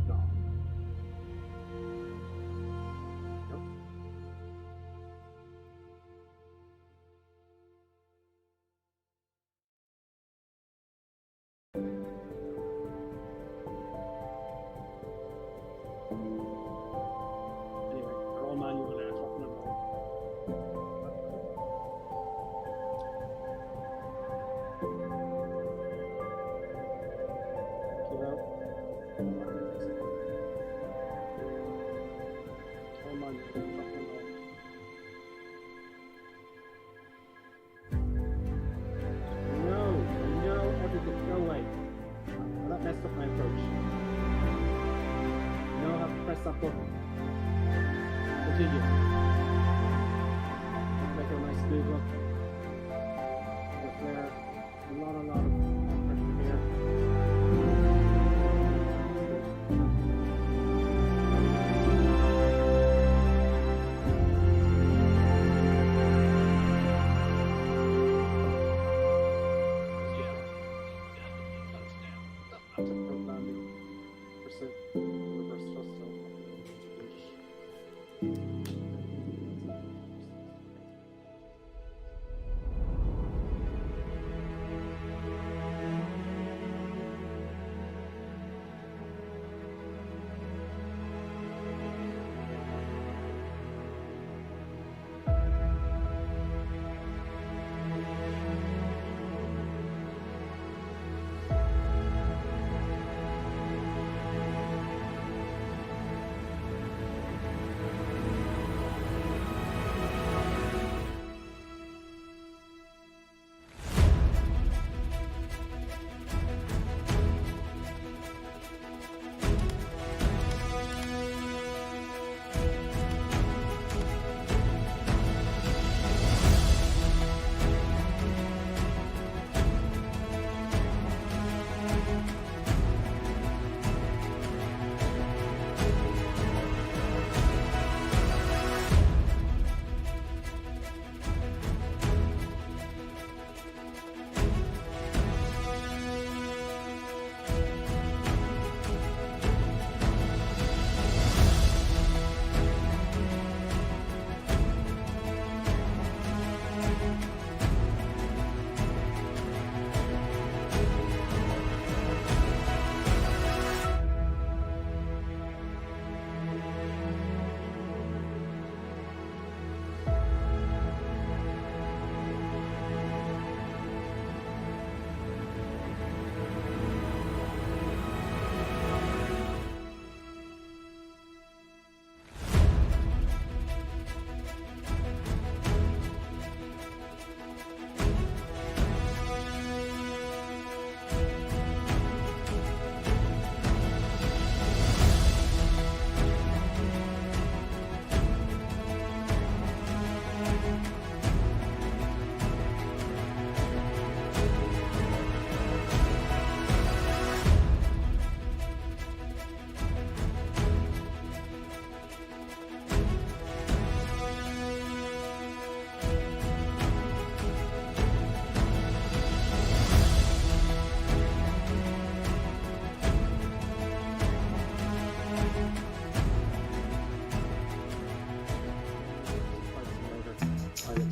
No. Anyway, they're all manual there, hopping and rolling. Keep out. All manual, hopping and rolling. No, everything, no way. Well, that messed up my approach. Now I have to press that button. Continue. Make a nice smooth look. With there, a lot of pressure here. That's a pro landing. Percent reverse thrust.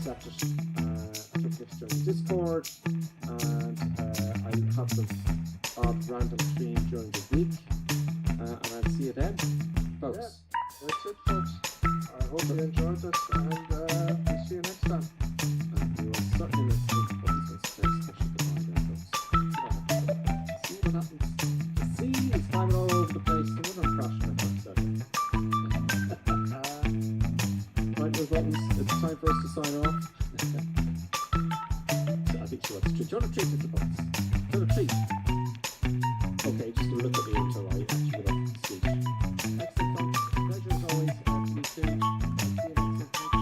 accept it. I took this during Discord, and I have the random stream during the week, and I'll see you then, folks. Yeah, that's it, folks. I hope you enjoyed this, and we'll see you next time. And we will certainly make this very special goodbye there, folks. See what happens. The sea is climbing all over the place. The weather crashing right, those buttons. It's time for us to sign off. I think she wants to treat. Do you want to treat it to buttons? Do you want to treat? Okay, just look at me until I actually get off the stage. Excellent, folks. Pleasure as always. See you soon. See you next time.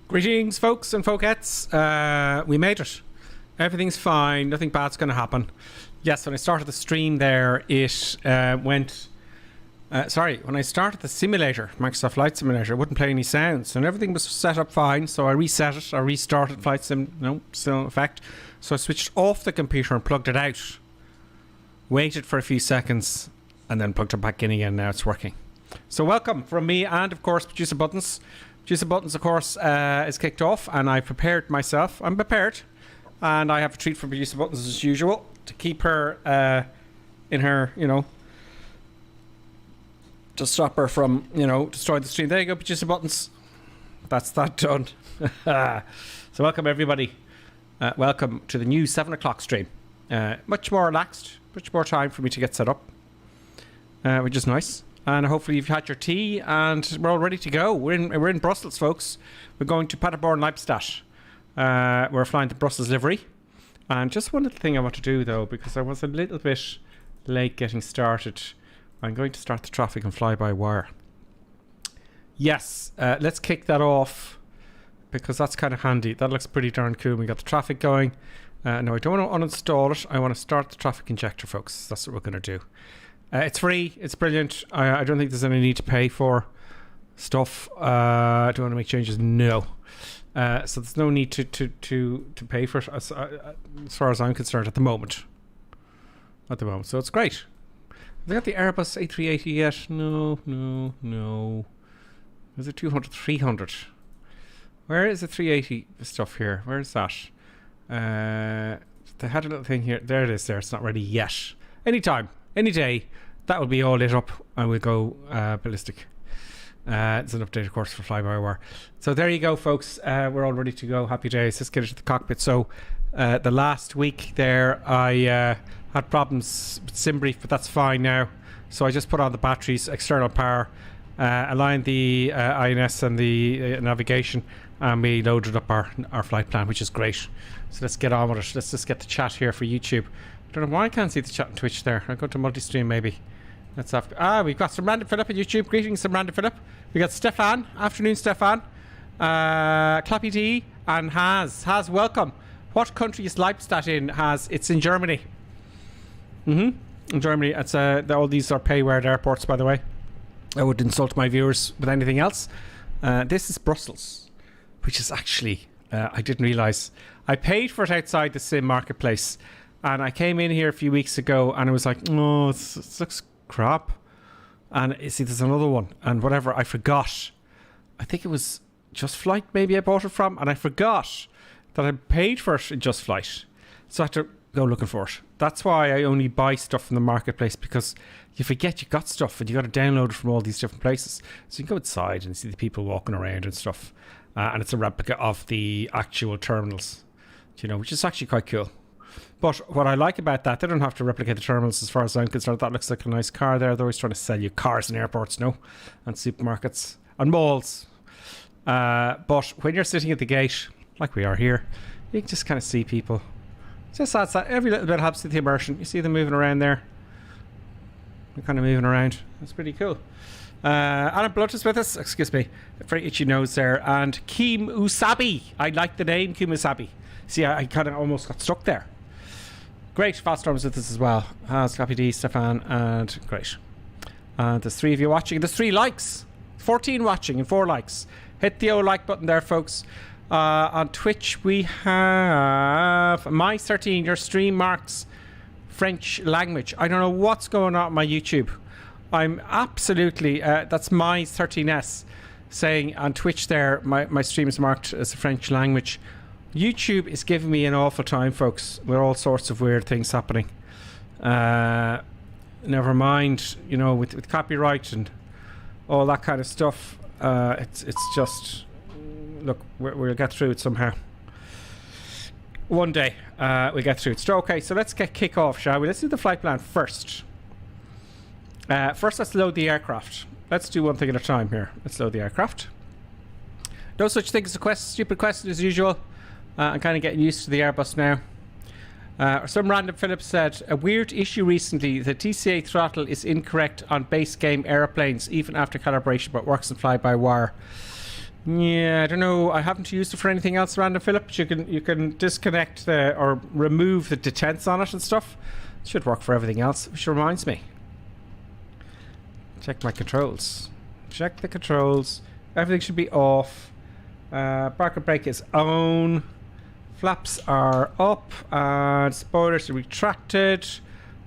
Greetings, folks and folkettes. We made it. Everything's fine. Nothing bad's going to happen. Yes, when I started the stream there, it went Sorry, when I started the simulator, Microsoft Flight Simulator, it wouldn't play any sounds, and everything was set up fine. So I reset it. I restarted Flight Sim. No, still in effect. So I switched off the computer and plugged it out. Waited for a few seconds, and then plugged it back in again. Now it's working. So welcome from me, and of course, Producer Buttons. Producer Buttons, of course, is kicked off, and I prepared myself. I'm prepared, and I have a treat for Producer Buttons as usual to keep her in her, to stop her from, destroying the stream. There you go, Producer Buttons. That's that done. So welcome everybody. Welcome to the new 7 o'clock stream. Much more relaxed, much more time for me to get set up, which is nice. And hopefully you've had your tea and we're all ready to go. We're in Brussels, folks. We're going to Paderborn, Lippstadt. We're flying the Brussels livery. And just one little thing I want to do though, because I was a little bit late getting started. I'm going to start the traffic and fly by wire. Yes, let's kick that off because that's kind of handy. That looks pretty darn cool. We got the traffic going. No, I don't want to uninstall it. I want to start the traffic injector, folks. That's what we're going to do. It's free. It's brilliant. I don't think there's any need to pay for stuff. Do I want to make changes? No. So there's no need to pay for it as far as I'm concerned at the moment. So it's great. Have they got the Airbus A380 yet? No. There's a 200, 300. Where is the 380 stuff here? Where is that? They had a little thing here. There it is there. It's not ready yet. Anytime, any day, that will be all lit up and we'll go ballistic. It's an updated course for fly-by-wire. So there you go, folks. We're all ready to go. Happy days. Let's get into the cockpit. So the last week there, I had problems with SimBrief, but that's fine now. So I just put on the batteries, external power, aligned the INS and the navigation, and we loaded up our flight plan, which is great. So let's get on with it. Let's just get the chat here for YouTube. I don't know why I can't see the chat on Twitch there. I'll go to multi-stream maybe. Let's have... we've got some Random Philip at YouTube. Greetings, some Random Philip. We got Stefan. Afternoon, Stefan. Clappy D and Haz. Haz, welcome. What country is Lippstadt in, Haz? It's in Germany. In Germany. It's all these are pay-word airports, by the way. I would insult my viewers with anything else. This is Brussels, which is actually... I didn't realise. I paid for it outside the Sim marketplace. And I came in here a few weeks ago and I was like, oh, this looks crap. And you see, there's another one. And whatever, I forgot. I think it was Just Flight maybe I bought it from. And I forgot that I paid for it in Just Flight. So I had to go looking for it. That's why I only buy stuff from the marketplace, because you forget you got stuff and you got to download it from all these different places. So you can go inside and see the people walking around and stuff. And it's a replica of the actual terminals, which is actually quite cool. But what I like about that, they don't have to replicate the terminals as far as I'm concerned. That looks like a nice car there. They're always trying to sell you cars in airports, and supermarkets and malls. But when you're sitting at the gate, like we are here, you can just kind of see people. Just that's that. Every little bit helps with the immersion. You see them moving around there. They're kind of moving around. That's pretty cool. Alan Blood is with us. Excuse me. Very itchy nose there. And Kim Usabi. I like the name Kim Usabi. See, I kind of almost got stuck there. Great. Faststorm's with us as well. Scrappy D, Stefan, and great. There's 3 of you watching. There's 3 likes. 14 watching and 4 likes. Hit the old like button there, folks. On Twitch, we have My13. Your stream marks French language. I don't know what's going on my YouTube. I'm absolutely... that's My13S saying on Twitch there, my stream is marked as a French language. YouTube is giving me an awful time, folks, with all sorts of weird things happening. Never mind, with copyright and all that kind of stuff. It's just... Look, we'll get through it somehow. One day, we'll get through it. So, okay, so let's kick off, shall we? Let's do the flight plan first. First, let's load the aircraft. Let's do one thing at a time here. Let's load the aircraft. No such thing as a stupid question as usual. I'm kind of getting used to the Airbus now. Some random Philip said, a weird issue recently, the TCA throttle is incorrect on base game airplanes, even after calibration, but works in fly-by-wire. Yeah, I don't know. I haven't used it for anything else, random Philip. But you can disconnect or remove the detents on it and stuff. It should work for everything else, which reminds me. Check my controls. Check the controls. Everything should be off. Bracket brake is on. Flaps are up. And spoilers are retracted.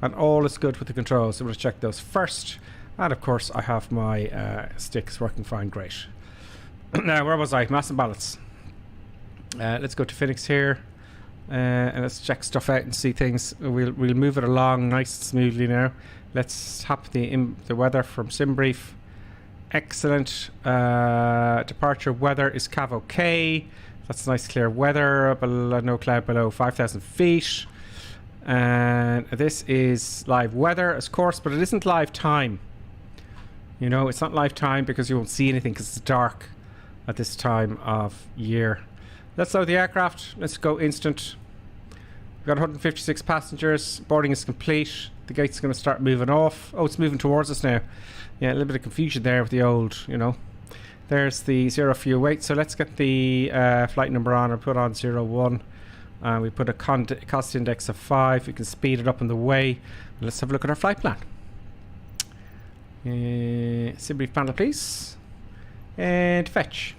And all is good with the controls. So we'll check those first. And of course, I have my sticks working fine. Great. Now, where was I? Mass and balance. Let's go to Fenix here. And let's check stuff out and see things. We'll move it along nice and smoothly now. Let's tap the weather from SimBrief. Excellent. Departure weather is Cav OK. That's nice clear weather. No cloud below 5,000 feet. And this is live weather, of course, but it isn't live time. You know, it's not live time because you won't see anything because it's dark at this time of year. Let's load the aircraft. Let's go instant. We've got 156 passengers. Boarding is complete. The gate's going to start moving off. Oh, it's moving towards us now. Yeah, a little bit of confusion there with the old, you know. There's the 0 fuel weight. So let's get the flight number on and put on 01. We put a cost index of 5. We can speed it up on the way. Let's have a look at our flight plan. SimBrief panel, please. And fetch.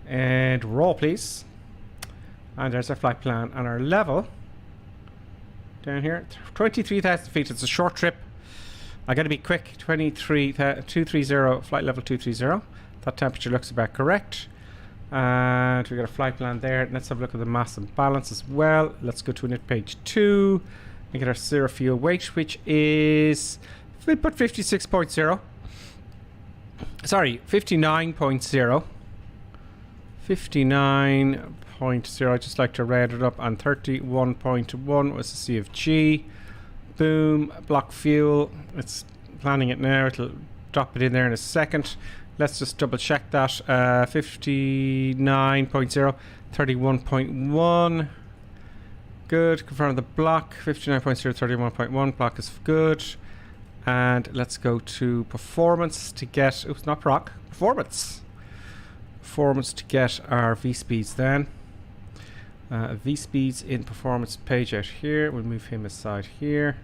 And roll, please. And there's our flight plan and our level. Down here, 23,000 feet. It's a short trip. I got to be quick. 230, flight level 230. That temperature looks about correct. And we got a flight plan there. Let's have a look at the mass and balance as well. Let's go to init page 2 and get our 0 fuel weight, which is, we'll put 56.0. Sorry, 59.0. 59.0. I just like to round it up. And 31.1 was the CFG. Boom. Block fuel. It's planning it now. It'll drop it in there in a second. Let's just double check that. 59.0. 31.1. Good. Confirm the block. 59.0. 31.1. Block is good. And let's go to performance to get. Oops, not proc. Performance. Performance to get our V speeds then. V speeds in performance page out here. We'll move him aside here.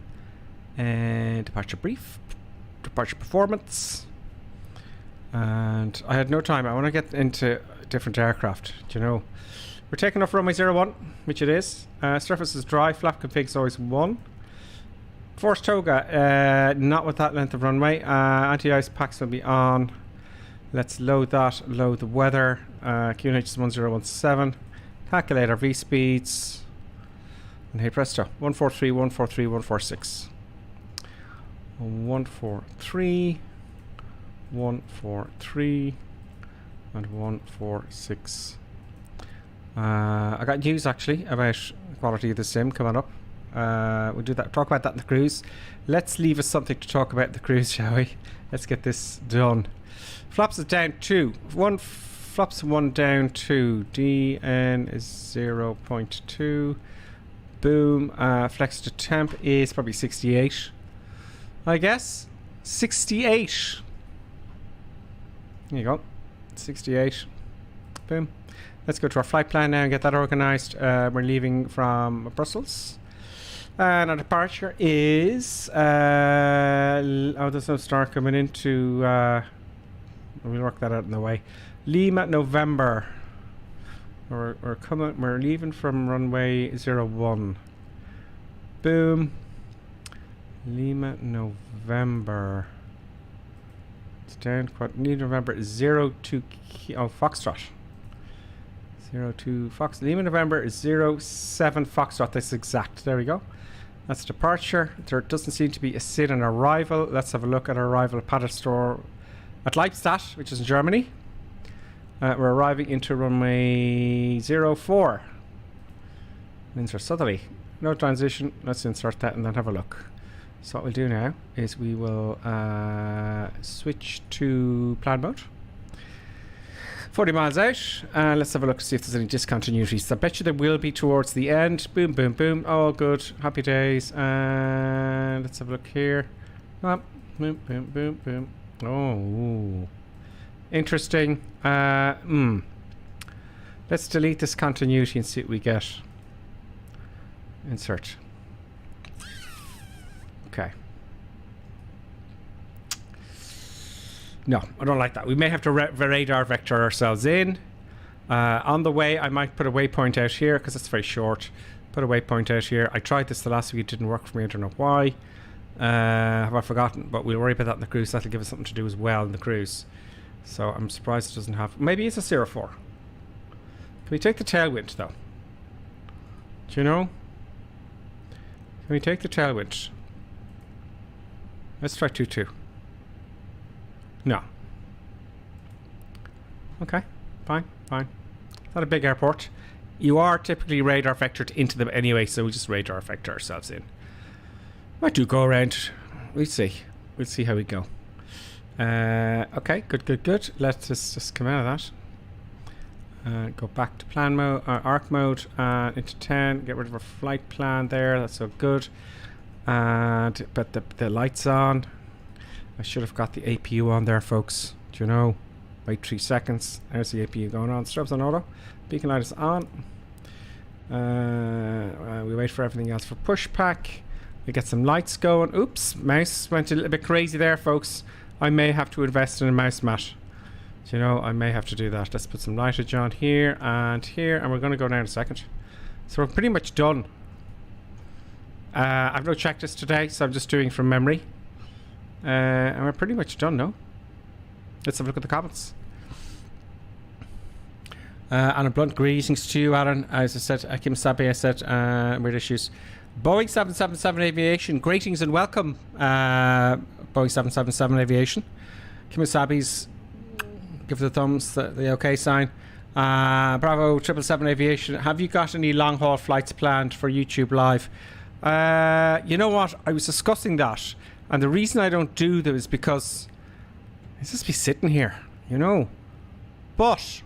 And departure brief. Departure performance. And I had no time. I want to get into different aircraft. Do you know? We're taking off runway 01, which it is. Surface is dry. Flap config is always 1. Force toga, not with that length of runway. Anti-ice packs will be on. Let's load that. Load the weather. QNH is 1017. Calculate our V speeds. And hey presto. 143, 143, 146. 143. 143 and 146. I got news actually about quality of the sim coming up. We'll do that. Talk about that in the cruise. Let's leave us something to talk about in the cruise, shall we? Let's get this done. Flaps is down 2. Flaps 1 down 2. DN is 0.2. Boom. Flex to temp is probably 68. I guess 68. There you go. 68. Boom. Let's go to our flight plan now and get that organized. We're leaving from Brussels. And our departure is... oh, there's no star coming into... we'll work that out in the way. Lima, November. We're leaving from runway 01. Boom. Lima, November. It's down quite near November 02 Foxtrot. 02 Fox. Lima November is 07 Foxtrot. That's exact. There we go. That's departure. There doesn't seem to be a SID on arrival. Let's have a look at our arrival at Paderstore at Lippstadt, which is in Germany. We're arriving into runway 04. Insert southerly. No transition. Let's insert that and then have a look. So what we'll do now is we will switch to plan mode. 40 miles out. Let's have a look to see if there's any discontinuities. I bet you there will be towards the end. Boom, boom, boom. All good. Happy days. And let's have a look here. Oh, boom, boom, boom, boom. Oh, interesting. Let's delete this continuity and see what we get. Insert. Okay. No, I don't like that. We may have to radar vector ourselves in. On the way, I might put a waypoint out here because it's very short. Put a waypoint out here. I tried this the last week. It didn't work for me. I don't know why. Have I forgotten? But we'll worry about that in the cruise. That'll give us something to do as well in the cruise. So I'm surprised it doesn't have... Maybe it's a 04. Can we take the tailwind, though? Do you know? Can we take the tailwind? Let's try 2-2. No. Okay. Fine. Fine. It's not a big airport. You are typically radar vectored into them anyway, so we just radar vector ourselves in. Might do go around. We'll see. We'll see how we go. Okay. Good. Let's just come out of that. Go back to plan mode, arc mode, into 10. Get rid of our flight plan there. That's so good. And but the lights on. I should have got the APU on there, folks. Do you know? Wait 3 seconds. There's the APU going on. Strobes on auto. Beacon light is on. We wait for everything else for push pack. We get some lights going. Oops, mouse went a little bit crazy there, folks. I may have to invest in a mouse mat. Do you know, I may have to do that. Let's put some lightage on here, and we're going to go down a second. So we're pretty much done. I've no checklist today, so I'm just doing from memory. And we're pretty much done now. Let's have a look at the comments. And a blunt greetings to you, Aaron. As I said, Kim Sabi, I said, weird issues. Boeing 777 Aviation, greetings and welcome. Boeing 777 Aviation. Kim Sabi's, give the thumbs, the okay sign. Bravo 777 Aviation, have you got any long haul flights planned for YouTube Live? You know what? I was discussing that. And the reason I don't do them is because I just be sitting here, you know. But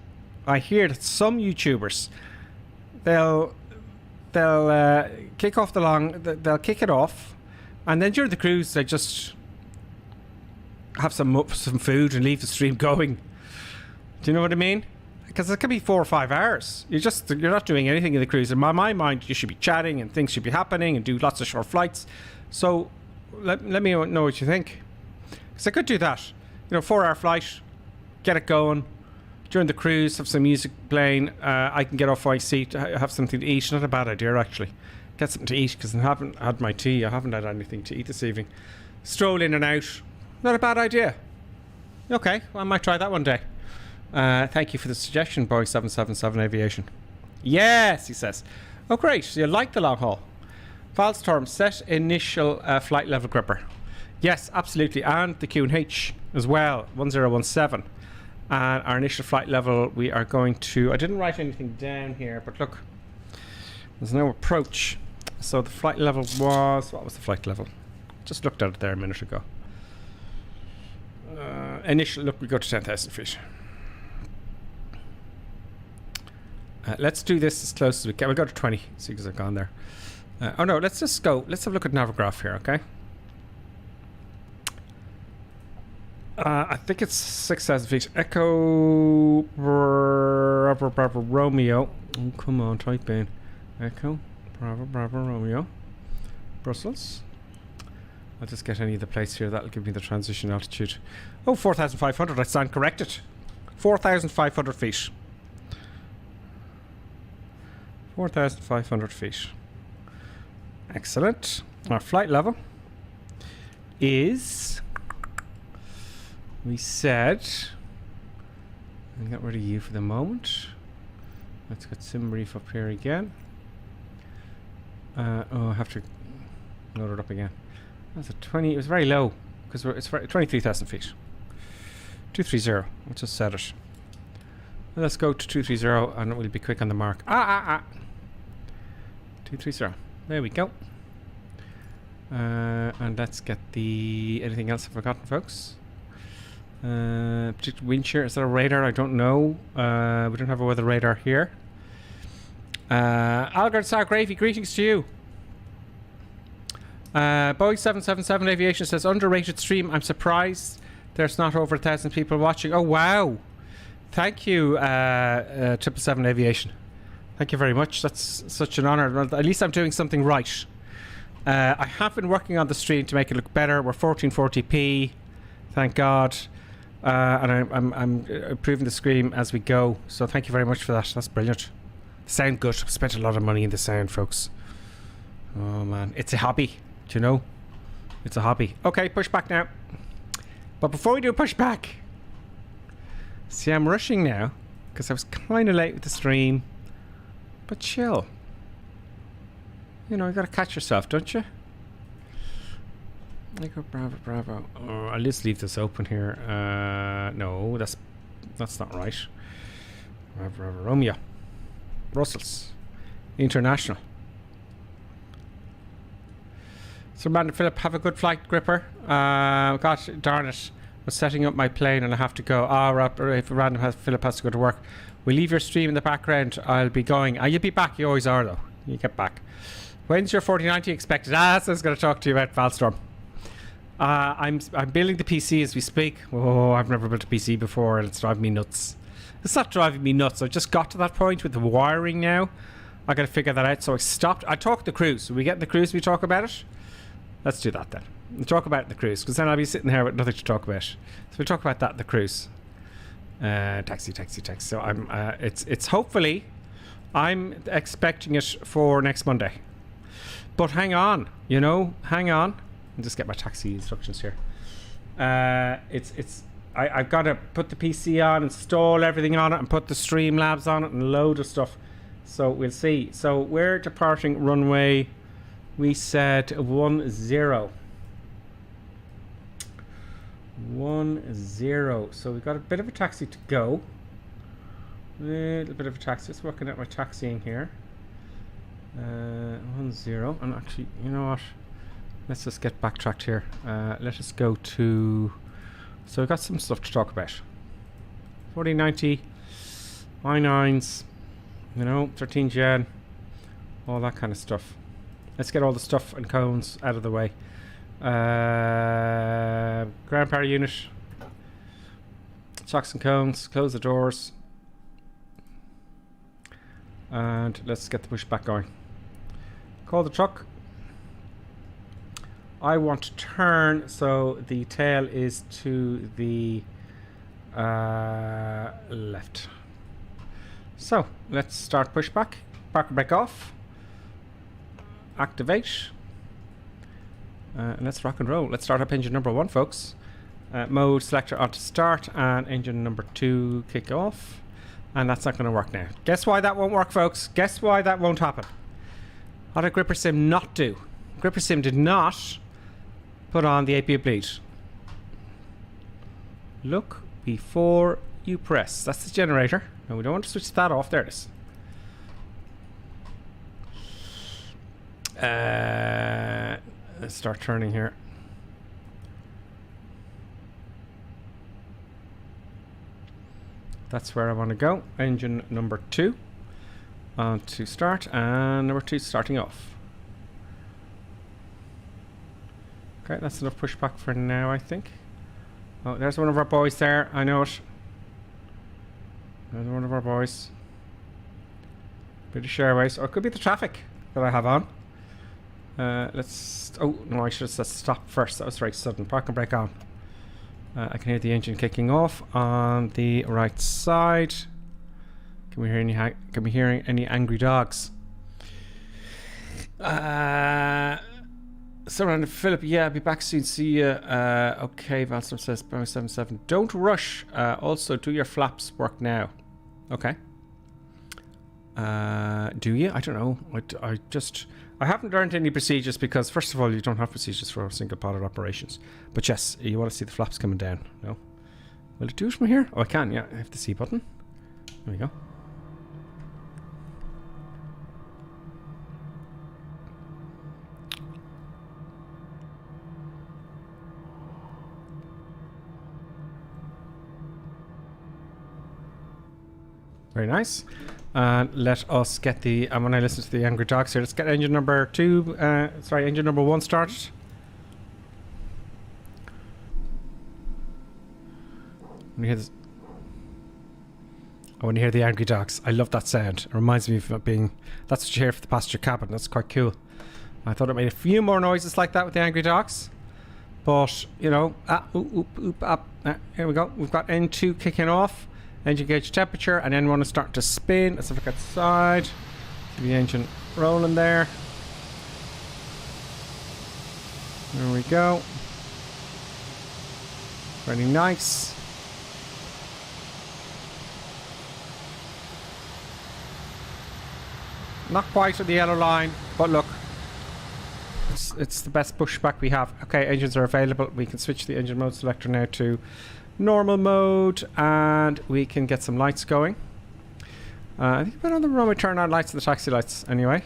I hear that some YouTubers, they'll kick off they'll kick it off, and then during the cruise they just have some food and leave the stream going. Do you know what I mean? Because it can be 4 or 5 hours. You're not doing anything in the cruise. In my mind, you should be chatting and things should be happening and do lots of short flights. So let me know what you think. Because I could do that. You know, 4-hour flight, get it going. During the cruise, have some music playing. I can get off my seat, have something to eat. Not a bad idea, actually. Get something to eat, because I haven't had my tea. I haven't had anything to eat this evening. Stroll in and out. Not a bad idea. Okay, well, I might try that one day. Thank you for the suggestion, Boeing 777 Aviation. Yes, he says. Oh, great. So you like the long haul. Falstorm, set initial flight level gripper. Yes, absolutely. And the Q&H as well, 1017. And our initial flight level, we are going to... I didn't write anything down here, but look. There's no approach. So the flight level was... What was the flight level? Just looked at it there a minute ago. Initial... Look, we go to 10,000 feet. Let's do this as close as we can. We'll go to 20. See, because I've gone there. Oh no, let's just go. Let's have a look at Navigraph here, okay? I think it's 6,000 feet. Echo Bravo Romeo. Oh, come on, type in. Echo Bravo Romeo. Brussels. I'll just get any of the place here. That'll give me the transition altitude. Oh, 4,500. I stand corrected. 4,500 feet. 4,500 feet. Excellent. Our flight level is, we said, I got rid of you for the moment. Let's get SimReef up here again. Oh, I have to load it up again. That's a 20. It was very low because it's 23,000 feet. 230. Let's just set it. Let's go to 230 and we'll be quick on the mark. 230. There we go. And let's get the... Anything else I've forgotten, folks? Particular wind shear. Is that a radar? I don't know. We don't have a weather radar here. Algard Sar Gravy, greetings to you. Boeing 777 Aviation says, underrated stream. I'm surprised there's not over 1,000 people watching. Oh, wow. Thank you, 777 Aviation. Thank you very much. That's such an honor. At least I'm doing something right. I have been working on the stream to make it look better. We're 1440p. Thank God. And I'm improving the screen as we go. So thank you very much for that. That's brilliant. Sound good. I've spent a lot of money in the sound, folks. Oh man, it's a hobby. Do you know? It's a hobby. Okay, push back now. But before we do push back, see, I'm rushing now because I was kind of late with the stream. But chill. You know, you gotta catch yourself, don't you? Echo Bravo Bravo. Oh, I'll just leave this open here. No, that's not right. Bravo Bravo Romeo. Brussels. International. So, Amanda Philip, have a good flight, Gripper. Gosh, darn it. I was setting up my plane and I have to go. If Random Philip has to go to work, we'll leave your stream in the background. I'll be going. You'll be back. You always are, though. You get back. When's your 4090 expected? That's what I was going to talk to you about, Valstorm. I'm building the PC as we speak. Oh, I've never built a PC before and it's driving me nuts. It's not driving me nuts. I've just got to that point with the wiring now. I got to figure that out. So I stopped. I talked the cruise. Will we get in the cruise? We talk about it. Let's do that then. We'll talk about it in the cruise because then I'll be sitting here with nothing to talk about. So we'll talk about that in the cruise. Taxi. So I'm. It's hopefully. I'm expecting it for next Monday. But hang on. You know, hang on. I'll just get my taxi instructions here. I've got to put the PC on, install everything on it, and put the Streamlabs on it, and a load of stuff. So we'll see. So we're departing runway. We said 10. 10. So we've got a bit of a taxi to go. A little bit of a taxi. Just working out my taxiing here. 10. And actually, you know what? Let's just get backtracked here. Let us go to... So we've got some stuff to talk about. 4090, i9s, you know, 13 gen, all that kind of stuff. Let's get all the stuff and cones out of the way. Ground power unit, shocks and cones, close the doors. And let's get the push back going. Call the truck. I want to turn so the tail is to the left. So let's start pushback. Parker brake off. Activate. And let's rock and roll. Let's start up engine number 1, folks. Mode selector on to start and engine number 2 kick off. And that's not going to work now. Guess why that won't work, folks? Guess why that won't happen? What did Gripper Sim not do? Gripper Sim did not put on the APU bleed. Look before you press. That's the generator. No, we don't want to switch that off. There it is. Let's start turning here. That's where I want to go. Engine number 2 on to start, and number 2 starting off. Okay, that's enough pushback for now, I think. Oh, there's one of our boys there. I know it. There's one of our boys. British Airways, or it could be the traffic that I have on. Let's... Oh, no, I should have said stop first. That was very sudden. Park and brake on. I can hear the engine kicking off on the right side. Can we hear any angry dogs? Surrounded Philip, yeah, I'll be back soon. See ya. Okay, Valstrom says 77. Don't rush. Also, do your flaps work now? Okay. Do you? I don't know. I haven't learned any procedures because, first of all, you don't have procedures for single pilot operations. But yes, you want to see the flaps coming down. No? Will it do it from here? Oh, I can, yeah. I have the C button. There we go. Very nice. Let us get the... And when I listen to the angry dogs here, let's get engine number 2... engine number 1 started. When you hear this... Oh, when you hear the angry dogs. I love that sound. It reminds me of being... That's what you hear for the passenger cabin. That's quite cool. I thought it made a few more noises like that with the angry dogs. But, you know, here we go. We've got N2 kicking off. Engine gauge temperature, and then want to start to spin. Let's look outside. See the engine rolling there. There we go. Very nice. Not quite at the yellow line, but look. It's the best pushback we have. Okay, engines are available. We can switch the engine mode selector now to normal mode, and we can get some lights going. I think we're on the run. We turn on lights and the taxi lights anyway.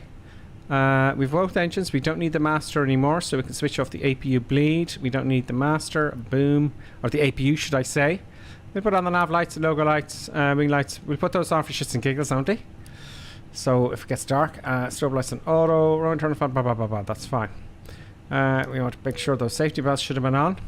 We've both engines. We don't need the master anymore, so we can switch off the APU bleed. We don't need the master. Boom. Or the APU, should I say. We put on the nav lights, the logo lights, wing lights. We'll put those on for shits and giggles, won't we? So if it gets dark, strobe lights on auto, run, turn on, blah, blah, blah, blah. That's fine. We want to make sure those safety belts should have been on.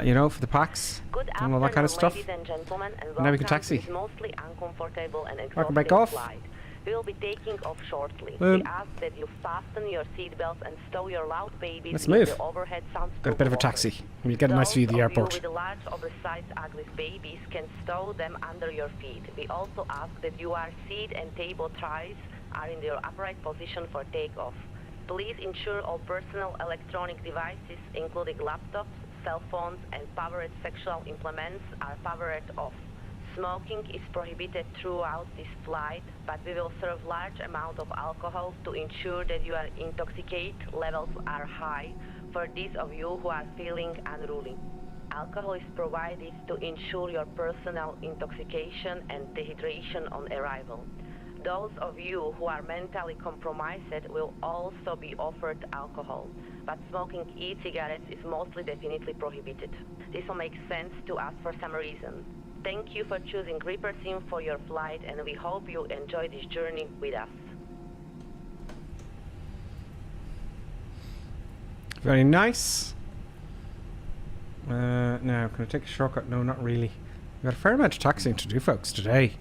You know, for the packs and all that kind of stuff. And gentlemen, and now we can taxi. Mostly uncomfortable and welcome back off. Flight. We will be taking off shortly. Boom. We ask that you fasten your seatbelts and stow your loud babies Let's in move. the overhead soundproof. Got a bit of a taxi. We'll get a nice view of the airport. Those of you with large oversized ugly babies can stow them under your feet. We also ask that your seat and table ties are in your upright position for takeoff. Please ensure all personal electronic devices, including laptops, cell phones, and powered sexual implements are powered off. Smoking is prohibited throughout this flight, but we will serve large amount of alcohol to ensure that your intoxicate levels are high for those of you who are feeling unruly. Alcohol is provided to ensure your personal intoxication and dehydration on arrival. Those of you who are mentally compromised will also be offered alcohol, but smoking e-cigarettes is mostly definitely prohibited. This will make sense to us for some reason. Thank you for choosing Reaper Sim for your flight, and we hope you enjoy this journey with us. Very nice. Now, can I take a shortcut? No, not really. We've got a fair amount of taxiing to do, folks, today.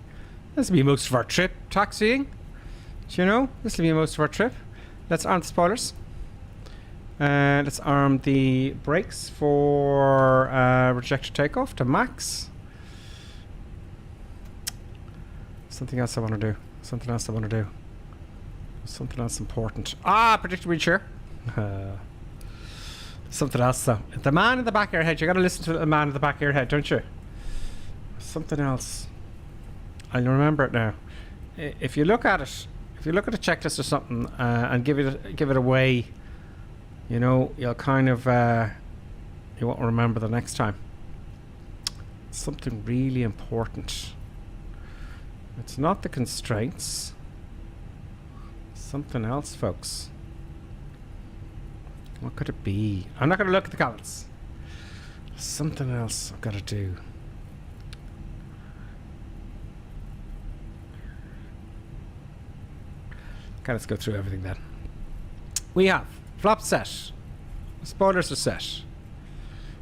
This will be most of our trip, taxiing. Do you know? This will be most of our trip. Let's arm the spoilers. Let's arm the brakes for rejector takeoff to max. Something else I want to do. Something else I want to do. Something else important. Predicted wind shear. Something else though. The man in the back of your head. You got to listen to the man in the back of your head, don't you? Something else. I'll remember it now. If you look at it, if you look at a checklist or something and give it away, you know, you'll kind of you won't remember the next time. Something really important. It's not the constraints. Something else, folks. What could it be? I'm not going to look at the comments. Something else I've got to do. Okay, let's go through everything then. We have flap set. Spoilers are set.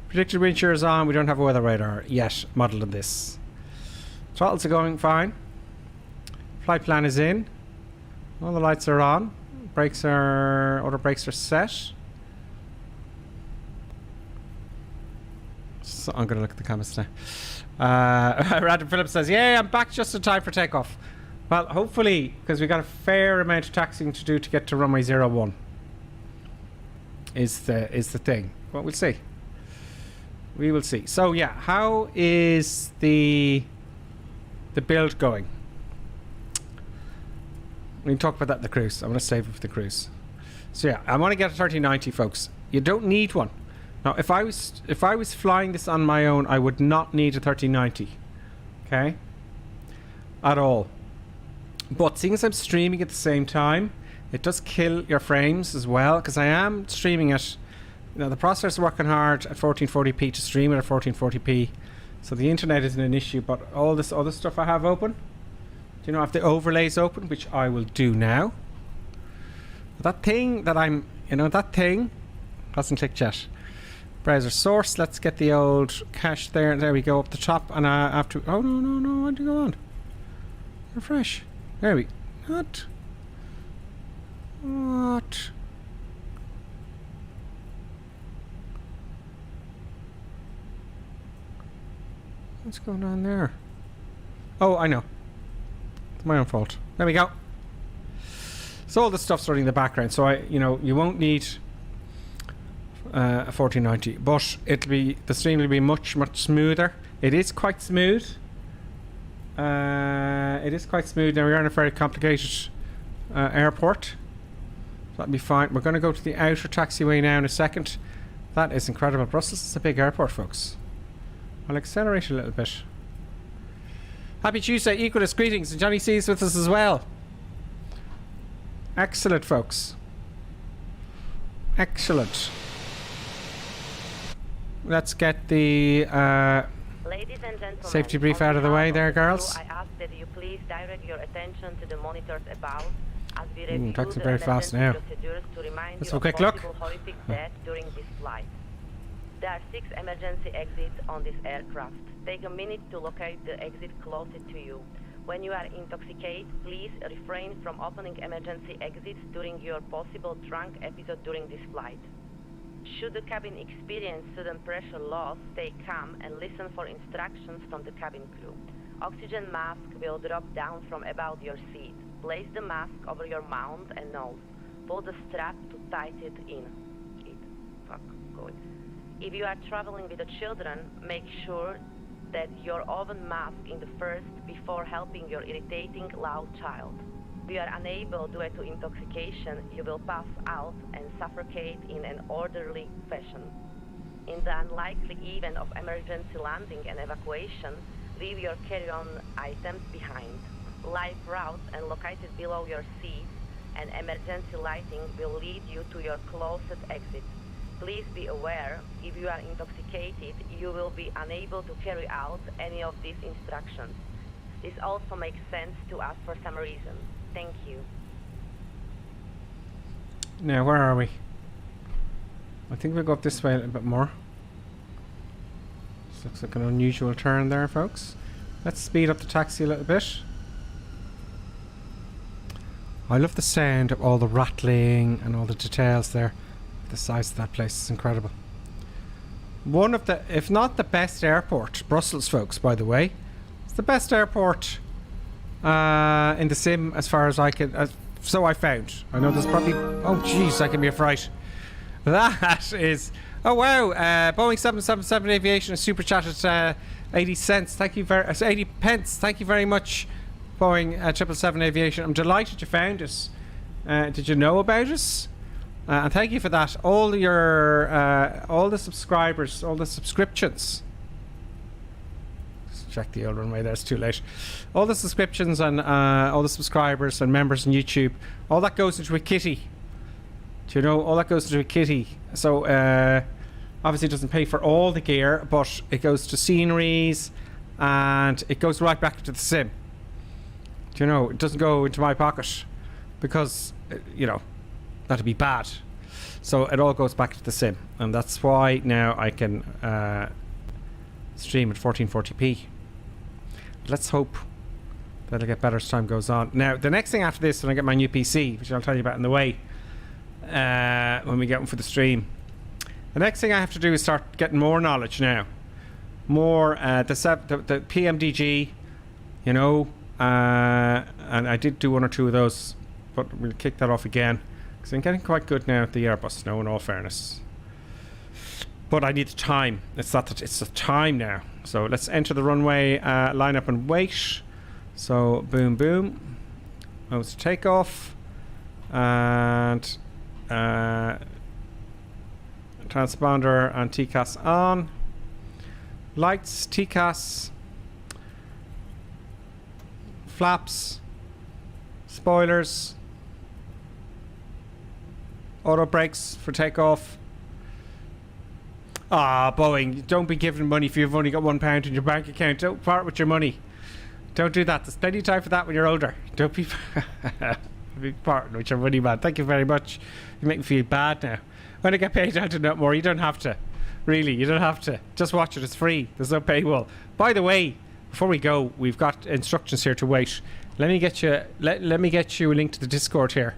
Predicted wind shear is on. We don't have a weather radar yet modeled in this. Throttles are going fine. Flight plan is in. All the lights are on. Auto brakes are set. So I'm going to look at the comments now. Random Phillips says, "Yeah, I'm back just in time for takeoff." Well, hopefully, because we've got a fair amount of taxiing to do to get to runway 01. Is the thing. Well, we'll see. We will see. So yeah, how is the build going? We can talk about that in the cruise. I'm going to save it for the cruise. So yeah, I want to get a 3090, folks. You don't need one. Now, if I was flying this on my own, I would not need a 3090. Okay? At all. But seeing as I'm streaming at the same time, it does kill your frames as well, because I am streaming at, you know, the processor is working hard at 1440p to stream it at 1440p. So the internet isn't an issue, but all this other stuff I have open, you know, I have the overlays open, which I will do now. That thing that that thing hasn't clicked yet. Browser source, let's get the old cache there. There we go, up the top. And after, oh no, why'd you go on? Refresh. There we, what? What's going on there? Oh, I know. It's my own fault. There we go. So all this stuff's running in the background. So you won't need a 1490, but the stream will be much smoother. It is quite smooth. It is quite smooth. Now we are in a very complicated airport. That'll be fine. We're going to go to the outer taxiway now in a second. That is incredible. Brussels is a big airport, folks. I'll accelerate a little bit. Happy Tuesday, Equalist greetings, and Johnny C's with us as well. Excellent, folks. Excellent. Let's get the Ladies and gentlemen, safety brief out of the way there, girls. I ask that you please direct your attention to the monitors above as we review taxing the very fast now. procedures to remind Let's you have a of quick look. possible horrific death during this flight. There are 6 emergency exits on this aircraft. Take a minute to locate the exit closest to you. When you are intoxicated, please refrain from opening emergency exits during your possible drunk episode during this flight. Should the cabin experience sudden pressure loss, stay calm and listen for instructions from the cabin crew. Oxygen mask will drop down from about your seat. Place the mask over your mouth and nose. Pull the strap to tighten it in. If you are traveling with the children, make sure that your oven mask in the first before helping your irritating loud child. If you are unable due to intoxication, you will pass out and suffocate in an orderly fashion. In the unlikely event of emergency landing and evacuation, leave your carry-on items behind. Life routes and located below your seat and emergency lighting will lead you to your closest exit. Please be aware, if you are intoxicated, you will be unable to carry out any of these instructions. This also makes sense to us for some reason. Thank you. Now, where are we? I think we'll go up this way a little bit more. This looks like an unusual turn there, folks. Let's speed up the taxi a little bit. I love the sound of all the rattling and all the details there. The size of that place is incredible. One of the, if not the best airport, Brussels, folks, by the way. It's the best airport in the sim as far as I can, so I found. I know there's probably, oh jeez, that can be a fright. That is, oh wow, Boeing 777 Aviation has super chatted 80 cents. Thank you very, 80 pence. Thank you very much, Boeing 777 Aviation. I'm delighted you found us. Did you know about us? And thank you for that. All the subscribers, all the subscriptions. Just check the old runway there, it's too late. All the subscriptions and all the subscribers and members on YouTube, all that goes into a kitty. Do you know? All that goes into a kitty. So, obviously it doesn't pay for all the gear, but it goes to sceneries and it goes right back into the sim. Do you know? It doesn't go into my pocket because, you know, that'd be bad. So it all goes back to the sim, and that's why now I can stream at 1440p. Let's hope that'll get better as time goes on. Now the next thing after this, when I get my new PC, which I'll tell you about in the way when we get one for the stream, the next thing I have to do is start getting more knowledge now, more the PMDG, you know, and I did do 1 or 2 of those, but we'll kick that off again. So I'm getting quite good now at the Airbus now, in all fairness. But I need the time. It's the time now. So let's enter the runway, line up and wait. So boom, boom. Moves to takeoff. And transponder and TCAS on. Lights, TCAS. Flaps. Spoilers. Auto brakes for takeoff. Ah, Boeing, don't be giving money if you've only got £1 in your bank account. Don't part with your money. Don't do that. There's plenty of time for that when you're older. Don't be parting with your money, man. Thank you very much. You make me feel bad now. When I get paid out to know more, you don't have to. Really, you don't have to. Just watch it. It's free. There's no paywall. By the way, before we go, we've got instructions here to wait. Let me get you. Let me get you a link to the Discord here.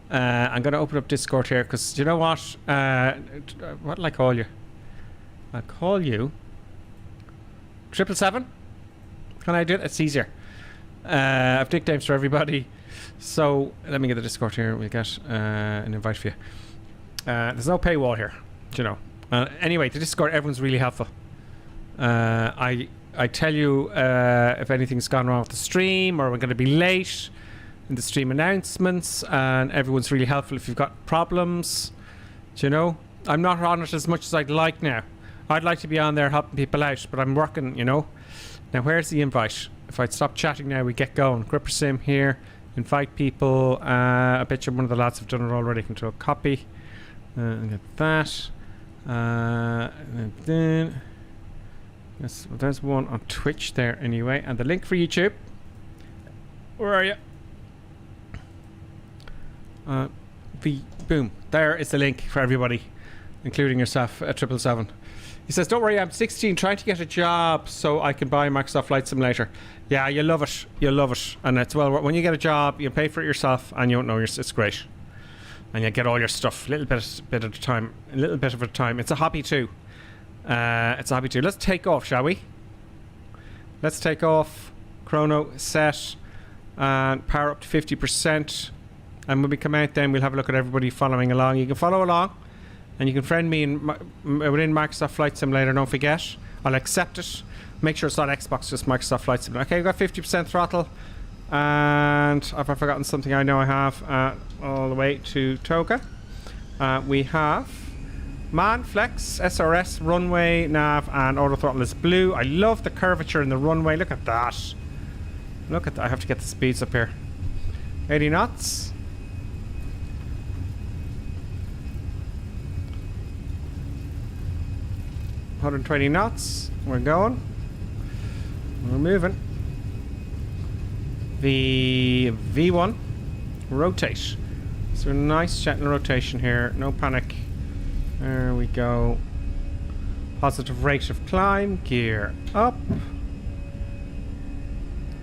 I'm going to open up Discord here because do you know what? What'll I call you? I'll call you 777. Can I do it? It's easier. I've nicknames for everybody. So let me get the Discord here. We'll get an invite for you. There's no paywall here, do you know. Anyway, the Discord, everyone's really helpful. I tell you if anything's gone wrong with the stream or we're going to be late in the stream announcements, and everyone's really helpful if you've got problems. Do you know? I'm not on it as much as I'd like now. I'd like to be on there helping people out, but I'm working, you know. Now, where's the invite? If I'd stop chatting now, we get going. Gripper Sim here. Invite people. I bet you one of the lads have done it already. Can do a copy. And get that. And then yes, well, there's one on Twitch there anyway. And the link for YouTube. Where are you? Boom. There is the link for everybody, including yourself at 777. He says, don't worry, I'm 16, trying to get a job so I can buy Microsoft Flight Simulator. Yeah, you'll love it. You'll love it. And it's, well, when you get a job, you pay for it yourself and you don't know it's great. And you get all your stuff a little bit at a time. A little bit of a time. It's a hobby too. It's a hobby too. Let's take off, shall we? Let's take off. Chrono set. And power up to 50%. And when we come out then, we'll have a look at everybody following along. You can follow along. And you can friend me within Microsoft Flight Simulator, don't forget. I'll accept it. Make sure it's not Xbox, just Microsoft Flight Simulator. Okay, we've got 50% throttle. And have I forgotten something? I know I have. All the way to Toga. We have Man, Flex, SRS, runway, nav, and auto throttle is blue. I love the curvature in the runway. Look at that. Look at that. I have to get the speeds up here. 80 knots. 120 knots. We're going. We're moving. V1. Rotate. So nice gentle rotation here. No panic. There we go. Positive rate of climb. Gear up.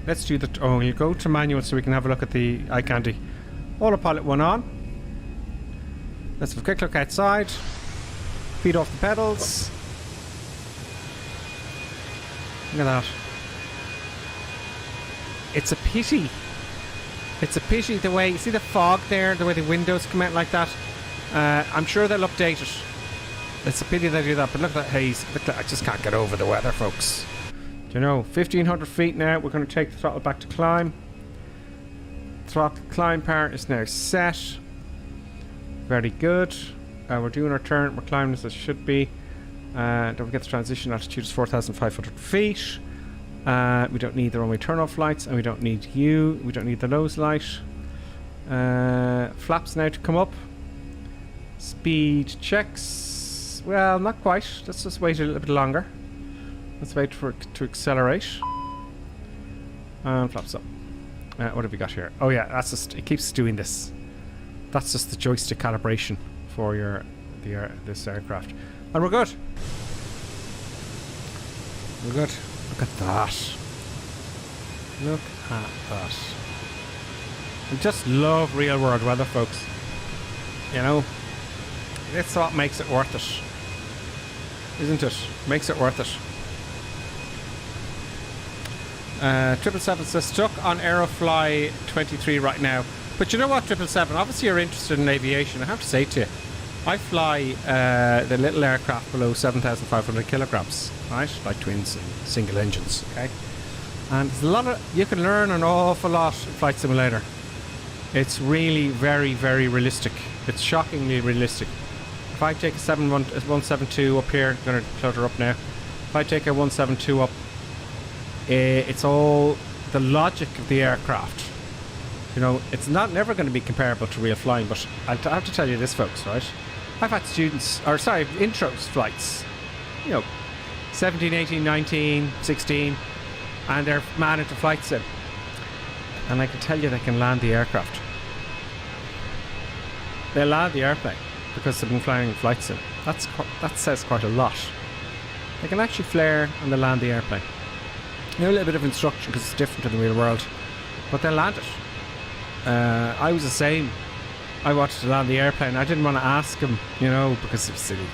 Let's do the... Oh, you go to manual so we can have a look at the eye candy. Autopilot 1 on. Let's have a quick look outside. Feet off the pedals. Look at that. It's a pity. It's a pity the way... You see the fog there? The way the windows come out like that? I'm sure they'll update it. It's a pity they do that, but look at that haze. Look at that. I just can't get over the weather, folks. Do you know? 1,500 feet now. We're going to take the throttle back to climb. Throttle climb power is now set. Very good. We're doing our turn. We're climbing as it should be. Don't forget the transition altitude is 4,500 feet. We don't need the runway turn-off lights, and we don't need you. We don't need the nose light. Flaps now to come up. Speed checks. Well, not quite. Let's just wait a little bit longer. Let's wait for it to accelerate. And flaps up. What have we got here? Oh yeah, that's just... It keeps doing this. That's just the joystick calibration for this aircraft. And we're good. We're good. Look at that. Look at that. I just love real world weather, folks. You know, that's what makes it worth it. Isn't it? Makes it worth it. 777 says stuck on Aerofly 23 right now. But you know what, 777? Obviously you're interested in aviation. I have to say to you, I fly the little aircraft below 7,500 kilograms, right? Like twins and single engines, okay? And there's a lot of... You can learn an awful lot in Flight Simulator. It's really very, very realistic. It's shockingly realistic. If I take a 172 up here, I'm going to clutter up now. If I take a 172 up, it's all the logic of the aircraft. You know, it's never going to be comparable to real flying, but I have to tell you this, folks, right? I've had students, or sorry, intro flights, you know, 17, 18, 19, 16, and they're mad into flight sim. And I can tell you they can land the aircraft. They land the airplane because they've been flying in flight sim. That says quite a lot. They can actually flare and they land the airplane. You know, a little bit of instruction because it's different in the real world, but they'll land it. I was the same. I wanted to land the airplane. I didn't want to ask him, you know, because it was silly.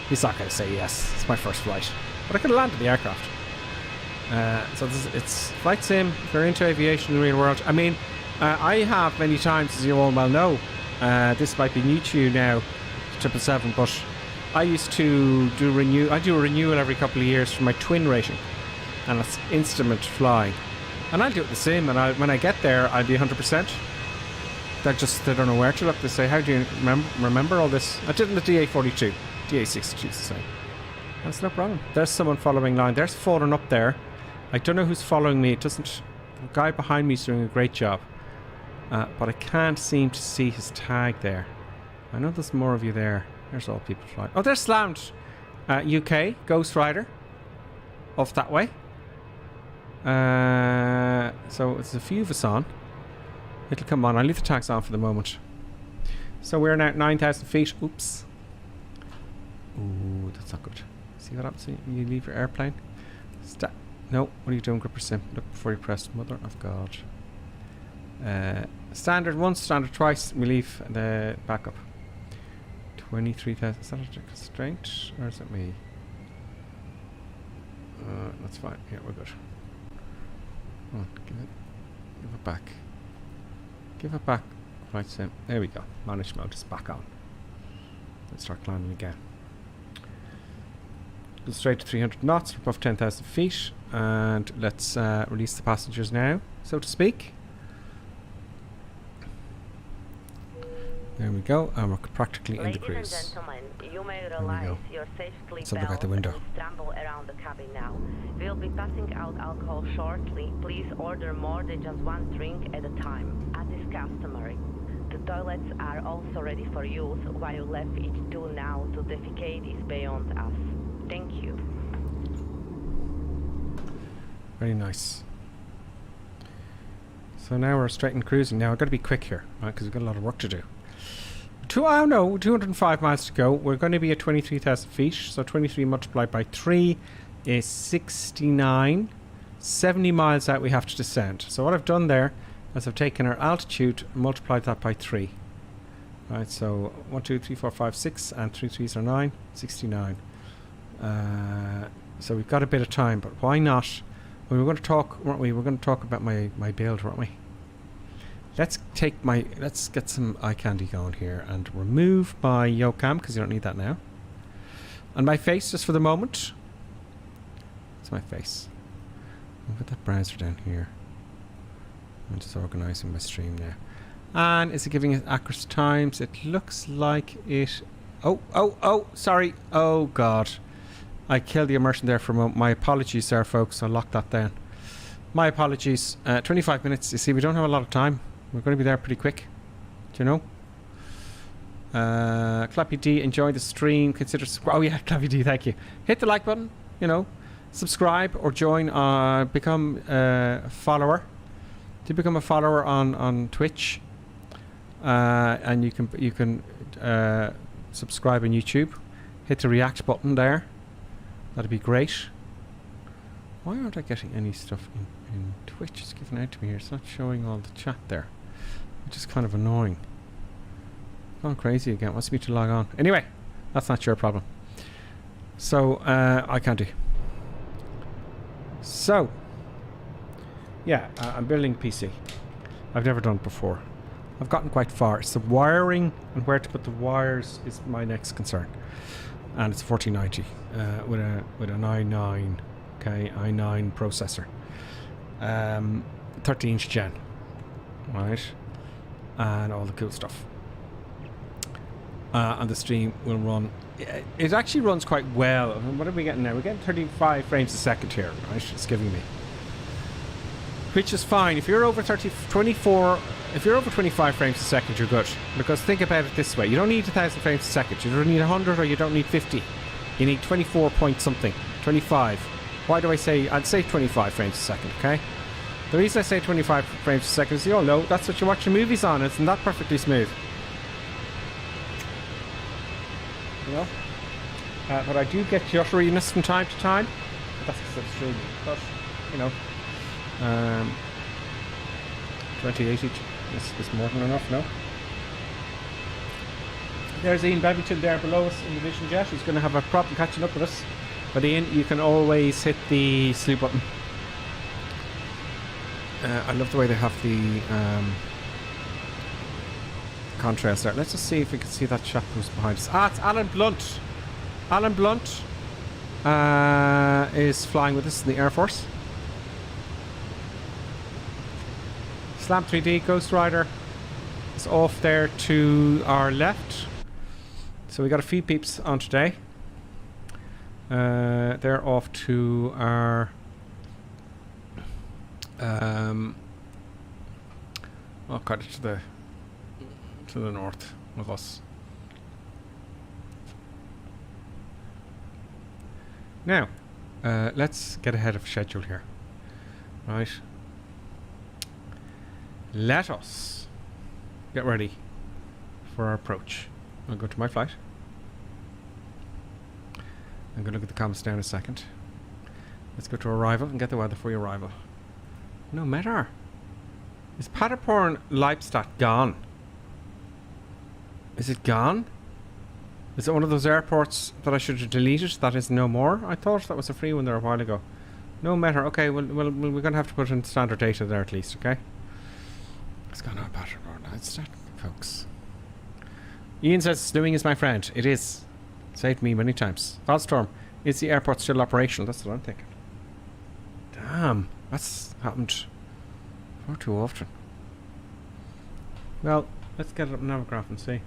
He's not going to say yes. It's my first flight. But I could have landed the aircraft. So it's flight sim. If you're into aviation in the real world, I mean, I have many times, as you all well know. This might be new to you now, 777, but I used to do I do a renewal every couple of years for my twin rating, and it's instrument flying. And I'll do it the same, and when I get there, I'll be 100%. They don't know where to look. They say, how do you remember all this? I did it in the DA42, DA62 the same. That's no problem. There's someone following line. There's fallen up there. I don't know who's following me. It doesn't. The guy behind me is doing a great job. But I can't seem to see his tag there. I know there's more of you there. There's all people flying. Oh, there's Slammed. UK, Ghost Rider. Off that way. So there's a few of us on. It'll come on. I'll leave the tags on for the moment. So we're now at 9,000 feet. Oops. Ooh, that's not good. See what happens when you leave your airplane? No, what are you doing, Gripper Sim? Look before you press. Mother of God. Standard once, standard twice. We leave the backup. 23,000. Is that a constraint? Or is it me? That's fine. Yeah, we're good. Come on, give it back. Give it back. Right, sim. There we go. Manage mode is back on. Let's start climbing again. Go straight to 300 knots, above 10,000 feet, and let's release the passengers now, so to speak. There we go, and we're practically in the cruise. Ladies and gentlemen, you may realize your safety Let's look out the window. and scramble around the cabin now. We'll be passing out alcohol shortly. Please order more than just one drink at a time, as is customary. The toilets are also ready for use, while left each two now to defecate is beyond us. Thank you. Very nice. So now we're straight in cruising. Now I've got to be quick here, right? Because we've got a lot of work to do. 205 miles to go. We're going to be at 23,000 feet. So 23 multiplied by 3 is 69. 70 miles out we have to descend. So what I've done there is I've taken our altitude and multiplied that by 3. Right, so 1, 2, 3, 4, 5, 6, and 3 3s are 9. 69. So we've got a bit of time, but why not? We were going to talk, weren't we? We're going to talk about my build, weren't we? Let's get some eye candy going here and remove my Yocam because you don't need that now. And my face just for the moment. It's my face. I'll put that browser down here. I'm just organising my stream now. And is it giving us accurate times? It looks like it. Oh, sorry. Oh God. I killed the immersion there for a moment. My apologies there, folks. I'll lock that down. My apologies. 25 minutes. You see, we don't have a lot of time. We're going to be there pretty quick. Do you know? Clappy D, enjoy the stream. Consider oh yeah, Clappy D, thank you. Hit the like button. You know, subscribe or join. Become a follower. Do become a follower on Twitch, and you can subscribe on YouTube. Hit the react button there. That'd be great. Why aren't I getting any stuff in Twitch? It's given out to me here. It's not showing all the chat there, which is kind of annoying. Gone crazy again. Wants me to log on. Anyway, that's not your problem. So I can't do. So yeah, I'm building a PC. I've never done it before. I've gotten quite far. It's the wiring and where to put the wires is my next concern. And it's 4090 with an i9, okay, i9 processor, 13th gen, right, and all the cool stuff. And the stream will run. It actually runs quite well. What are we getting now? We're getting 35 frames a second here, right? It's giving me, which is fine. If you're over 24. If you're over 25 frames a second, you're good. Because think about it this way. You don't need 1,000 frames a second. You don't need 100 or you don't need 50. You need 24 point something. 25. Why do I say... I'd say 25 frames a second, okay? The reason I say 25 frames a second is you all know that's what you're watching movies on. It's not perfectly smooth. You know? But I do get jutteriness from time to time. But that's because I'm streaming. But, you know... 2080 is more than enough, no? There's Ian Babington there below us in the Vision Jet. He's going to have a problem catching up with us. But Ian, you can always hit the sleep button I love the way they have the contrast there. Let's just see if we can see that chap who's behind us. Ah, it's Alan Blunt. Alan Blunt is flying with us in the Air Force. Slam 3D Ghost Rider is off there to our left. So we got a few peeps on today. They're off to our oh god, to the north of us. Now, let's get ahead of schedule here. Right. Let us get ready for our approach. I'll go to my flight. I'm going to look at the comments down in a second. Let's go to arrival and get the weather for your arrival. No matter. Is Paderborn Lippstadt gone? Is it gone? Is it one of those airports that I should have deleted that is no more? I thought that was a free one there a while ago. No matter. Okay, we're going to have to put in standard data there at least, okay? It's gone on Paderborn Lippstadt, folks. Ian says snowing is my friend. It is. Saved me many times. Valstorm, is the airport still operational? That's what I'm thinking. Damn, that's happened far too often. Well, let's get it up in Navgraph and see.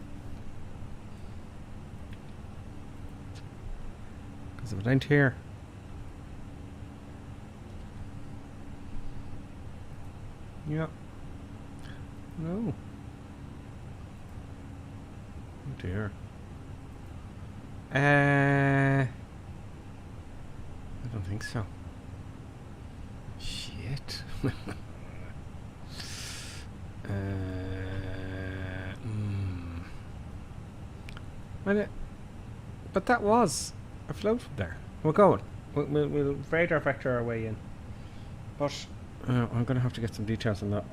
Because if it ain't here. Yep. No. Oh dear. I don't think so. Shit. But that was a float from there. We're going. We'll radar vector our way in. But I'm going to have to get some details on that.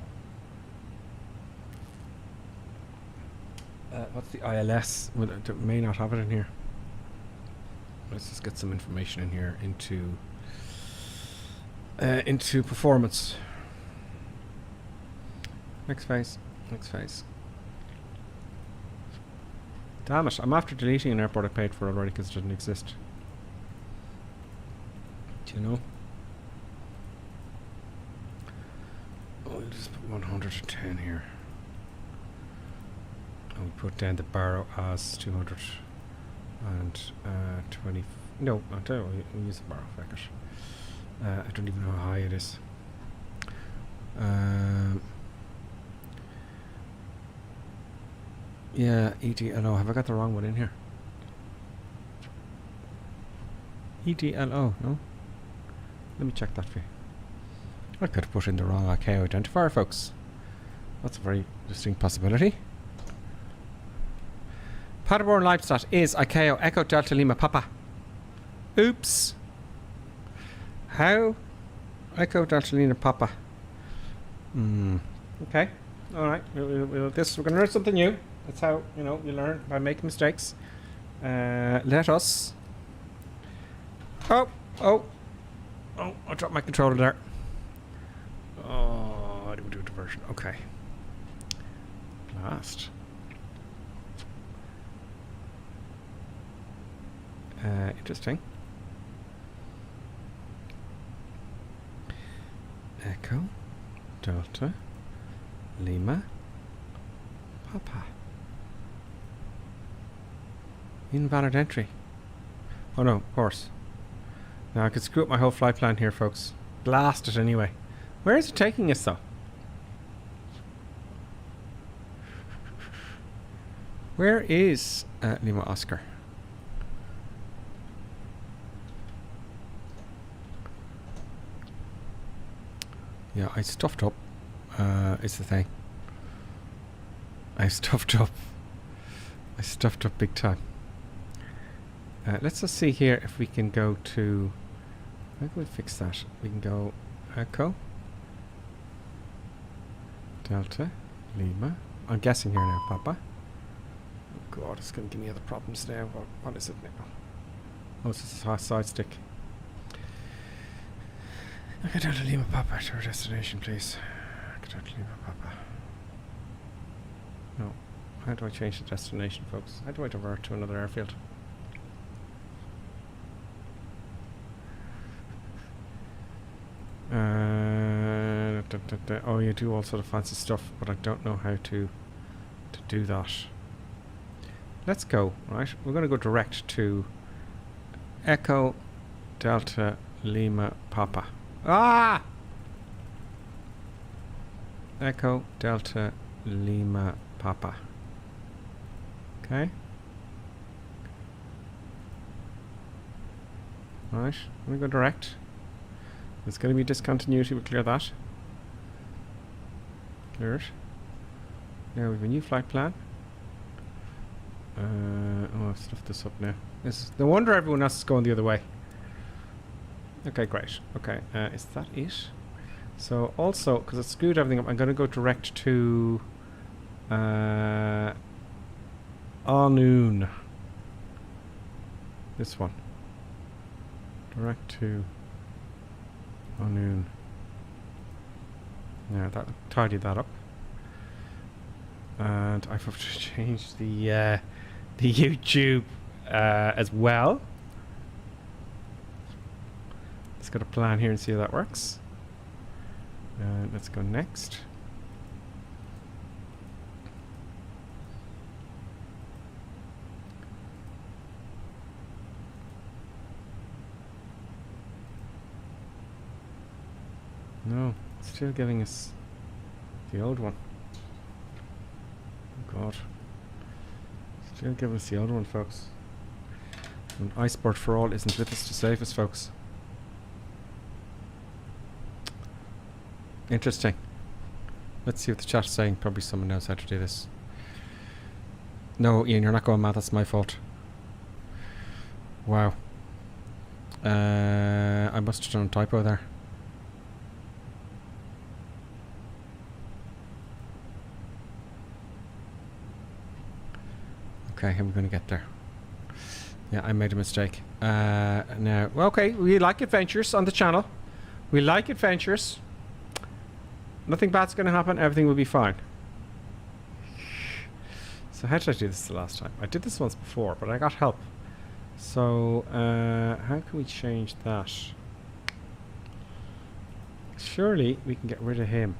What's the ILS? Well, it may not have it in here. Let's just get some information in here into performance. Next phase. Next phase. Damn it! I'm after deleting an airport I paid for already because it didn't exist. Do you know? Oh, we'll just put 110 here. And we put down the barrow as 220. No, I'll tell you, we'll use the barrow. Fuck it. I don't even know how high it is. Yeah, EDLO. Have I got the wrong one in here? EDLO, no? Let me check that for you. I could have put in the wrong ICAO identifier, folks. That's a very distinct possibility. Paderborn Lippstadt is ICAO Echo Delta Lima Papa. Oops. How? Echo Delta Lima Papa. Okay. Alright. We're going to learn something new. That's how, you learn by making mistakes. Let us. Oh, I dropped my controller there. Oh, I didn't do a diversion. Okay. Last. Interesting. Echo Delta Lima Papa. Invalid entry. Oh no, of course. Now I could screw up my whole flight plan here, folks. Blast it anyway. Where is it taking us though? Where is Lima Oscar? Yeah, I stuffed up. Is the thing. I stuffed up big time. Let's just see here if we can go to. How can we fix that? We can go Echo Delta Lima. I'm guessing here now, Papa. Oh God, it's going to give me other problems now. What is it now? Oh, it's just a side stick. Echo Delta Lima Papa to our destination, please. Delta Lima Papa. No. How do I change the destination, folks? How do I divert to another airfield? Oh, you do all sort of fancy stuff, but I don't know how to do that. Let's go, right? We're going to go direct to Echo Delta Lima Papa. Ah! Echo Delta Lima Papa. Okay. Right, I'm going to go direct. There's going to be discontinuity, we'll clear that. Clear it. Now we have a new flight plan. Oh, I've stuffed this up now. No wonder everyone else is going the other way. Okay, great. Okay, is that it? So also, because it's screwed everything up, I'm going to go direct to Noon. This one. Direct to Noon. Now that tidy that up. And I have to change the YouTube as well. Let's get a plan here and see how that works. Let's go next. No, it's still giving us the old one. Oh God. Still giving us the old one, folks. And iSport for All isn't with us to save us, folks. Interesting. Let's see what the chat's saying. Probably someone knows how to do this. No, Ian, you're not going mad. That's my fault. Wow. I must have done a typo there. Okay, how are we going to get there? Yeah, I made a mistake. Now, well, okay, we like adventures on the channel. We like adventures. Nothing bad's going to happen. Everything will be fine. So how did I do this the last time? I did this once before, but I got help. So, how can we change that? Surely we can get rid of him.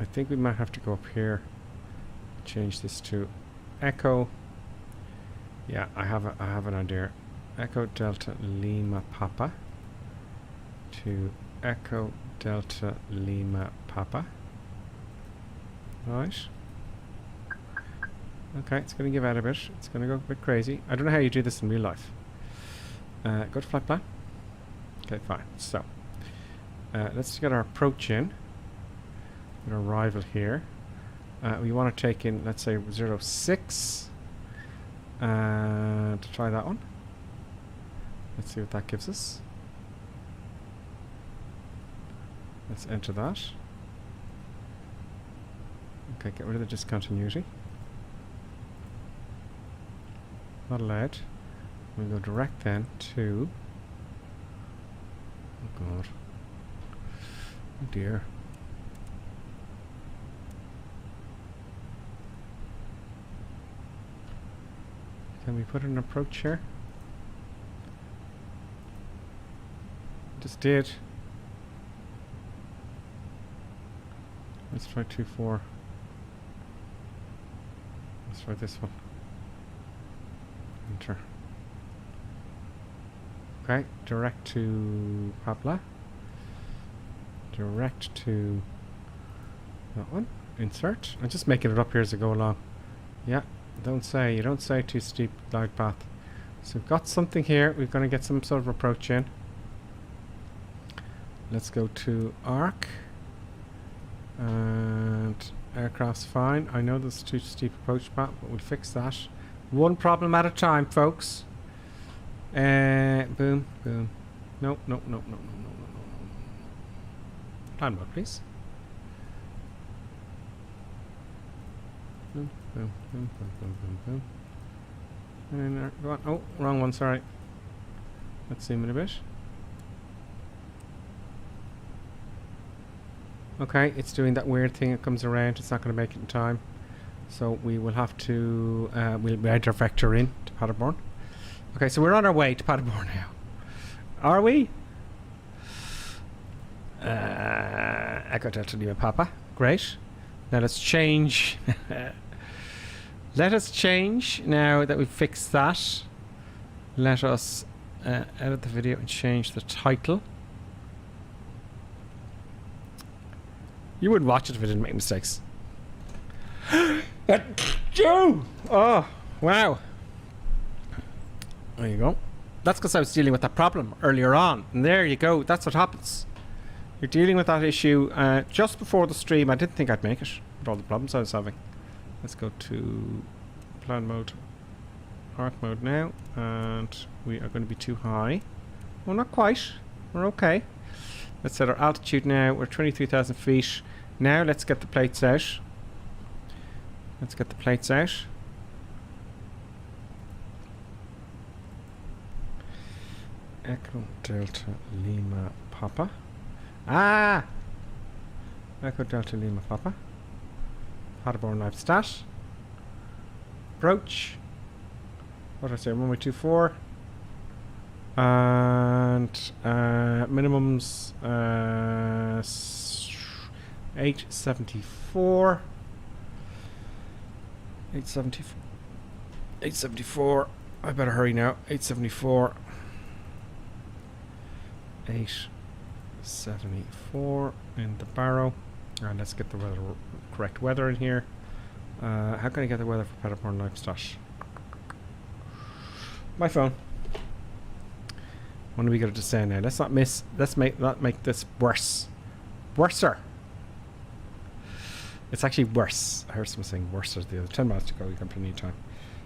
I think we might have to go up here. Change this to Echo. Yeah, I have an idea. Echo Delta Lima Papa to Echo Delta Lima Papa. Right. Okay, it's going to give out a bit. It's going to go a bit crazy. I don't know how you do this in real life. Go to flight plan. Okay, fine. So, let's get our approach in. An arrival here. We want to take in, let's say, 06. To try that one. Let's see what that gives us. Let's enter that. Okay, get rid of the discontinuity. Not allowed. We'll go direct then to... Oh God. Oh dear. Can we put an approach here? Just did. Let's try 2-4. Let's try this one. Enter. Okay, direct to Pabla. Direct to that one. Insert. I'm just making it up here as I go along. Yeah. You don't say too steep glide path. So we've got something here. We're going to get some sort of approach in. Let's go to arc. And aircraft's fine. I know there's too steep approach path, but we'll fix that. One problem at a time, folks. Boom, boom. No. Plan mode, please. Boom, boom, boom, boom, boom, boom, boom. And go on. Oh, wrong one, sorry. Let's zoom in a bit. Okay, it's doing that weird thing. It comes around. It's not going to make it in time. So we will have to, we'll add our vector in to Paderborn. Okay, so we're on our way to Paderborn now. Are we? Echo Delta Lima Papa. Great. Now let's change. Let us change now that we've fixed that. Let us edit the video and change the title. You wouldn't watch it if it didn't make mistakes. Joe! Oh, wow. There you go. That's because I was dealing with that problem earlier on. And there you go. That's what happens. You're dealing with that issue just before the stream. I didn't think I'd make it with all the problems I was having. Let's go to plan mode, arc mode now. And we are going to be too high. Well, not quite. We're okay. Let's set our altitude now. We're 23,000 feet. Now let's get the plates out. Let's get the plates out. Echo Delta Lima Papa. Ah! Echo Delta Lima Papa. Paderborn Lippstadt. Approach. What did I say? Runway 24. And minimums 874. 874. I better hurry now. 874. 874 in the barrow. And let's get the weather, correct weather in here. How can I get the weather for Paderborn Lippstadt? My phone. When are we going to descend now? Let's not miss. Let's not make this worse. Worser. It's actually worse. I heard someone saying worser the other 10 miles to go. You can plenty of time.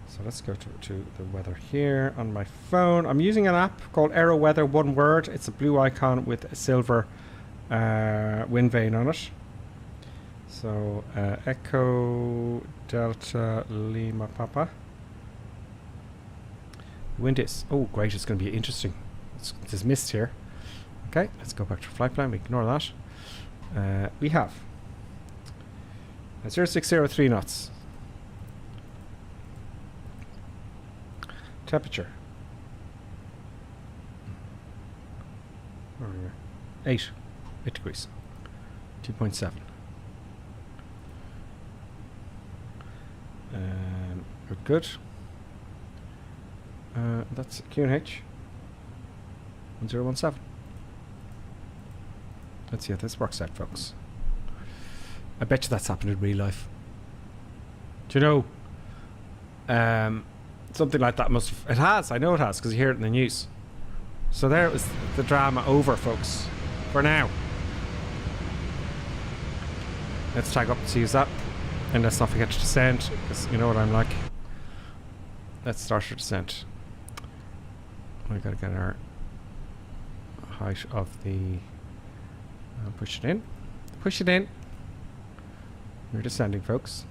So let's go to the weather here on my phone. I'm using an app called Aero Weather, one word. It's a blue icon with a silver wind vane on it. So Echo Delta Lima Papa. Wind is, oh great, it's going to be interesting. There's mist here. Okay, let's go back to flight plan. We ignore that. We have 0603 knots. Temperature. 8 degrees. 2.7. Good. That's QNH 1017. Let's see how this works out, folks. I bet you that's happened in real life. Do you know? Something like that must have. It has. I know it has because you hear it in the news. So there it was, the drama over, folks. For now. Let's tag up and see who's that. And let's not forget to descend, because you know what I'm like. Let's start our descent. We gotta get our height of the. Push it in. Push it in. We're descending, folks.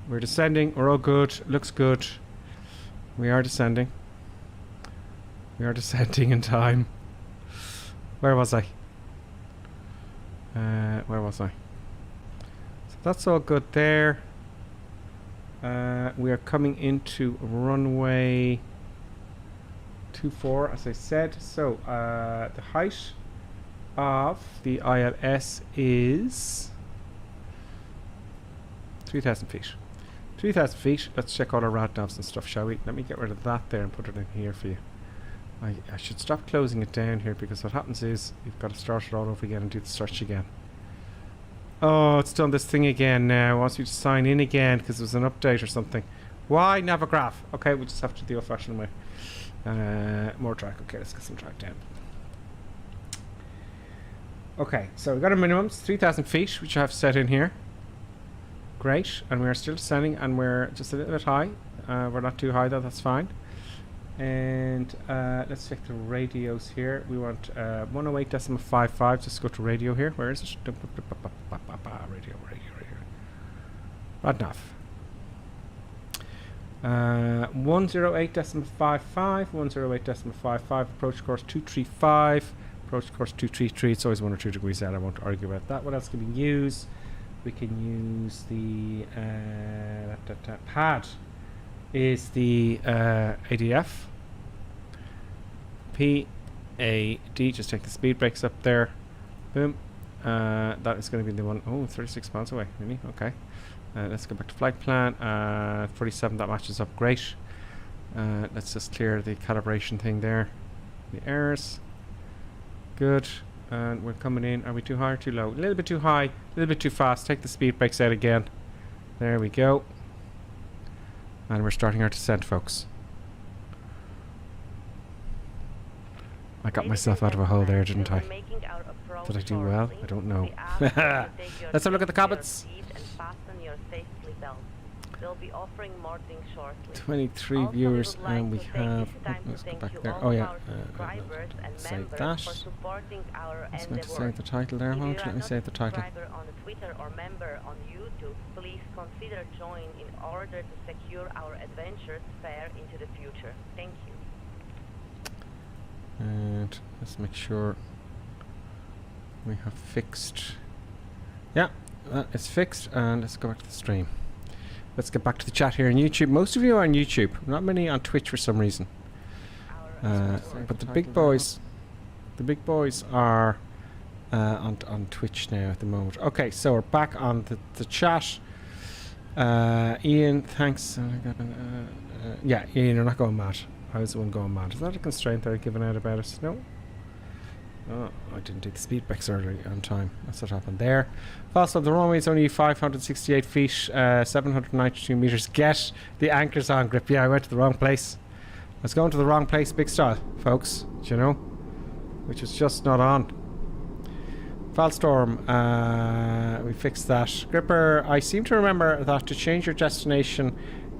We're descending. We're all good. Looks good. We are descending. We are descending in time. Where was I? Where was I? So that's all good there. We are coming into runway 24, as I said. So the height of the ILS is 3,000 feet. 3,000 feet. Let's check all our rad navs and stuff, shall we? Let me get rid of that there and put it in here for you. I should stop closing it down here, because what happens is you've got to start it all over again and do the search again. Oh, it's done this thing again now. It wants you to sign in again because it was an update or something. Why Navigraph? Okay, we just have to do the old-fashioned way. More track. Okay, let's get some track down. Okay, so we've got our minimums, 3,000 feet, which I have set in here. Great, and we're still descending, and we're just a little bit high. We're not too high though, that's fine. And let's check the radios here. We want 108.55. Just go to radio here. Where is it? Radio. Radnav. 108.55. 108.55. Approach course 235. approach course 233. It's always 1 or 2 degrees out. I won't argue about that. What else can we use? We can use the pad is the ADF. PAD, just take the speed brakes up there. Boom. That is going to be the one. Oh, 36 miles away. Really? Okay. Let's go back to flight plan. 47, that matches up great. Let's just clear the calibration thing there. The errors. Good. And we're coming in. Are we too high or too low? A little bit too high, a little bit too fast. Take the speed brakes out again. There we go. And we're starting our descent, folks. I got myself out of a hole there, didn't I? Did I do well? I don't know. Let's have a look at the comments. They'll be offering more things shortly. 23 viewers, and we have. Oh, let's go back there. Oh yeah. Save that. I was meant to save the title there. Hold on, let me save the title. On Twitter or member on YouTube, please consider joining in order to secure our adventures far into the future. Thank you. And let's make sure we have fixed. Yeah, that is fixed. And let's go back to the stream. Let's get back to the chat here on YouTube. Most of you are on YouTube, not many on Twitch for some reason. But the big boys are on Twitch now at the moment. Okay, so we're back on the chat. Ian, thanks. Yeah, Ian, you're not going mad. I was the one going mad. Is that a constraint they're giving out about us? No. Oh, I didn't do the speed brakes early on time. That's what happened there. Also, the runway is only 568 feet, 792 meters. Get the anchors on, Grip. Yeah, I went to the wrong place. I was going to the wrong place, big style, folks. Do you know? Which is just not on. Falstorm, we fixed that. Gripper, I seem to remember that to change your destination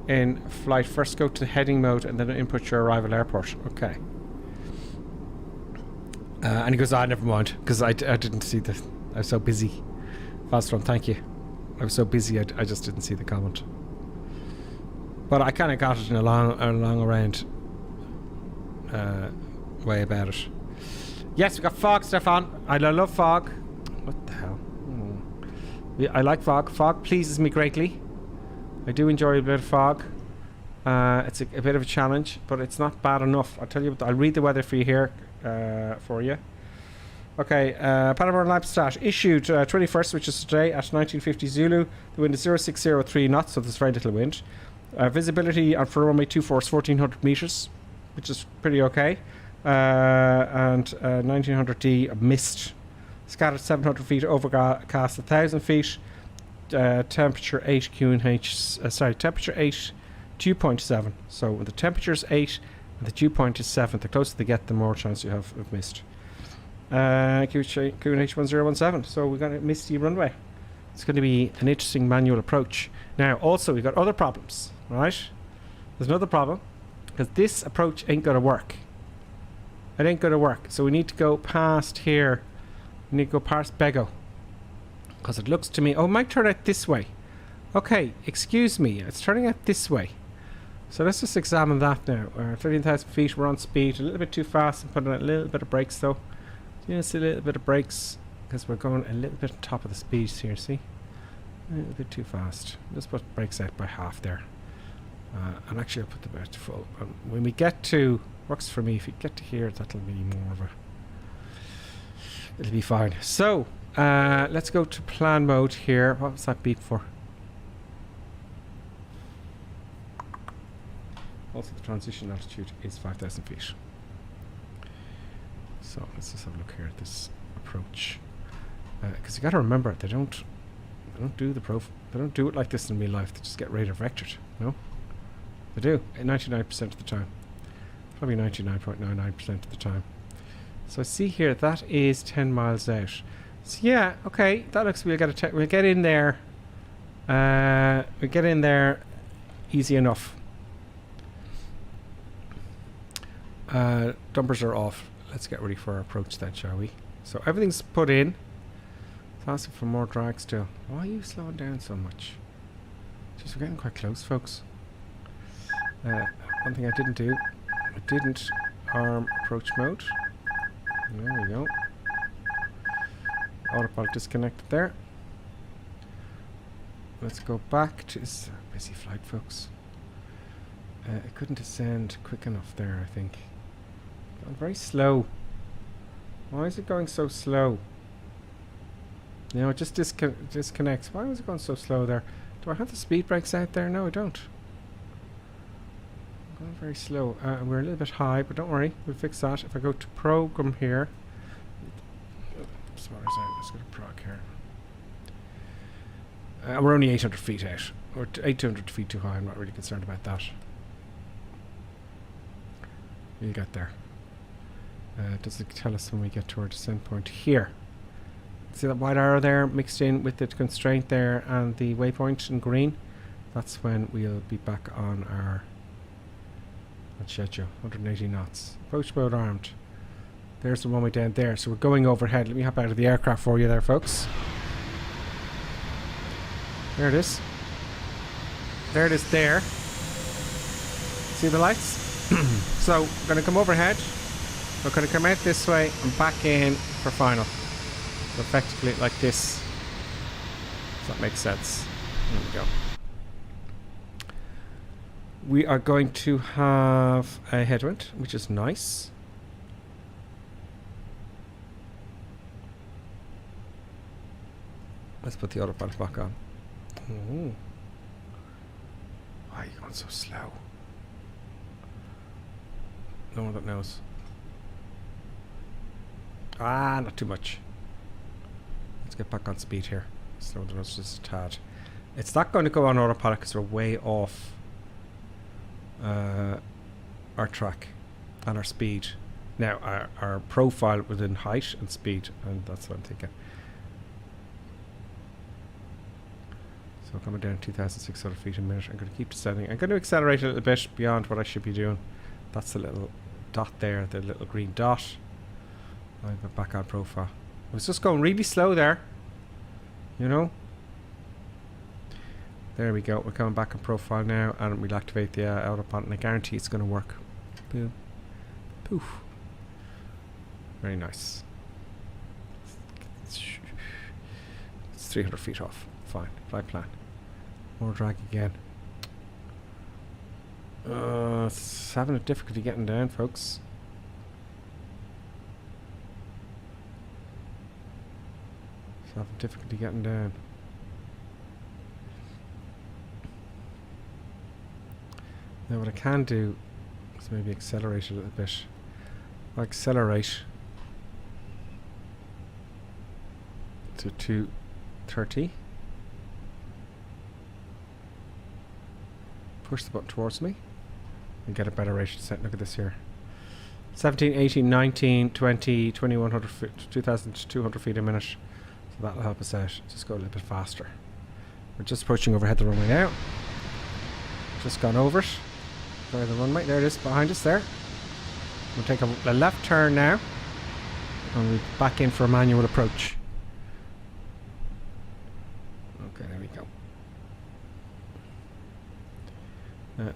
in flight, first go to the heading mode and then input your arrival airport. Okay. And he goes, never mind, because I didn't see the... I was so busy. Falstrom, thank you. I was so busy, I just didn't see the comment. But I kind of got it in a long around way about it. Yes, we got fog, Stefan. I love fog. What the hell? I like fog. Fog pleases me greatly. I do enjoy a bit of fog. It's a bit of a challenge, but it's not bad enough. I'll tell you what, I'll read the weather for you here. For you. Okay, Panama Lippstadt issued 21st, which is today, at 1950 Zulu. The wind is 0603 knots, so there's very little wind. Visibility on for runway 24 is 1400 meters, which is pretty okay. And 1900D of mist. Scattered 700 feet, overcast 1000 feet. Temperature 8 QNH. Temperature 8, dew point 7. So when the temperature is 8. The dew point is 7. The closer they get, the more chance you have of mist. QNH1017. So we've got a misty runway. It's going to be an interesting manual approach. Now, also, we've got other problems, right? There's another problem, because this approach ain't going to work. It ain't going to work. So we need to go past here. We need to go past Bego. Because it looks to me... Oh, it might turn out this way. Okay, excuse me. It's turning out this way. So let's just examine that now. 13,000 feet, we're on speed. A little bit too fast. I'm putting a little bit of brakes though. You see a little bit of brakes because we're going a little bit on top of the speeds here, see? A little bit too fast. Just put brakes out by half there. And actually I'll put the brakes to full. When we get to... Works for me. If you get to here, that'll be more of a... It'll be fine. So, let's go to plan mode here. What was that beep for? Also, the transition altitude is 5,000 feet. So let's just have a look here at this approach. Because you got to remember, they don't do they don't do it like this in real life. They just get radar vectored. No, they do 99% of the time. Probably 99.99% of the time. So I see here that is 10 miles out. So yeah, okay, that looks. We'll get in there. We get in there easy enough. Dumpers are off. Let's get ready for our approach then, shall we? So everything's put in. It's asking for more drag still. Why are you slowing down so much? Jeez, we're getting quite close, folks. One thing I didn't do, I didn't arm approach mode. There we go. Autopilot disconnected there. Let's go back to... It's a busy flight, folks. It couldn't descend quick enough there, I think. Going very slow. Why is it going so slow? You know, it just disconnects. Why was it going so slow there? Do I have the speed brakes out there? No, I don't. I'm going very slow. We're a little bit high, but don't worry. We'll fix that. If I go to program here. What is that? Let's go to prog here. We're only 800 feet out. Or 800 feet too high. I'm not really concerned about that. We'll get there. Does it tell us when we get to our descent point here? See that white arrow there mixed in with the constraint there and the waypoint in green? That's when we'll be back on our schedule. 180 knots. Approach mode armed. There's the runway down there. So we're going overhead. Let me hop out of the aircraft for you there, folks. There it is. There it is there. See the lights? So we're going to come overhead. We're going to come out this way and back in for final. So effectively like this. Does that make sense? There we go. We are going to have a headwind, which is nice. Let's put the autopilot back on. Ooh. Why are you going so slow? No one that knows. Ah, not too much. Let's get back on speed here. Slow the nose just a tad. It's not going to go on autopilot because we're way off our track and our speed. Now, our profile within height and speed, and that's what I'm thinking. So coming down 2,600 feet a minute. I'm going to keep descending. I'm going to accelerate a little bit beyond what I should be doing. That's the little dot there, the little green dot. I'm back on profile. I was just going really slow there. You know? There we go. We're coming back on profile now, and we'll activate the autopilot, and I guarantee it's going to work. Boom. Poof. Very nice. It's 300 feet off. Fine. Flight plan. More drag again. It's having a difficulty getting down, folks. It's having difficulty getting down. Now what I can do is maybe accelerate a little bit. If I accelerate to 230. Push the button towards me and get a better rate of descent. Look at this here. 17, 18, 19, 20, 2100 feet, 2,200 feet a minute. So that'll help us out. Just go a little bit faster. We're just approaching overhead the runway now. Just gone over it. There the runway. There it is behind us there. We'll take a left turn now. And we'll back in for a manual approach. Okay, there we go.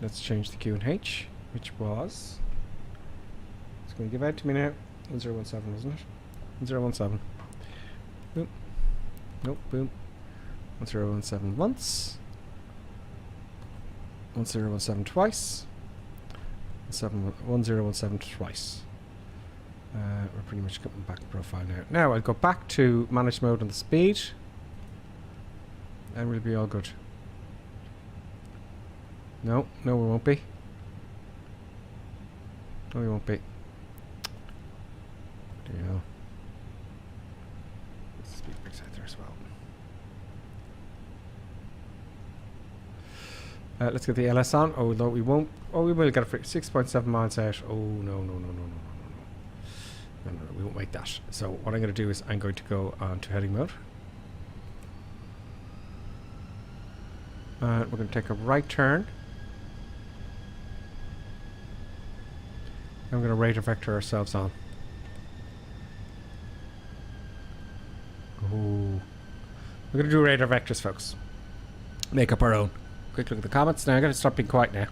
Let's change the Q and H, which was... It's going to give out to me now. 1017, isn't it? 1017. Boom. Nope, boom. 1017 once. 1017 twice. 1017 twice. We're pretty much coming back in profile now. Now I'll go back to manage mode on the speed. And we'll be all good. No, no, we won't be. No, we won't be. There you go. Speed brakes out there as well. Let's get the LS on. Although we won't. Oh, we will get it for 6.7 miles out. Oh no, no, no, no, no, no, no, no, no, we won't make that. So what I'm going to do is I'm going to go on to heading mode. We're going to take a right turn. I'm going to radar vector ourselves on. Ooh. We're going to do radar vectors, folks. Make up our own. Quick look at the comments. Now I'm going to stop being quiet now.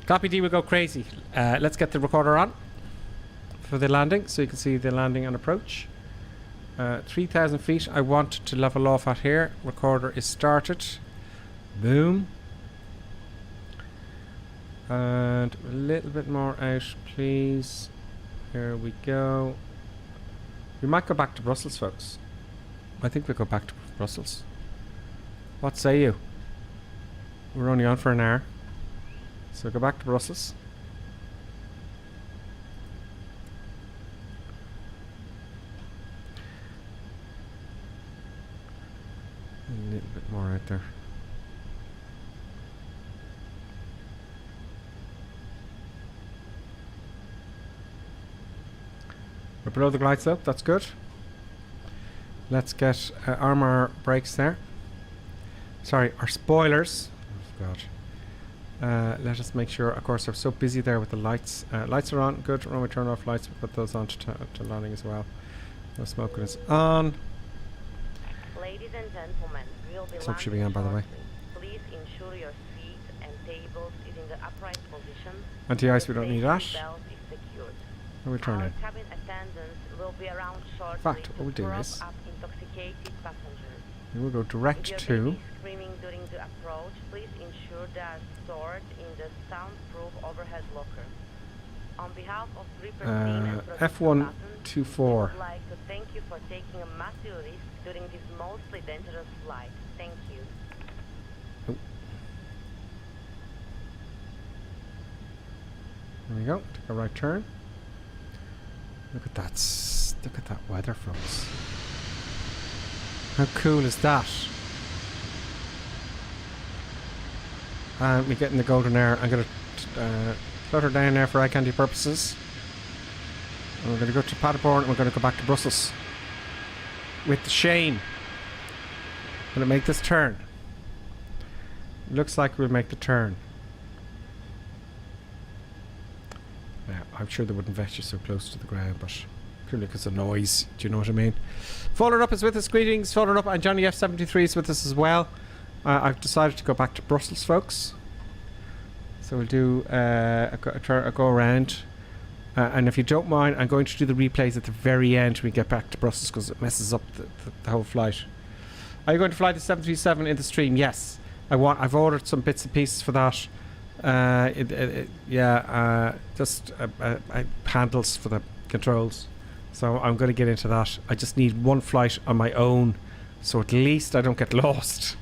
Copy D will go crazy. Let's get the recorder on. for the landing, so you can see the landing and approach. 3,000 feet. I want to level off at here. Recorder is started. Boom. And a little bit more out, please. Here we go. We might go back to Brussels, folks. I think we'll go back to Brussels. What say you? We're only on for an hour. So go back to Brussels. A little bit more out there. We're below the glide slope, that's good. Let's get armor brakes there. Sorry, our spoilers. Oh God. Let us make sure, of course, we're so busy there with the lights. Lights are on, good. When we turn off lights, we put those on to landing as well. No smoking is on. Ladies and gentlemen, we'll be Smoke should be on, by the way. Please ensure your seat and tables is in the upright position. Anti-ice, we don't need that. Belt is secured. We'll turn Our in. cabin attendants will be around shortly fact, to what we'll do prop is- up intoxicated passengers. We will go If direct your to... baby is screaming during the approach, please ensure they are stored in the soundproof overhead locker. On behalf of 3% and F124. we would like to thank you for taking a massive risk during this mostly dangerous flight. Thank you. There we go. Take a right turn. Look at that. Look at that weather, folks. How cool is that? And we get in the golden air. I'm going to flutter down there for eye candy purposes. And we're going to go to Paderborn and we're going to go back to Brussels. With the Shane. I'm going to make this turn. Looks like we'll make the turn. Yeah, I'm sure they wouldn't vet you so close to the ground, but purely because of noise. Do you know what I mean? Followed Up is with us. Greetings. Followed Up, and Johnny F73 is with us as well. I've decided to go back to Brussels, folks. So we'll do a go around. And if you don't mind, I'm going to do the replays at the very end when we get back to Brussels because it messes up the whole flight. Are you going to fly the 737 in the stream? Yes. I've ordered some bits and pieces for that. Just handles for the controls. So I'm going to get into that. I just need one flight on my own, so at least I don't get lost,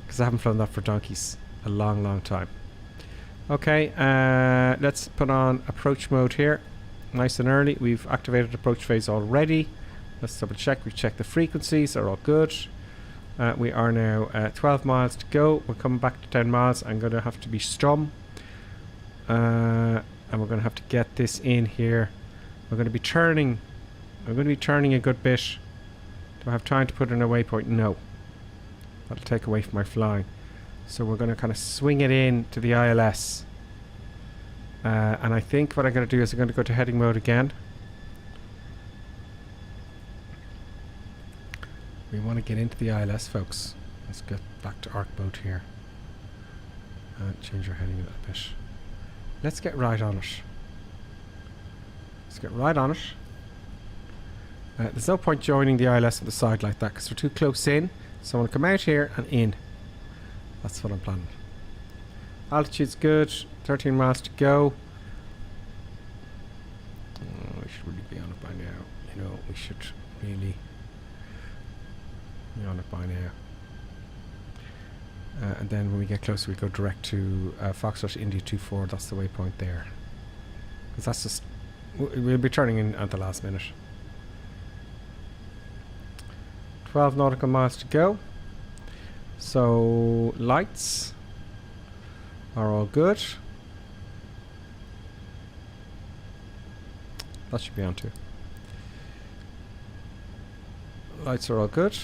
because I haven't flown that for donkeys a long time. Okay, let's put on approach mode here. Nice and early. We've activated approach phase already. Let's double check. We've checked the frequencies. They're all good. We are now 12 miles to go. We're coming back to 10 miles. I'm going to have to be strum. And we're going to have to get this in here. We're going to be turning. I'm going to be turning a good bit. Do I have time to put in a waypoint? No. That'll take away from my flying. So we're going to kind of swing it in to the ILS. And I think what I'm going to do is I'm going to go to heading mode again. We want to get into the ILS, folks. Let's get back to arc mode here. And change our heading a little bit. Let's get right on it. Let's get right on it. There's no point joining the ILS on the side like that because we're too close in. So I want to come out here and in. That's what I'm planning. Altitude's good. 13 miles to go. Oh, we should really be on it by now. You know, we should really be on it by now. And then when we get closer, we go direct to Foxtrot India 24. That's the waypoint there. Because that's just... we'll be turning in at the last minute. 12 nautical miles to go. So lights are all good. That should be on too. Lights are all good.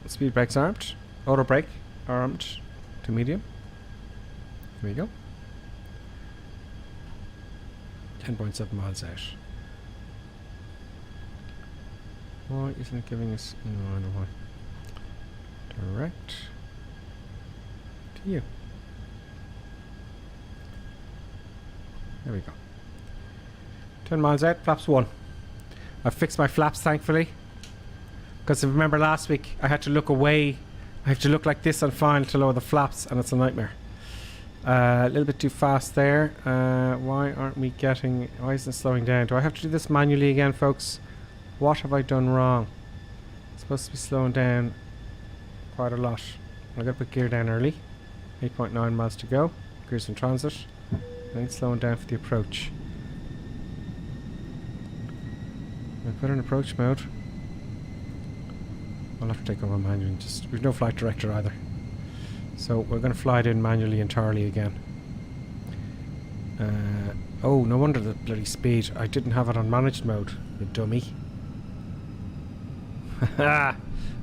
Speed brakes armed. Auto brake armed to medium. Here we go. 10.7 miles out. Why isn't it giving us... no, I know why. Direct to you. There we go. 10 miles out, flaps 1. I've fixed my flaps, thankfully. Because if you remember last week, I had to look away. I have to look like this on final to lower the flaps, and it's a nightmare. A little bit too fast there. Why aren't we getting... Why isn't it slowing down? Do I have to do this manually again, folks? What have I done wrong? It's supposed to be slowing down quite a lot. I've got to put gear down early. 8.9 miles to go. Gears in transit. I think slowing down for the approach. I put in approach mode. I'll have to take over manually. We've no flight director either. So we're going to fly it in manually entirely again. Oh, no wonder the bloody speed. I didn't have it on managed mode, you dummy.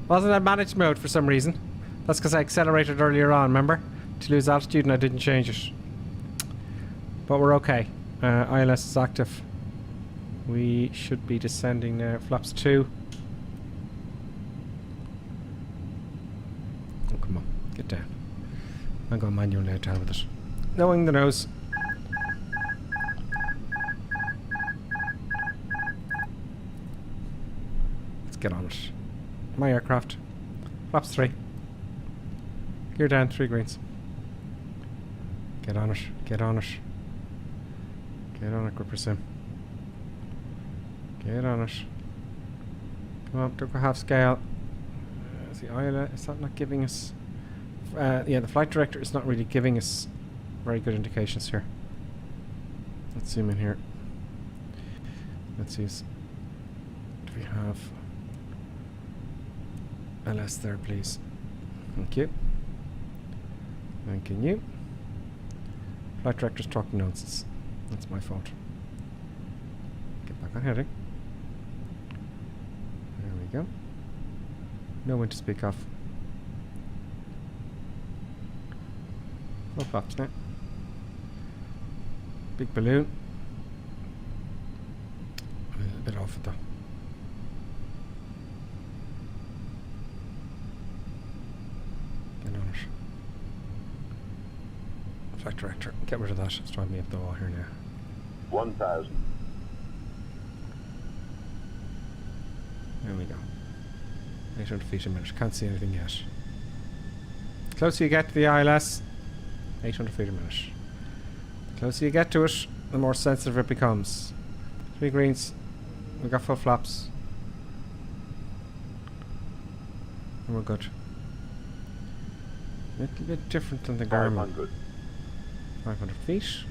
Wasn't it managed mode for some reason? That's because I accelerated earlier on, remember? To lose altitude and I didn't change it. But we're okay. ILS is active. We should be descending now. Flaps 2. Oh, come on. Get down. I'm going manual now, down with it. Knowing the nose. Let's get on it. My aircraft. Flaps 3. Gear down, 3 greens. Get on it. Get on it. Get on it, gripper sim. Get on it. Come on, don't go half scale. Is the ILS, is that not giving us... yeah, the flight director is not really giving us very good indications here. Let's zoom in here. Let's see. Do we have... LS there, please. Thank you. Thank you. Flight director's talking nonsense. That's my fault. Get back on heading. There we go. No one to speak of. Full flaps now. Big balloon. A little bit off it though. Get on it. Flight director, get rid of that. It's driving me up the wall here now. 1,000. There we go. 800 feet a minute. Can't see anything yet. The closer you get to the ILS, 800 feet a minute. The closer you get to it, the more sensitive it becomes. 3 greens. We got full flaps. And we're good. A little bit different than the Garmin. 500. 500 feet.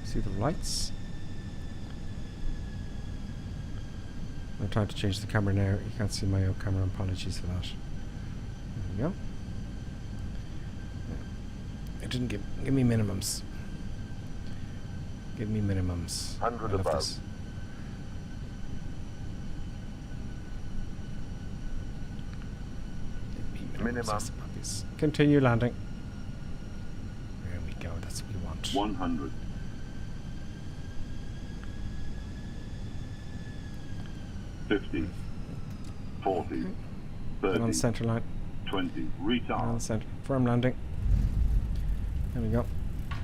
See the lights. I'm trying to change the camera now. You can't see my own camera. Apologies for that. There we go. It didn't give me minimums. Give me minimums. 100 I love above. this. Give me minimums. Minimum. That's the puppies. Continue landing. There we go. That's what we want. 100. 50. 40. Get 30. on the center line. 20. On Retard. the center. Firm landing. There we go.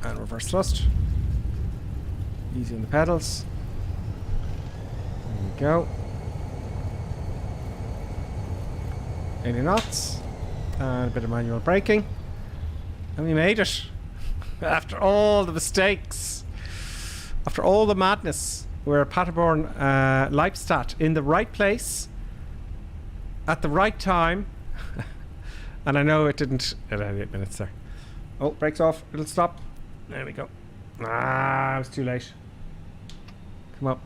And reverse thrust. Easy on the pedals. There we go. 80 knots. And a bit of manual braking. And we made it. After all the mistakes. After all the madness. We're at Paderborn, Lippstadt, in the right place. At the right time. And I know it didn't... It had 8 minutes there. Oh, brakes off. It'll stop. There we go. Ah, it was too late. Come up.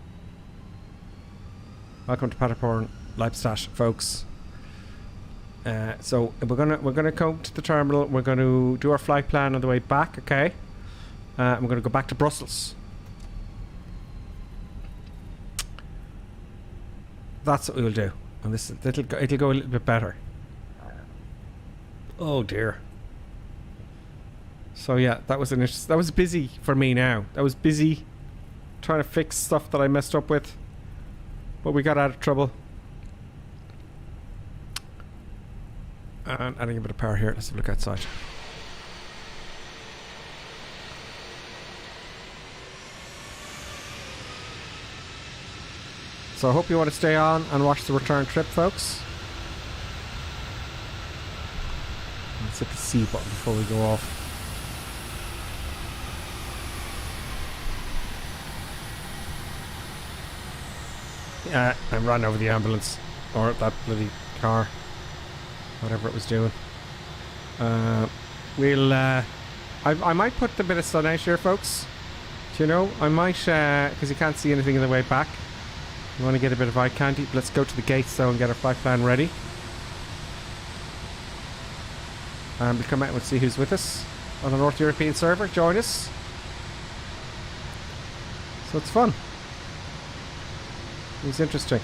Welcome to Paderborn, Lippstadt, folks. So we're gonna come to the terminal. We're going to do our flight plan on the way back. Okay. And we're going to go back to Brussels. That's what we'll do. And this it'll go a little bit better. Oh dear. So yeah, that was busy for me now. That was busy trying to fix stuff that I messed up with. But we got out of trouble. And adding a bit of power here. Let's have a look outside. So I hope you want to stay on and watch the return trip, folks. Let's hit the C button before we go off. Yeah, I ran over the ambulance. Or that bloody car. Whatever it was doing. I might put the bit of sun out here, folks. Do you know? I might, because you can't see anything on the way back. You want to get a bit of eye candy? Let's go to the gates though and get our flight plan ready. And we'll come out and see who's with us on the North European server. Join us. So it's fun. It's interesting.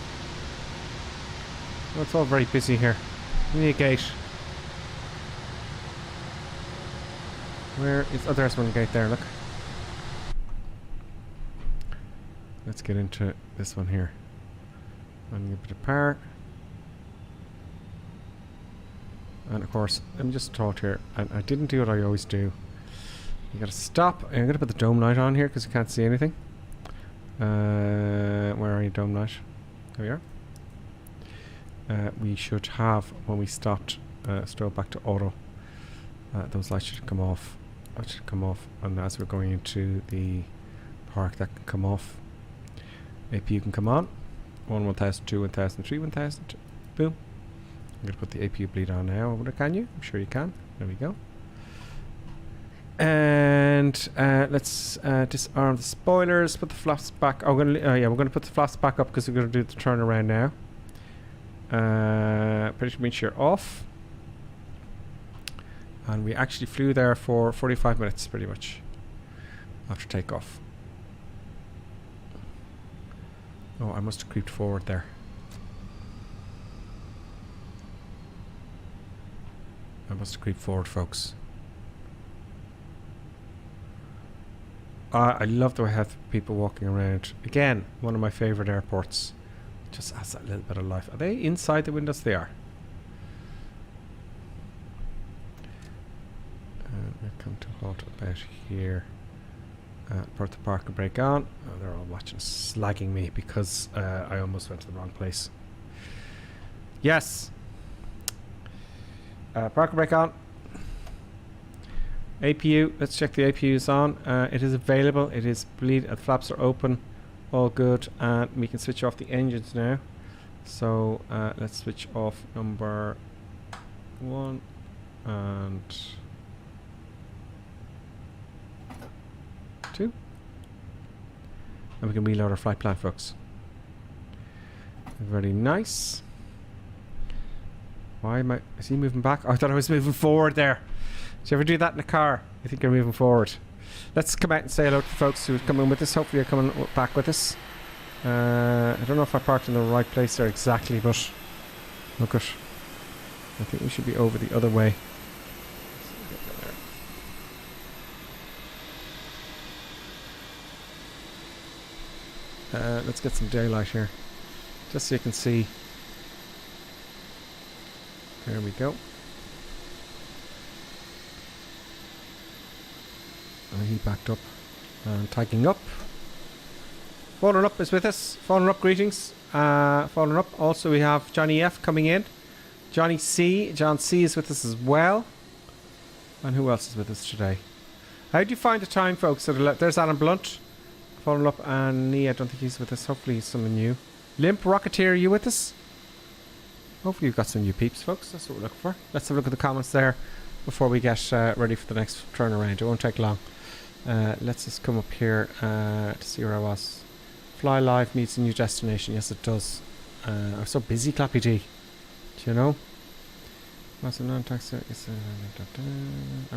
Well, it's all very busy here. We need a gate. Where is... Oh, there's one gate there, look. Let's get into this one here. And a bit of power. And of course, let me just talk here. And I didn't do what I always do. You gotta stop. I'm gonna put the dome light on here because you can't see anything. Where are you, dome light? There we are. We should have, when we stopped, strobe back to auto. Those lights should come off. That should come off. And as we're going into the park, that can come off. APU can come on. 1000, 2, 1000, 3, 1000. Boom. I'm going to put the APU bleed on now. Can you? I'm sure you can. There we go. And let's disarm the spoilers. Put the flaps back. Oh, we're going to put the flaps back up because we're going to do the turnaround now. Pretty much you're off. And we actually flew there for 45 minutes, pretty much, after takeoff. Oh, I must have creeped forward there. I must have creeped forward, folks. I love the way I have people walking around. Again, one of my favourite airports. Just has that little bit of life. Are they inside the windows? They are. We'll come to a halt about here. Put the parker brake on. Oh, they're all watching, slagging me because I almost went to the wrong place. Yes. Parker brake on. APU. Let's check the APU is on. It is available. It is bleed. The flaps are open. All good. And we can switch off the engines now. So let's switch off number 1 and 2. And we can reload our flight plan, folks. Very nice. Why am I... Is he moving back? Oh, I thought I was moving forward there. Did you ever do that in a car? I think you're moving forward. Let's come out and say hello to folks who are coming with us. Hopefully you're coming back with us. I don't know if I parked in the right place there exactly, but look at... I think we should be over the other way. Let's get some daylight here, just so you can see. There we go. And he backed up and tagging up. Fallen Up is with us. Fallen Up, greetings. Fallen Up. Also, we have Johnny F coming in. Johnny C. John C is with us as well. And who else is with us today? How do you find the time, folks? So there's Alan Blunt. Fallen Up, and Nia, I don't think he's with us. Hopefully he's someone new. Limp Rocketeer, are you with us? Hopefully you've got some new peeps, folks. That's what we're looking for. Let's have a look at the comments there before we get ready for the next turnaround. It won't take long. Let's just come up here to see where I was. Fly Live meets a new destination. Yes, it does. I'm so busy, Clappy D. Do you know? I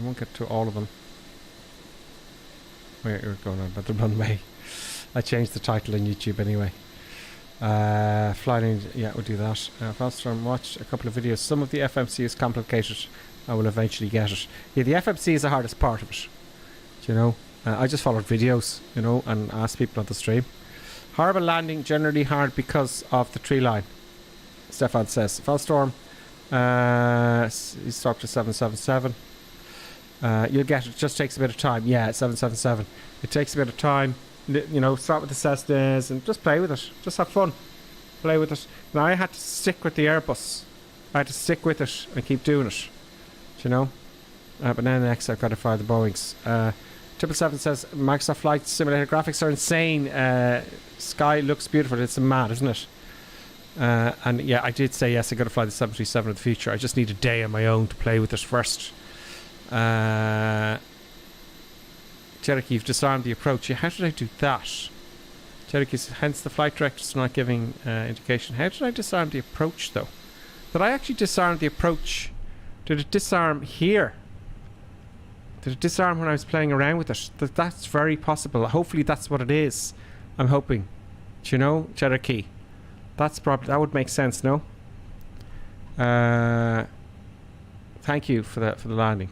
won't get to all of them. Where you're going on about the runway. I changed the title on YouTube anyway. Flying, yeah, we'll do that. Felstorm, watch a couple of videos. Some of the FMC is complicated. I will eventually get it. Yeah, the FMC is the hardest part of it. Do you know? I just followed videos, you know, and asked people on the stream. Horrible landing, generally hard because of the tree line. Stefan says. Felstorm, he's stopped to 777. You'll get it. It just takes a bit of time. Yeah, 777. It takes a bit of time. You know, start with the Cessnas and just play with it. Just have fun. play with it. Now I had to stick with the Airbus. I had to stick with it and keep doing it. Do you know? But now next I've got to fire the Boeings. 777 says Microsoft Flight Simulator graphics are insane. Sky looks beautiful. It's mad, isn't it? And yeah, I did say yes, I got to fly the 737 of the future. I just need a day on my own to play with it first. Cherokee, you've disarmed the approach. Yeah, how did I do that? Cherokee says, hence the flight director's not giving indication. How did I disarm the approach though? Did I actually disarm the approach? Did it disarm here? Did it disarm when I was playing around with it? That's very possible. Hopefully that's what it is. I'm hoping. Do you know, Cherokee? That's probably, that would make sense, no? Thank you for the landing.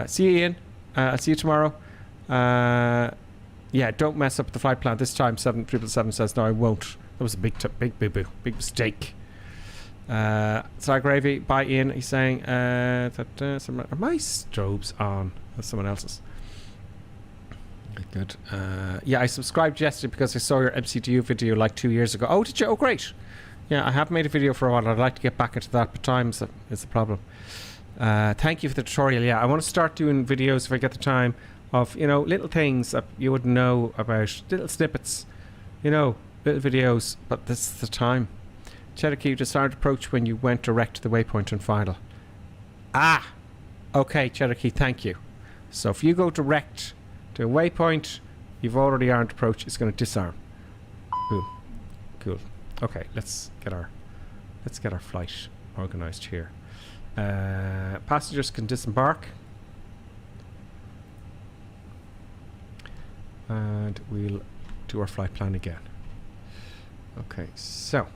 See you, Ian. I'll see you tomorrow. Yeah, don't mess up the flight plan this time. 777 says no, I won't. That was a big boo-boo, big mistake. Sorry, Gravy. Bye, Ian. He's saying that are my strobes on? That's someone else's. Good. Yeah, I subscribed yesterday because I saw your MCDU video like 2 years ago. Oh, did you? Oh, great. Yeah, I haven't made a video for a while. I'd like to get back into that, but time is the problem. Thank you for the tutorial. Yeah, I want to start doing videos if I get the time of, you know, little things that you wouldn't know about, little snippets, you know, little videos, but this is the time. Cherokee, you disarmed approach when you went direct to the waypoint and final. Ah! Okay, Cherokee, thank you. So if you go direct to a waypoint, you've already armed approach, it's going to disarm. Boom. Cool. Okay, let's get our flight organized here. Passengers can disembark. And we'll do our flight plan again. Okay, so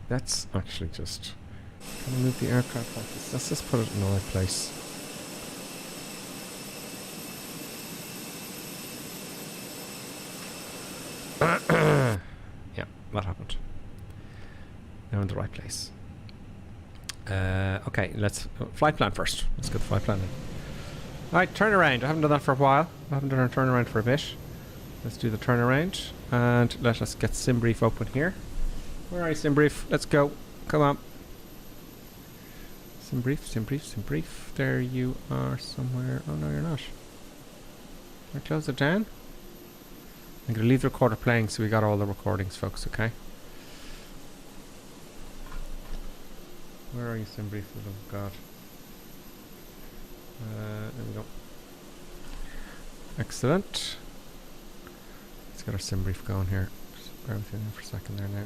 let's actually just move the aircraft like this. Let's just put it in the right place. Yeah, that happened. Now in the right place. Okay, let's flight plan first. Let's get the flight plan in. Alright, turn around. I haven't done that for a while. I haven't done a turn around for a bit. Let's do the turn around and let us get SimBrief open here. Where are you, SimBrief? Let's go. Come on. SimBrief. There you are somewhere. Oh no, you're not. Can I close it down? I'm going to leave the recorder playing so we got all the recordings, folks, okay? Where are you, SimBrief? Oh God. There we go. Excellent. Let's get our SimBrief going here. Just bear with me for a second there now.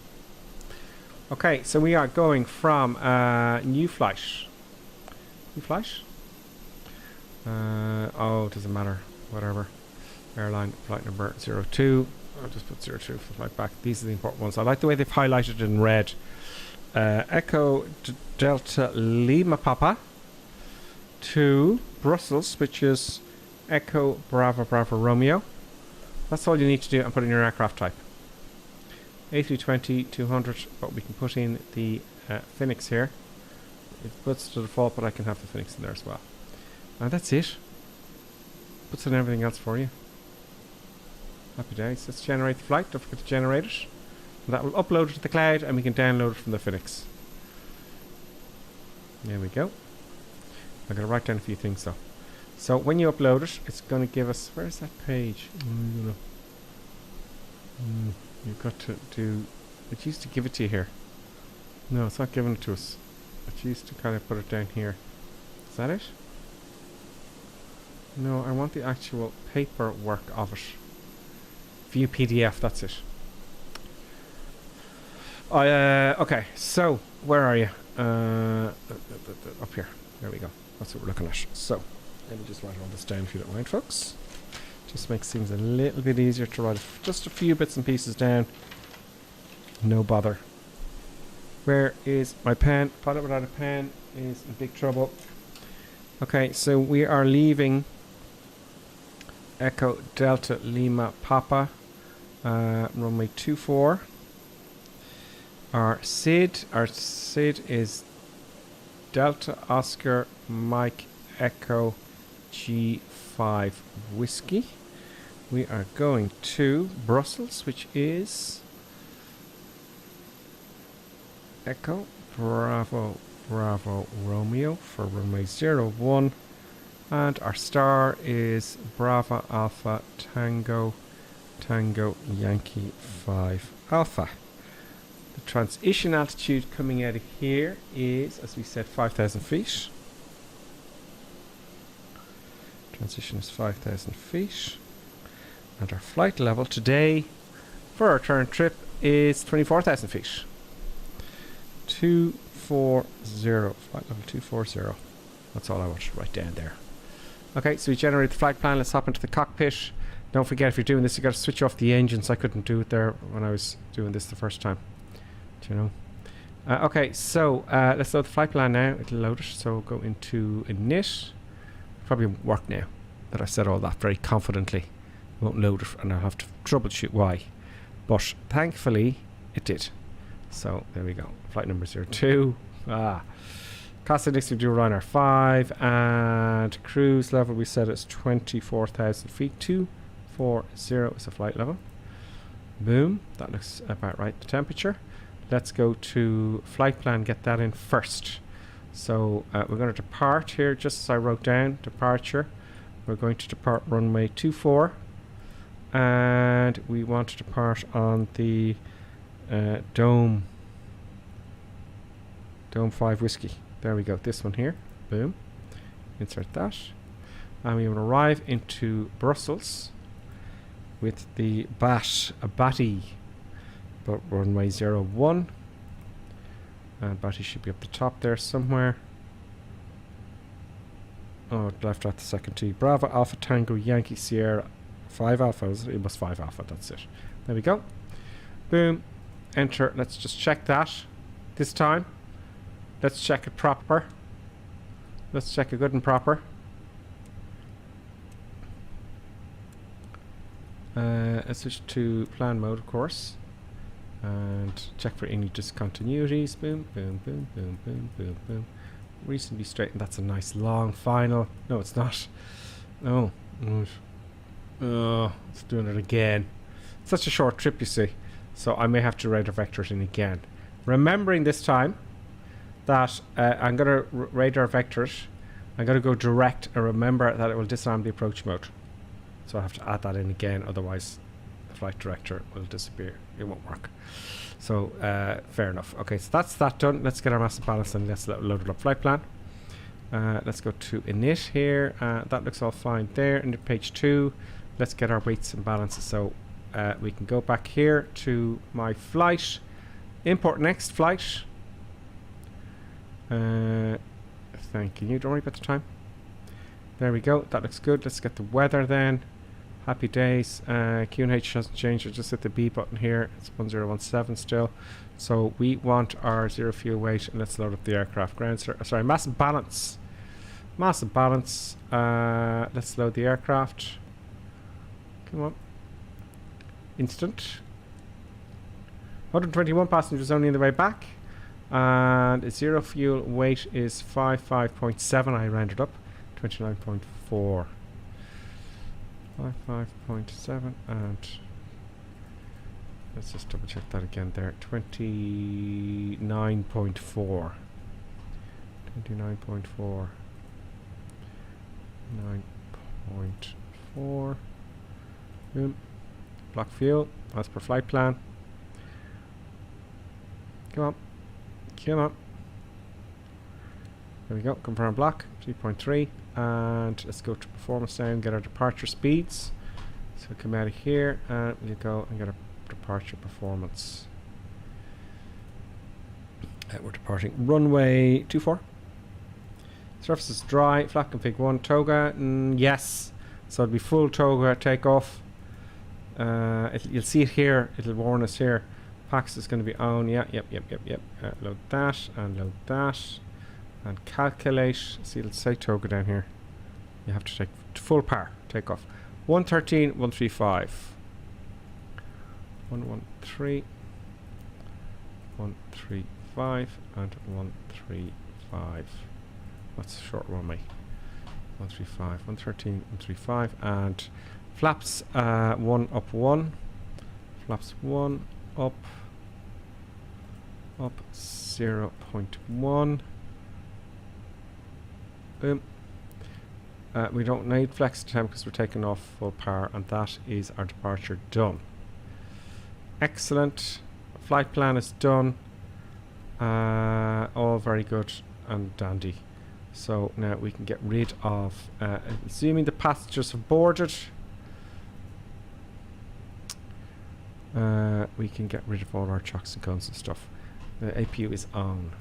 Okay, so we are going from new flight. New flight? Oh, it doesn't matter. Whatever. Airline flight number 02. I'll just put 02 for the flight back. These are the important ones. I like the way they've highlighted it in red. Echo Delta Lima Papa to Brussels, which is Echo Bravo Bravo Romeo. That's all you need to do and put in your aircraft type. A320 200, but we can put in the Fenix here. It puts to default, but I can have the Fenix in there as well. And that's it. Puts in everything else for you. Happy days. Let's generate the flight. Don't forget to generate it. And that will upload it to the cloud and we can download it from the Fenix. There we go. I'm going to write down a few things though. So when you upload it, it's going to give us... Where's that page? You've got to do... It used to give it to you here. No, it's not giving it to us. It used to kind of put it down here. Is that it? No, I want the actual paperwork of it. View PDF, that's it. Okay, so where are you? Up here. There we go. That's what we're looking at. So, let me just write all this down if you don't mind, folks. Just makes things a little bit easier to write just a few bits and pieces down. No bother. Where is my pen? Pilot without a pen is in big trouble. Okay, so we are leaving Echo Delta Lima Papa, runway 24. Our SID is Delta Oscar Mike Echo G5 Whiskey. We are going to Brussels, which is Echo, Bravo, Bravo, Romeo for runway 01. And our star is Bravo Alpha Tango Tango Yankee 5 Alpha. The transition altitude coming out of here is, as we said, 5,000 feet. Transition is 5,000 feet. And our flight level today for our return trip is 24,000 feet. 240. Flight level 240. That's all I want to write down there. Okay, so we generate the flight plan. Let's hop into the cockpit. Don't forget, if you're doing this, you got to switch off the engines. I couldn't do it there when I was doing this the first time. Do you know? Okay, so let's load the flight plan now. It'll load it. So go into init. Probably won't work now that I said all that very confidently. It won't load it, and I'll have to troubleshoot why. But thankfully, it did. So there we go. Flight number 02. Cost index we do Ryanair 5, and cruise level we set as 24,000 feet. 240 is the flight level. Boom, that looks about right. The temperature. Let's go to flight plan, get that in first. So we're going to depart here, just as I wrote down, departure. We're going to depart runway 24, and we want to depart on the Dome 5 Whiskey. There we go, this one here. Boom. Insert that. And we will arrive into Brussels with the Batty, but runway 01. And Batty should be up the top there somewhere. Oh, it left out the second T. Bravo Alpha Tango Yankee Sierra 5 Alpha. It was 5 Alpha, that's it. There we go. Boom. Enter. Let's just check that this time. Let's check it proper. Let's check it good and proper. Let's switch to plan mode, of course. And check for any discontinuities. Boom, boom, boom, boom, boom, boom, boom. Recently straightened. That's a nice long final. No, it's not. No. Oh, it's doing it again. Such a short trip, you see. So I may have to radar vector it in again. Remembering this time that I'm going to radar vector it. I'm going to go direct and remember that it will disarm the approach mode. So I have to add that in again, otherwise the flight director will disappear. It won't work. So fair enough. Okay, so that's that done. Let's get our massive balance and let's load it up flight plan. Let's go to init here. That looks all fine there. Into page 2. Let's get our weights and balances. So we can go back here to my flight. Import next flight. Thank you. Don't worry about the time. There we go. That looks good. Let's get the weather then. Happy days. Q&H hasn't changed. I just hit the B button here. It's 1017 still. So we want our zero fuel weight, and let's load up the aircraft. Sorry, massive balance. Massive balance. Let's load the aircraft. Come on. Instant. 121 passengers only on the way back. And zero fuel weight is 55.7. I rounded up. 29.4. 55.7, and let's just double check that again there. 29.4. 29.4. 9.4. Boom. Block fuel as per flight plan. Come on. Come on. There we go. Confirm block. 3.3. And let's go to performance now and get our departure speeds. So come out of here and we'll go and get our departure performance. We're departing runway 24. Surface is dry. Flat config 1. Toga. Yes. So it'll be full toga takeoff. You'll see it here. It'll warn us here. Pax is going to be on. Yeah. Yep. Load that and load that. And calculate. See, it'll say toga down here. You have to take full power. Take off. 113, 135. 113, 135, and 135. That's a short runway. 135, 113, 135, and flaps 1 up 1. Flaps 1 up. Up 0.1. Boom. We don't need flex attempt because we're taking off full power, and that is our departure done. Excellent. Flight plan is done. All very good and dandy. So now we can get rid of, assuming the passengers have boarded, we can get rid of all our chocks and cones and stuff. The APU is on.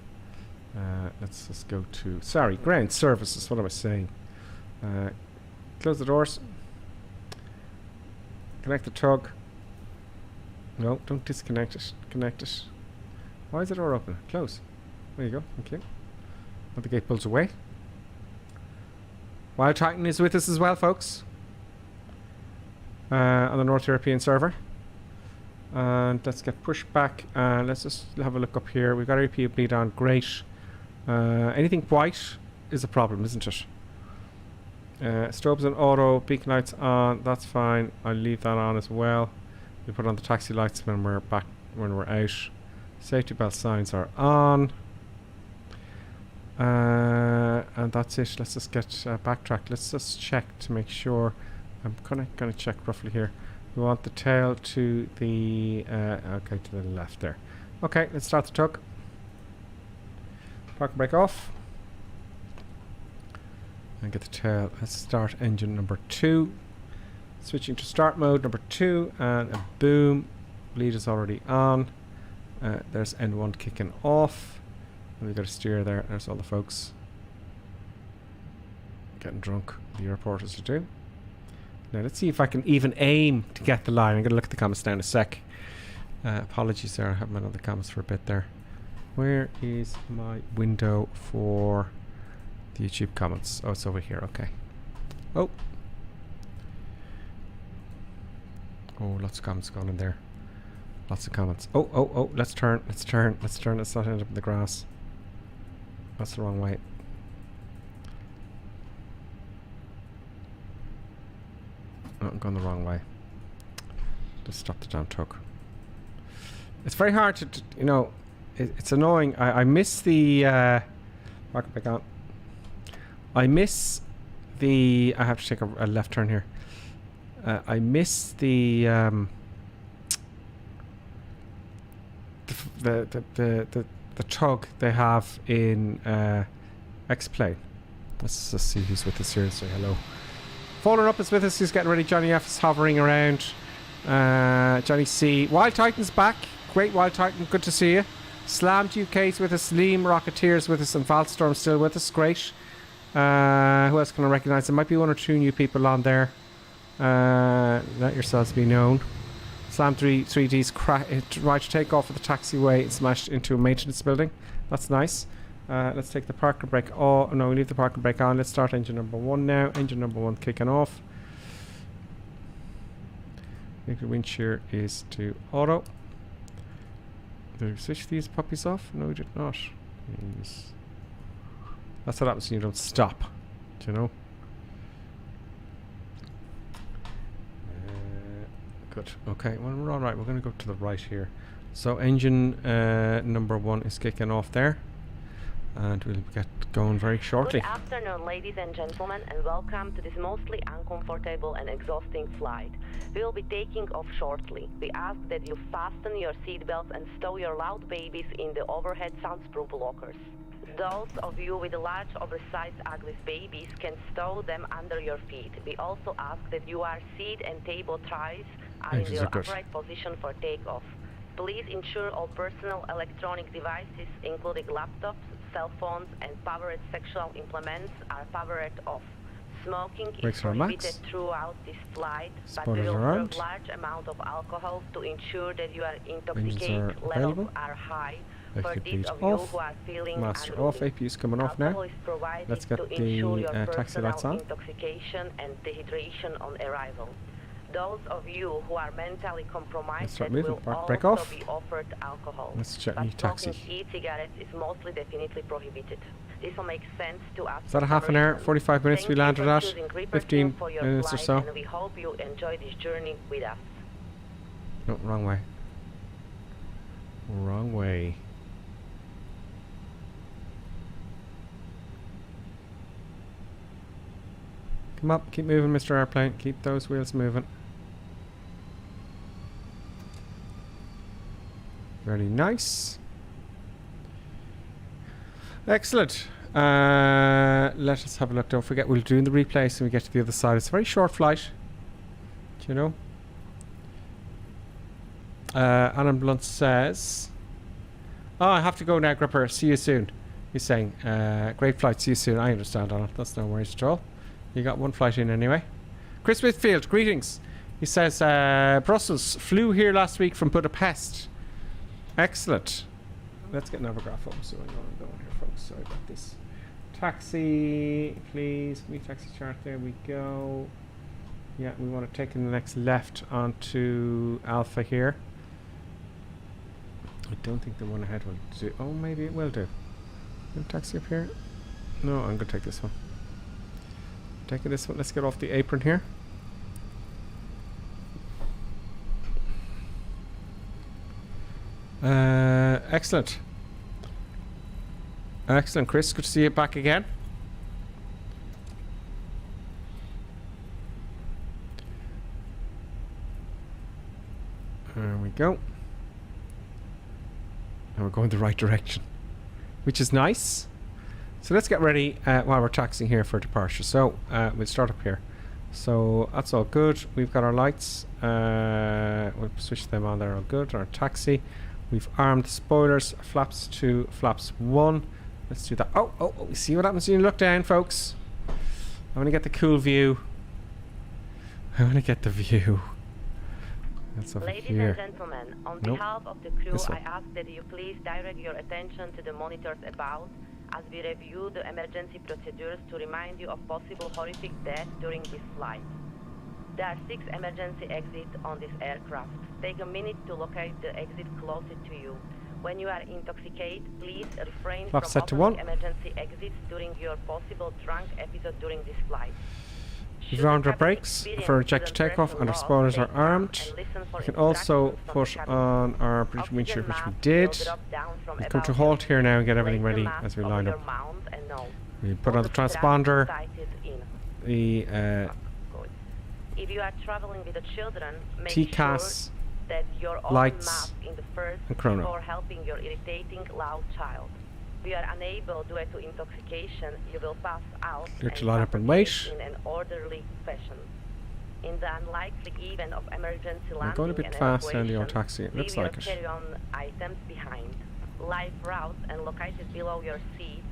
Let's just go to, sorry, ground services. What am I saying? Close the doors. Connect the tug. No, don't disconnect it. Connect it. Why is the door open? Close. There you go. Thank you. And the gate pulls away. Wild Titan is with us as well, folks. On the North European server. And let's get pushed back. And let's just have a look up here. We've got our APU bleed on. Great. Anything white is a problem, isn't it? Strobes and auto, beacon lights on, that's fine. I'll leave that on as well. We put on the taxi lights when we're back, when we're out. Safety belt signs are on. And that's it. Let's just get backtrack. Let's just check to make sure. I'm gonna check roughly here. We want the tail to the okay, to the left there. Okay, let's start the tug. Park and brake off. And get the tail. Let's start engine number 2. Switching to start mode number 2, and boom, bleed is already on. There's N1 kicking off. And we've got a steer there. There's all the folks getting drunk. The reporters to do. Now let's see if I can even aim to get the line. I'm going to look at the comments down in a sec. Apologies there, I haven't been on the comments for a bit there. Where is my window for the YouTube comments? Oh, it's over here. Okay. Oh, lots of comments going in there. Lots of comments. Oh, let's turn. Let's not end up in the grass. That's the wrong way. Oh, I'm going the wrong way. Let's stop the damn tug. It's very hard to you know, it's annoying. I miss the back on. I miss the, I have to take a left turn here. I miss the tug they have in X-Plane. Let's just see who's with us here and say hello. Fallen Up is with us. He's getting ready. Johnny F is hovering around. Johnny C. Wild Titan's back. Great Wild Titan. Good to see you. Slammed UK's with us. Liam Rocketeer's with us. And Valstorm's still with us. Great. Who else can I recognise? There might be 1 or 2 new people on there. Let yourselves be known. Slam 3D's right to take off of the taxiway and smashed into a maintenance building. That's nice. Let's take the park and brake. Oh no, we leave the park and brake on. Let's start engine number 1 now. Engine number 1 kicking off. I think the wind shear is to auto. Did we switch these puppies off? No, we did not. Yes. That's what happens when you don't stop. Do you know? Good. Okay, well, we're all right. We're going to go to the right here. So engine number 1 is kicking off there. And we'll get going very shortly. Good afternoon, ladies and gentlemen, and welcome to this mostly uncomfortable and exhausting flight. We will be taking off shortly. We ask that you fasten your seatbelts and stow your loud babies in the overhead soundproof lockers. Those of you with large, oversized, ugly babies can stow them under your feet. We also ask that your seat and table ties are in your upright position for takeoff. Please ensure all personal electronic devices, including laptops, cell phones, and powered sexual implements are powered off. Smoking is prohibited throughout this flight, but we will serve large amount of alcohol to ensure that your intoxication levels are high. For these of you who are feeling master off, APU's coming off now. Let's get the taxi lights on. Intoxication and dehydration on arrival. Those of you who are mentally compromised will also be offered alcohol. Let's check but taxi. Smoking e-cigarettes is mostly definitely prohibited. This will make sense to us. Is that a half an hour? 45 minutes we landed at? 15 minutes or so. And we hope you enjoy this journey with us. No, wrong way. Wrong way. Come up, keep moving, Mr. Airplane. Keep those wheels moving. Very nice. Excellent. Let us have a look. Don't forget, we'll do the replay so we get to the other side. It's a very short flight. Do you know? Alan Blunt says, "Oh, I have to go now, Gripper. See you soon." He's saying, "Great flight. See you soon." I understand, Alan. That's no worries at all. You got one flight in anyway. Chris Whitfield, greetings. He says, Brussels flew here last week from Budapest. Excellent. Let's get an overgraph up so I know I'm going here, folks. Sorry about this. Taxi, please. Give me taxi chart. There we go. Yeah, we want to take in the next left onto Alpha here. I don't think the one ahead will do. Oh, maybe it will do. Taxi up here? No, I'm going to take this one. Taking this one. Let's get off the apron here. Excellent. Excellent, Chris. Good to see you back again. There we go. And we're going the right direction, which is nice. So let's get ready while we're taxiing here for departure. So we'll start up here. So that's all good. We've got our lights. We'll switch them on there. All good. Our taxi. We've armed the spoilers. Flaps 2, flaps 1. Let's do that. Oh, we see what happens when you look down, folks. I want to get the cool view. I want to get the view. That's over Ladies here. and gentlemen, on behalf of the crew, I ask that you please direct your attention to the monitors above as we review the emergency procedures to remind you of possible horrific death during this flight. There are 6 emergency exits on this aircraft. Take a minute to locate the exit closest to you. When you are intoxicated, please refrain from set to opening 1. emergency exits during your possible drunk episode during this flight. We've armed our brakes for ejector takeoff and our spoilers are armed. We can also put on our British windshield, which we did. We've come to a halt here now and get everything ready as we line up. We put on the transponder, the if you are traveling with the children, make TCAS, sure that you're all lights, masked in the first and chrono. before helping your irritating loud child. If you are unable due to intoxication, you will pass out Clear to line up and wait. in an orderly fashion. In the unlikely event of emergency landing, I'm going a bit and fast down the old evacuation, taxi. It leave looks your like it. carry-on items behind. Live routes and located below your seat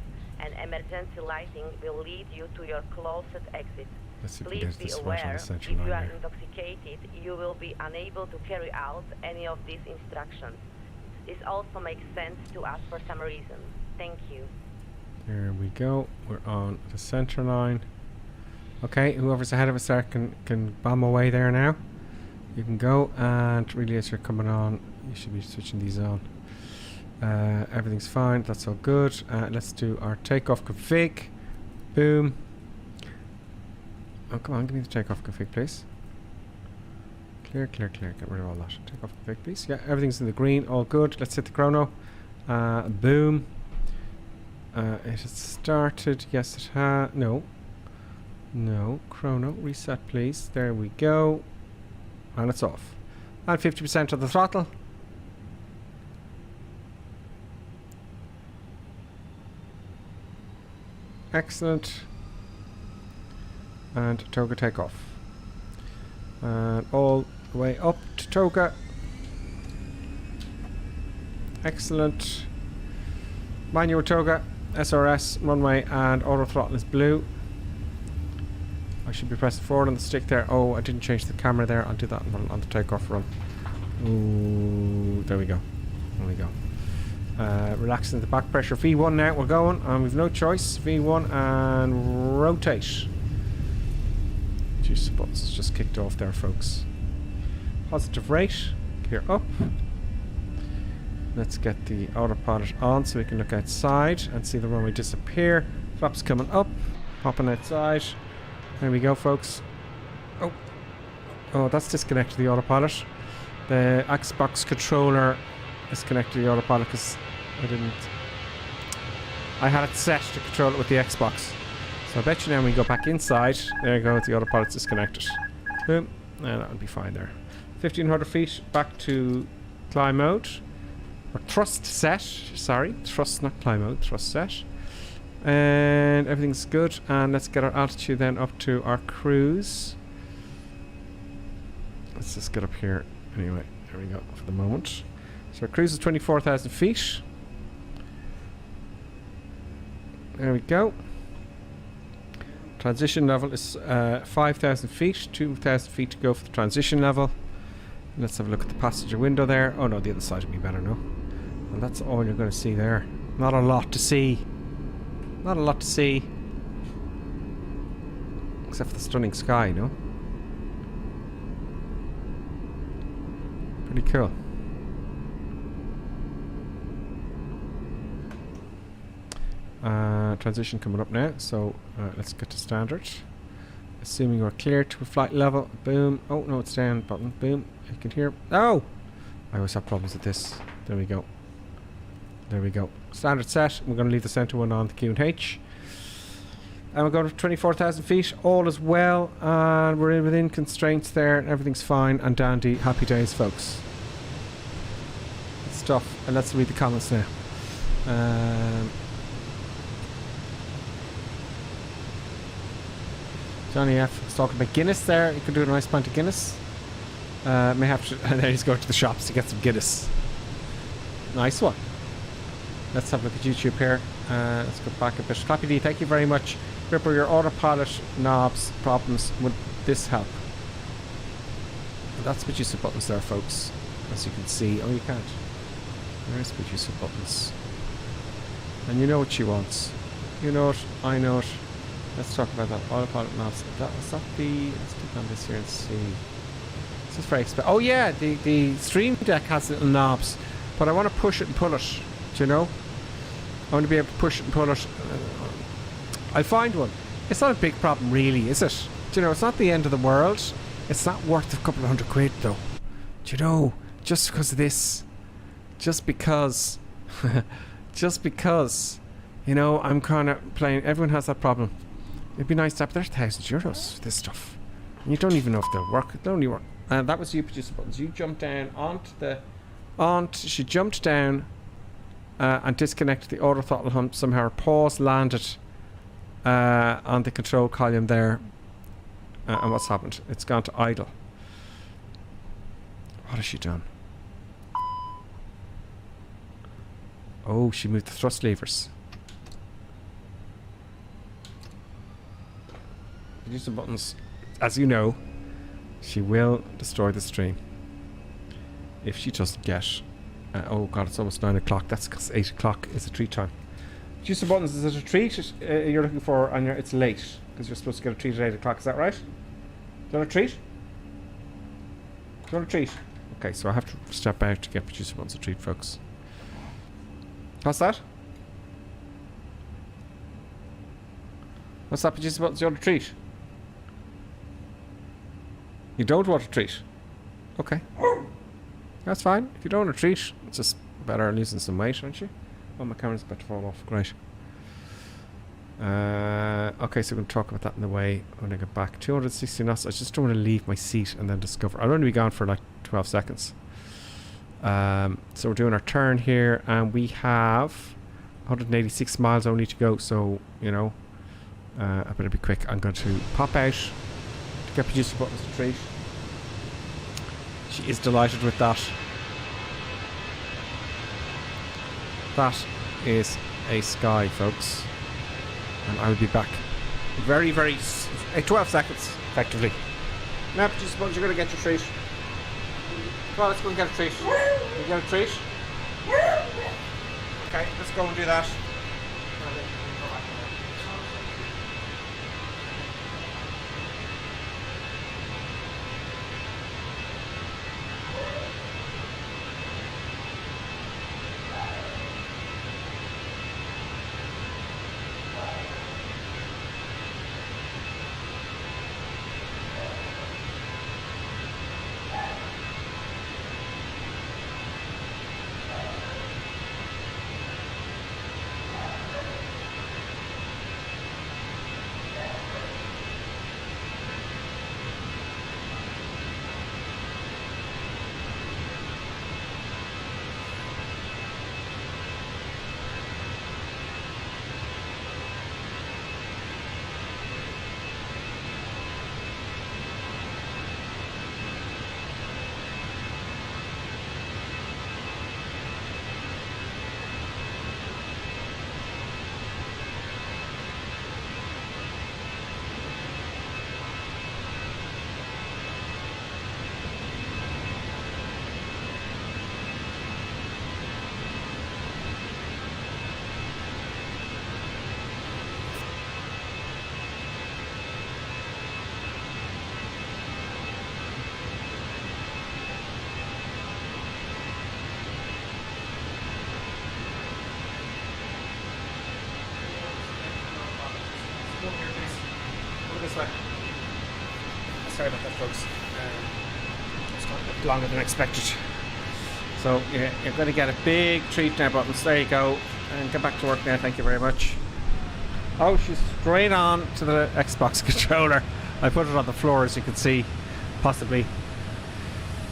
and emergency lighting will lead you to your closest exit. Let's see if we Please get be this right on aware, the if central you line are here. intoxicated, you will be unable to carry out any of these instructions. This also makes sense to us for some reason. Thank you. There we go. We're on the center line. Okay, whoever's ahead of us there can bomb away there now. You can go, and really as you're coming on, you should be switching these on. Everything's fine. That's all good. Let's do our takeoff config. Boom. Oh, come on, give me the takeoff config, please. Clear. Get rid of all that. Takeoff config, please. Yeah, everything's in the green. All good. Let's hit the chrono. Boom. It has started. Yes, it has. No. Chrono. Reset, please. There we go. And it's off. And 50% of the throttle. Excellent. And toga takeoff. And all the way up to toga. Excellent. Manual toga, SRS, runway, and auto throttle is blue. I should be pressing forward on the stick there. Oh, I didn't change the camera there. I'll do that on the takeoff run. Ooh, there we go. Relaxing the back pressure. V1 now, we're going, and we've no choice. V1 and rotate. Juice spots just kicked off there, folks. Positive rate. Gear up. Let's get the autopilot on so we can look outside and see the runway disappear. Flaps coming up. Popping outside. There we go, folks. Oh, that's disconnected the autopilot. The Xbox controller is connected to the autopilot because I had it set to control it with the Xbox. So I bet you now when we go back inside, there you go, the autopilot's disconnected. Boom, and that would be fine there. 1500 feet back to climb mode. Or thrust set, sorry, thrust, not climb mode, thrust set. And everything's good, and let's get our altitude then up to our cruise. Let's just get up here. Anyway, there we go for the moment. So our cruise is 24,000 feet. There we go. Transition level is 5,000 feet, 2,000 feet to go for the transition level. Let's have a look at the passenger window there. Oh no, the other side would be better, no? And that's all you're going to see there. Not a lot to see. Not a lot to see. Except for the stunning sky, no? Pretty cool. Transition coming up now, so let's get to standard. Assuming we're clear to a flight level. Boom. Oh no, it's down button. Boom. You can hear. Oh! I always have problems with this. There we go. There we go. Standard set. We're going to leave the center one on the Q&H. And we're going to 24,000 feet. All is well. And we're within constraints there. And everything's fine and dandy. Happy days, folks. Good stuff. And let's read the comments now. Johnny F is talking about Guinness there. You could do a nice pint of Guinness. May have to, and then he's going to the shops to get some Guinness. Nice one. Let's have a look at YouTube here. Let's go back a bit. Clappy D, thank you very much. Ripper, your autopilot knobs problems. Would this help? That's producer buttons there, folks. As you can see. Oh, you can't. There's producer buttons. And you know what she wants. You know it. I know it. Let's talk about that autopilot knobs. Was that the? Let's click on this here and see. This is very expensive. Oh yeah, the Stream Deck has little knobs, but I want to push it and pull it. Do you know? I want to be able to push it and pull it. I'll find one. It's not a big problem, really, is it? Do you know? It's not the end of the world. It's not worth a couple of £100, though. Do you know? Just because of this. Just because. Just because. You know, I'm kind of playing. Everyone has that problem. It'd be nice to have. There's €1,000 for this stuff. And you don't even know if they'll work. They'll only work. And that was you, producer buttons. You jumped down onto the. She jumped down and disconnected the auto throttle hump. Somehow her paws landed on the control column there. And what's happened? It's gone to idle. What has she done? Oh, she moved the thrust levers. Producer buttons, as you know, she will destroy the stream if she doesn't get. Oh god, it's almost 9 o'clock. That's because 8 o'clock is a treat time. Producer buttons, is it a treat you're looking for? And it's late because you're supposed to get a treat at 8 o'clock. Is that right? Do you want a treat? Do you want a treat? Okay, so I have to step out to get producer buttons a treat, folks. What's that? What's that, producer buttons? You want a treat? You don't want a treat? Okay. That's fine. If you don't want a treat, it's just better losing some weight, aren't you? Oh, my camera's about to fall off. Great. Okay, so we're going to talk about that in the way when I get back. 260 knots. I just don't want to leave my seat and then discover. I'll only be gone for like 12 seconds. So we're doing our turn here, and we have 186 miles only to go. So, you know, I better be quick. I'm going to pop out to get producer buttons to treat. She is delighted with that. That is a sky, folks. And I will be back very, very 12 seconds, effectively. Now, producer buttons, you're going to get your treat. Come on, let's go and get a treat. You get a treat? Okay, let's go and do that. way. Sorry about that, folks. It's gone a bit longer than expected. So you're going to get a big treat now, Buttons. There you go. And get back to work now. Thank you very much. Oh, she's straight on to the Xbox controller. I put it on the floor, as you can see, possibly.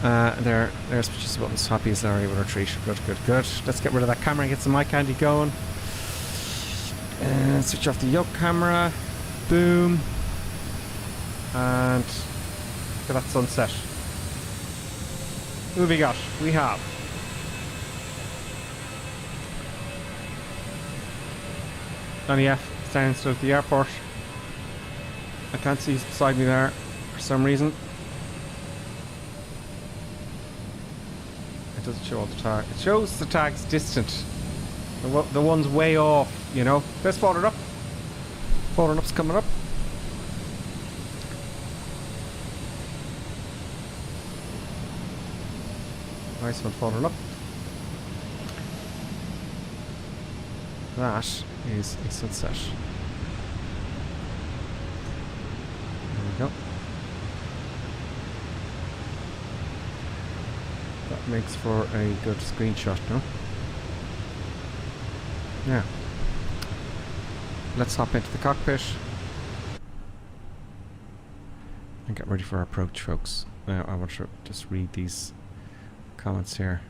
There's just Buttons. Happy as Larry with her treat. Good, good, good. Let's get rid of that camera and get some eye candy going. And switch off the yoke camera. Boom. And look at that sunset. Who have we got? We have Johnny F. standing still at the airport. I can't see he's beside me there for some reason. It doesn't show all the tags. It shows the tags distant. The one's way off, you know. Let's forward up. Forward up's coming up. Nice one, falling up. That is a sunset. There we go. That makes for a good screenshot, no? Yeah. Let's hop into the cockpit and get ready for our approach, folks. Now I want to just read these comments here.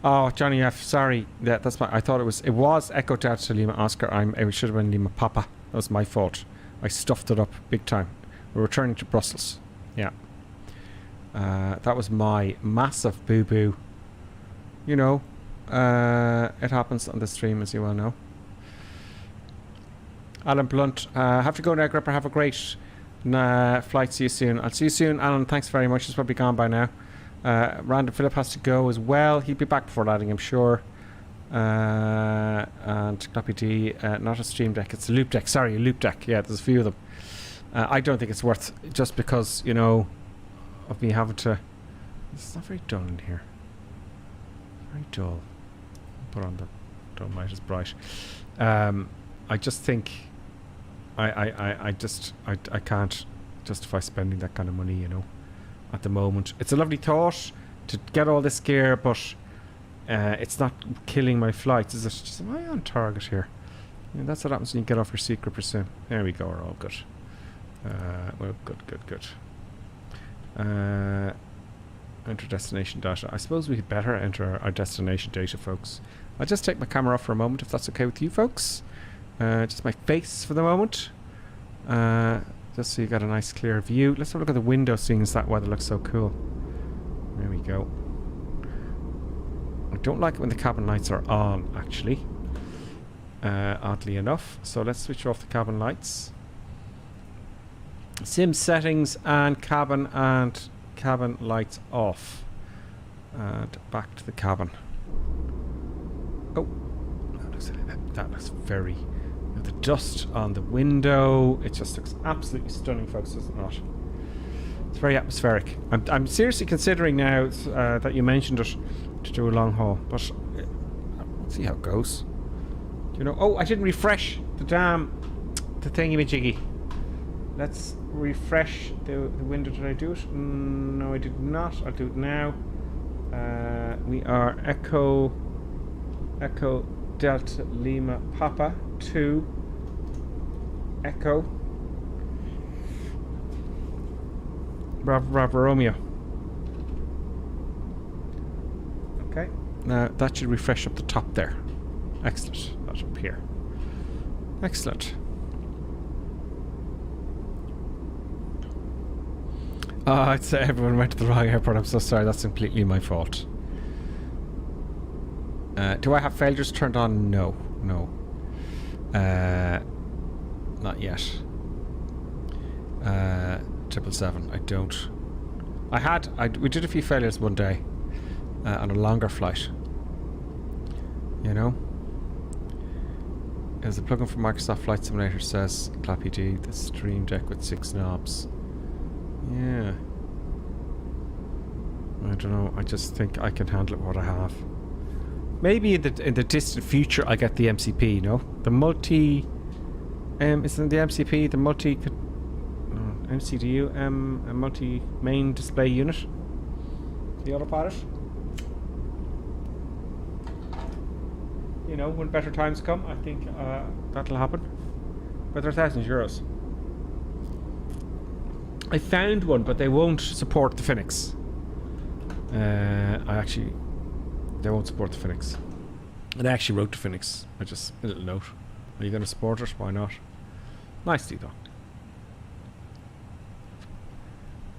Oh, Johnny F. Sorry, that's my. I thought it was Echo Delta Lima Oscar. It should have been Lima Papa. That was my fault. I stuffed it up big time. We're returning to Brussels. Yeah. That was my massive boo boo. You know, it happens on the stream, as you well know. Alan Blunt, have to go now, Gripper. Have a great flight. See you soon. I'll see you soon, Alan. Thanks very much. It's probably gone by now. Random Philip has to go as well. He'll be back before landing, I'm sure. And Clappy D, not a stream deck, it's a loop deck. Sorry, a loop deck. Yeah, there's a few of them. I don't think it's worth, just because, you know, of me having to. It's not very dull in here. Very dull. Put on the don't light as bright. I just think I can't justify spending that kind of money, you know, at the moment. It's a lovely thought to get all this gear, but it's not killing my flights. Is it? Just, am I on target here? Yeah, that's what happens when you get off your secret pursuit. There we go, we're all good. Well, good. Enter destination data. I suppose we had better enter our destination data, folks. I'll just take my camera off for a moment, if that's okay with you folks. Just my face for the moment. Just so you got a nice clear view. Let's have a look at the window, seeing as that weather looks so cool. There we go. I don't like it when the cabin lights are on, actually. Oddly enough. So let's switch off the cabin lights. Sim settings and cabin lights off. And back to the cabin. Oh, that looks very. The dust on the window. It just looks absolutely stunning, folks, does it not? It's very atmospheric. I'm seriously considering now that you mentioned it to do a long haul, but we'll see how it goes. You know. Oh, I didn't refresh the thingy-majiggy. Let's refresh the window. Did I do it? No, I did not. I'll do it now. We are Echo Delta Lima Papa 2 Echo Bravo Romeo. Okay, now that should refresh up the top there. Excellent. That up here. Excellent. I'd say everyone went to the wrong airport. I'm so sorry. That's completely my fault. Do I have failures turned on? No. Not yet. 777. I don't. We did a few failures one day on a longer flight. You know. As a plugin for Microsoft Flight Simulator says, Clappy D, the Stream Deck with 6 knobs. Yeah. I don't know. I just think I can handle it what I have. Maybe in the distant future I get the MCP, you know? The multi It's in the MCP, the MCDU, a multi main display unit. The autopilot. You know, when better times come, I think that'll happen. But they're €1,000. I found one, but they won't support the Fenix. They won't support the Fenix. And I actually wrote to Fenix. A little note. Are you going to support it? Why not? Nicely though.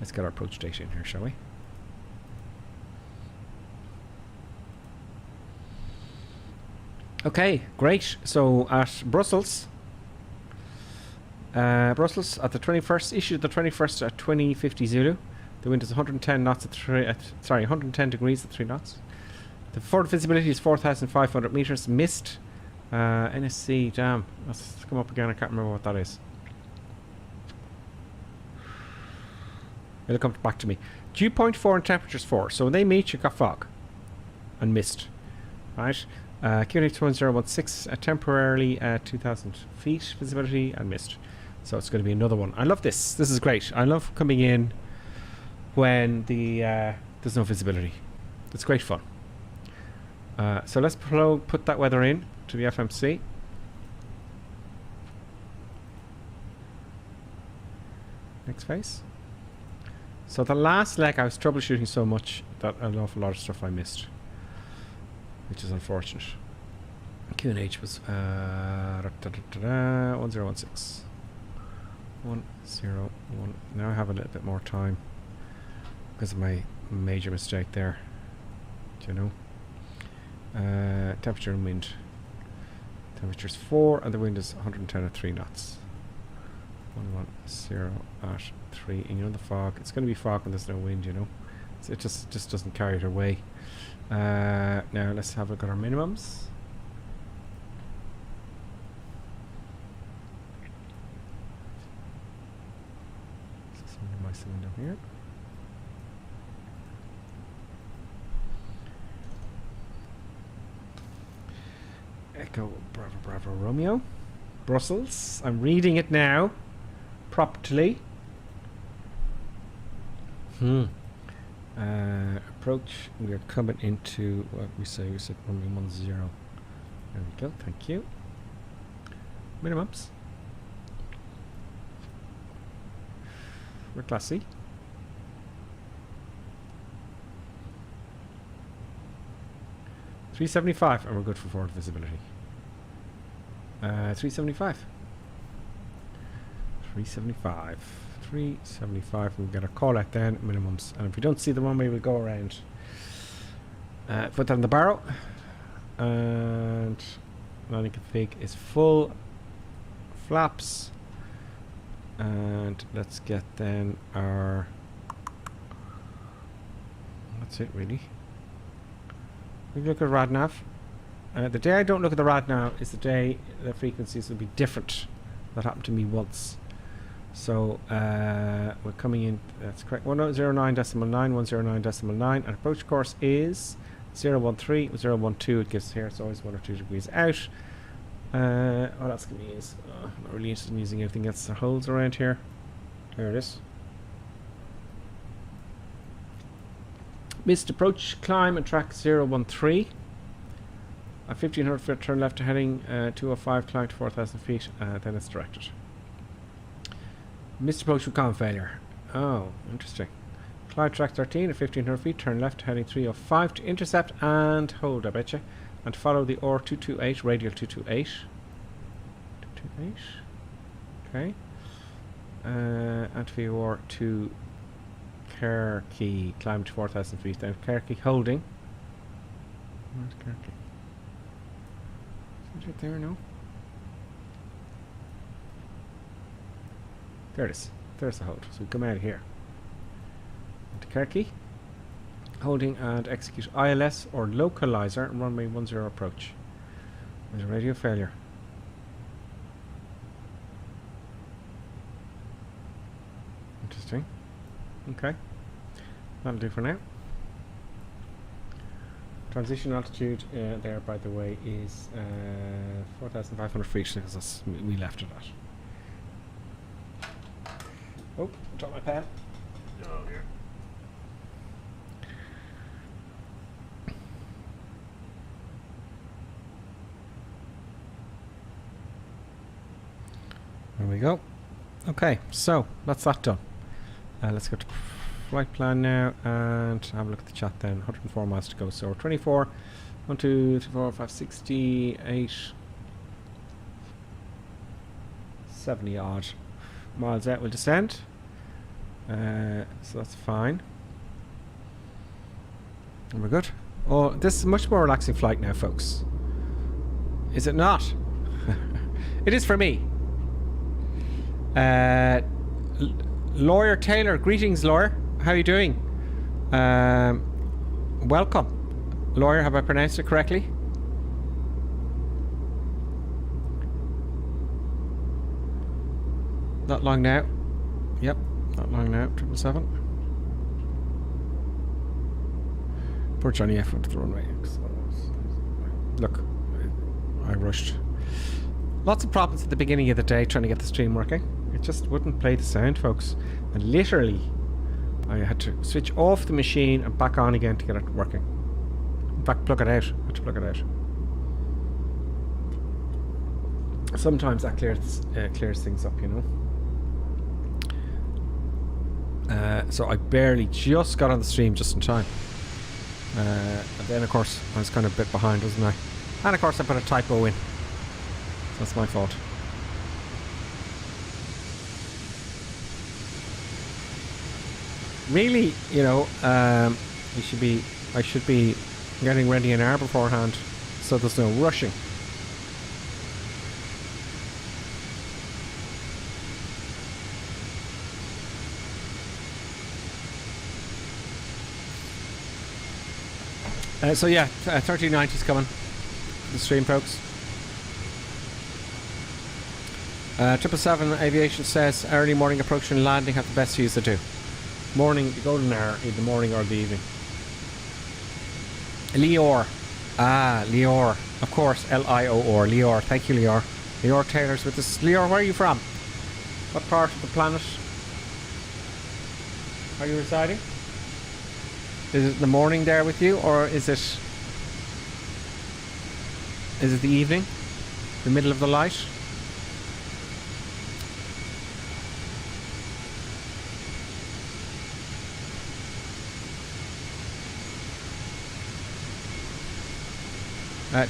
Let's get our approach data in here, shall we? Okay, great. So at Brussels at the 21st, issued the 21st at 2050 Zulu. The wind is 110 knots at 110 degrees at 3 knots. The forward visibility is 4,500 meters. Mist. NSC, damn. Let's come up again. I can't remember what that is. It'll come back to me. Dew point 4 and temperatures 4. So when they meet, you've got fog and mist. Right? QNH 1016, temporarily 2,000 feet visibility and mist. So it's going to be another one. I love this. This is great. I love coming in when there's no visibility. It's great fun. So let's put that weather in to the FMC. Next phase. So the last leg I was troubleshooting so much that an awful lot of stuff I missed, which is unfortunate. QNH was 1016. 101. Now I have a little bit more time because of my major mistake there. Do you know? Temperature and wind. Temperature's 4 and the wind is 110 at 3 knots. 110 at 3. And you know the fog. It's going to be fog when there's no wind, you know. So it just doesn't carry it away. Now let's have a look at our minimums. Let's minimize the window here. Echo Bravo Bravo Romeo. Brussels. I'm reading it now. Properly. Approach. We are coming into what we say. We said 110. There we go. Thank you. Minimums. We're classy. $375 and we're good for forward visibility. 375. 375. We'll get a call out then, minimums. And if we don't see the runway, we'll go around. Put that in the barrow. And landing config is full. Flaps. And let's get then our... That's it really. We look at RadNav. The day I don't look at the RadNav is the day the frequencies will be different. That happened to me once. So we're coming in, that's correct, 109.9, 109.9, and approach course is 013, 012 it gives here, it's always 1 or 2 degrees out. What else can we use? I'm not really interested in using anything else that holds around here. There it is. Missed approach, climb and track 013. A 1500 foot turn left to heading 205, climb to 4,000 feet, then it's directed. Missed approach with common failure. Oh, interesting. Climb track 13 at 1500 feet, turn left to heading 305 to intercept and hold, I betcha. And follow the OR 228, radial 228. 228. Okay. And for OR to Kerky, climb to 4,000 feet, then Kerky holding. Where's Kerky? Is it there? No. There it is. There's the hold. So we come out of here. Into Kerky. Holding and execute ILS or localizer and runway 10 approach. There's a radio failure. Interesting. Okay. That'll do for now. Transition altitude there, by the way, is 4,500 feet because we left it at. Oh, dropped my pen. Oh, here. There we go. Okay, so that's that done. Let's go to flight plan now and have a look at the chat then. 104 miles to go. So 24, 1, 2, 3, 4, 5, 68, 70 odd miles out. We'll descend. So that's fine. And we're good. Oh, this is a much more relaxing flight now, folks. Is it not? It is for me. Lawyer Taylor, greetings, lawyer. How are you doing? Welcome, lawyer. Have I pronounced it correctly? Not long now. Yep, not long now. 777. Poor Johnny F went to the runway. Look, I rushed. Lots of problems at the beginning of the day trying to get the stream working. It just wouldn't play the sound, folks. And literally, I had to switch off the machine and back on again to get it working. In fact, plug it out. I had to plug it out. Sometimes that clears things up, you know. So I barely just got on the stream just in time. And then, of course, I was kind of a bit behind, wasn't I? And, of course, I put a typo in. That's my fault. Really, you know, I should be getting ready an hour beforehand, so there's no rushing. So yeah, 1390 is coming. The stream, folks. 777 Aviation says early morning approach and landing have the best views to do. Morning, the golden hour, in the morning or the evening. Lior. Lior. Of course, L-I-O-R. Lior. Thank you, Lior. Lior Taylor's with us. Lior, where are you from? What part of the planet are you residing? Is it the morning there with you, or is it the evening? The middle of the light?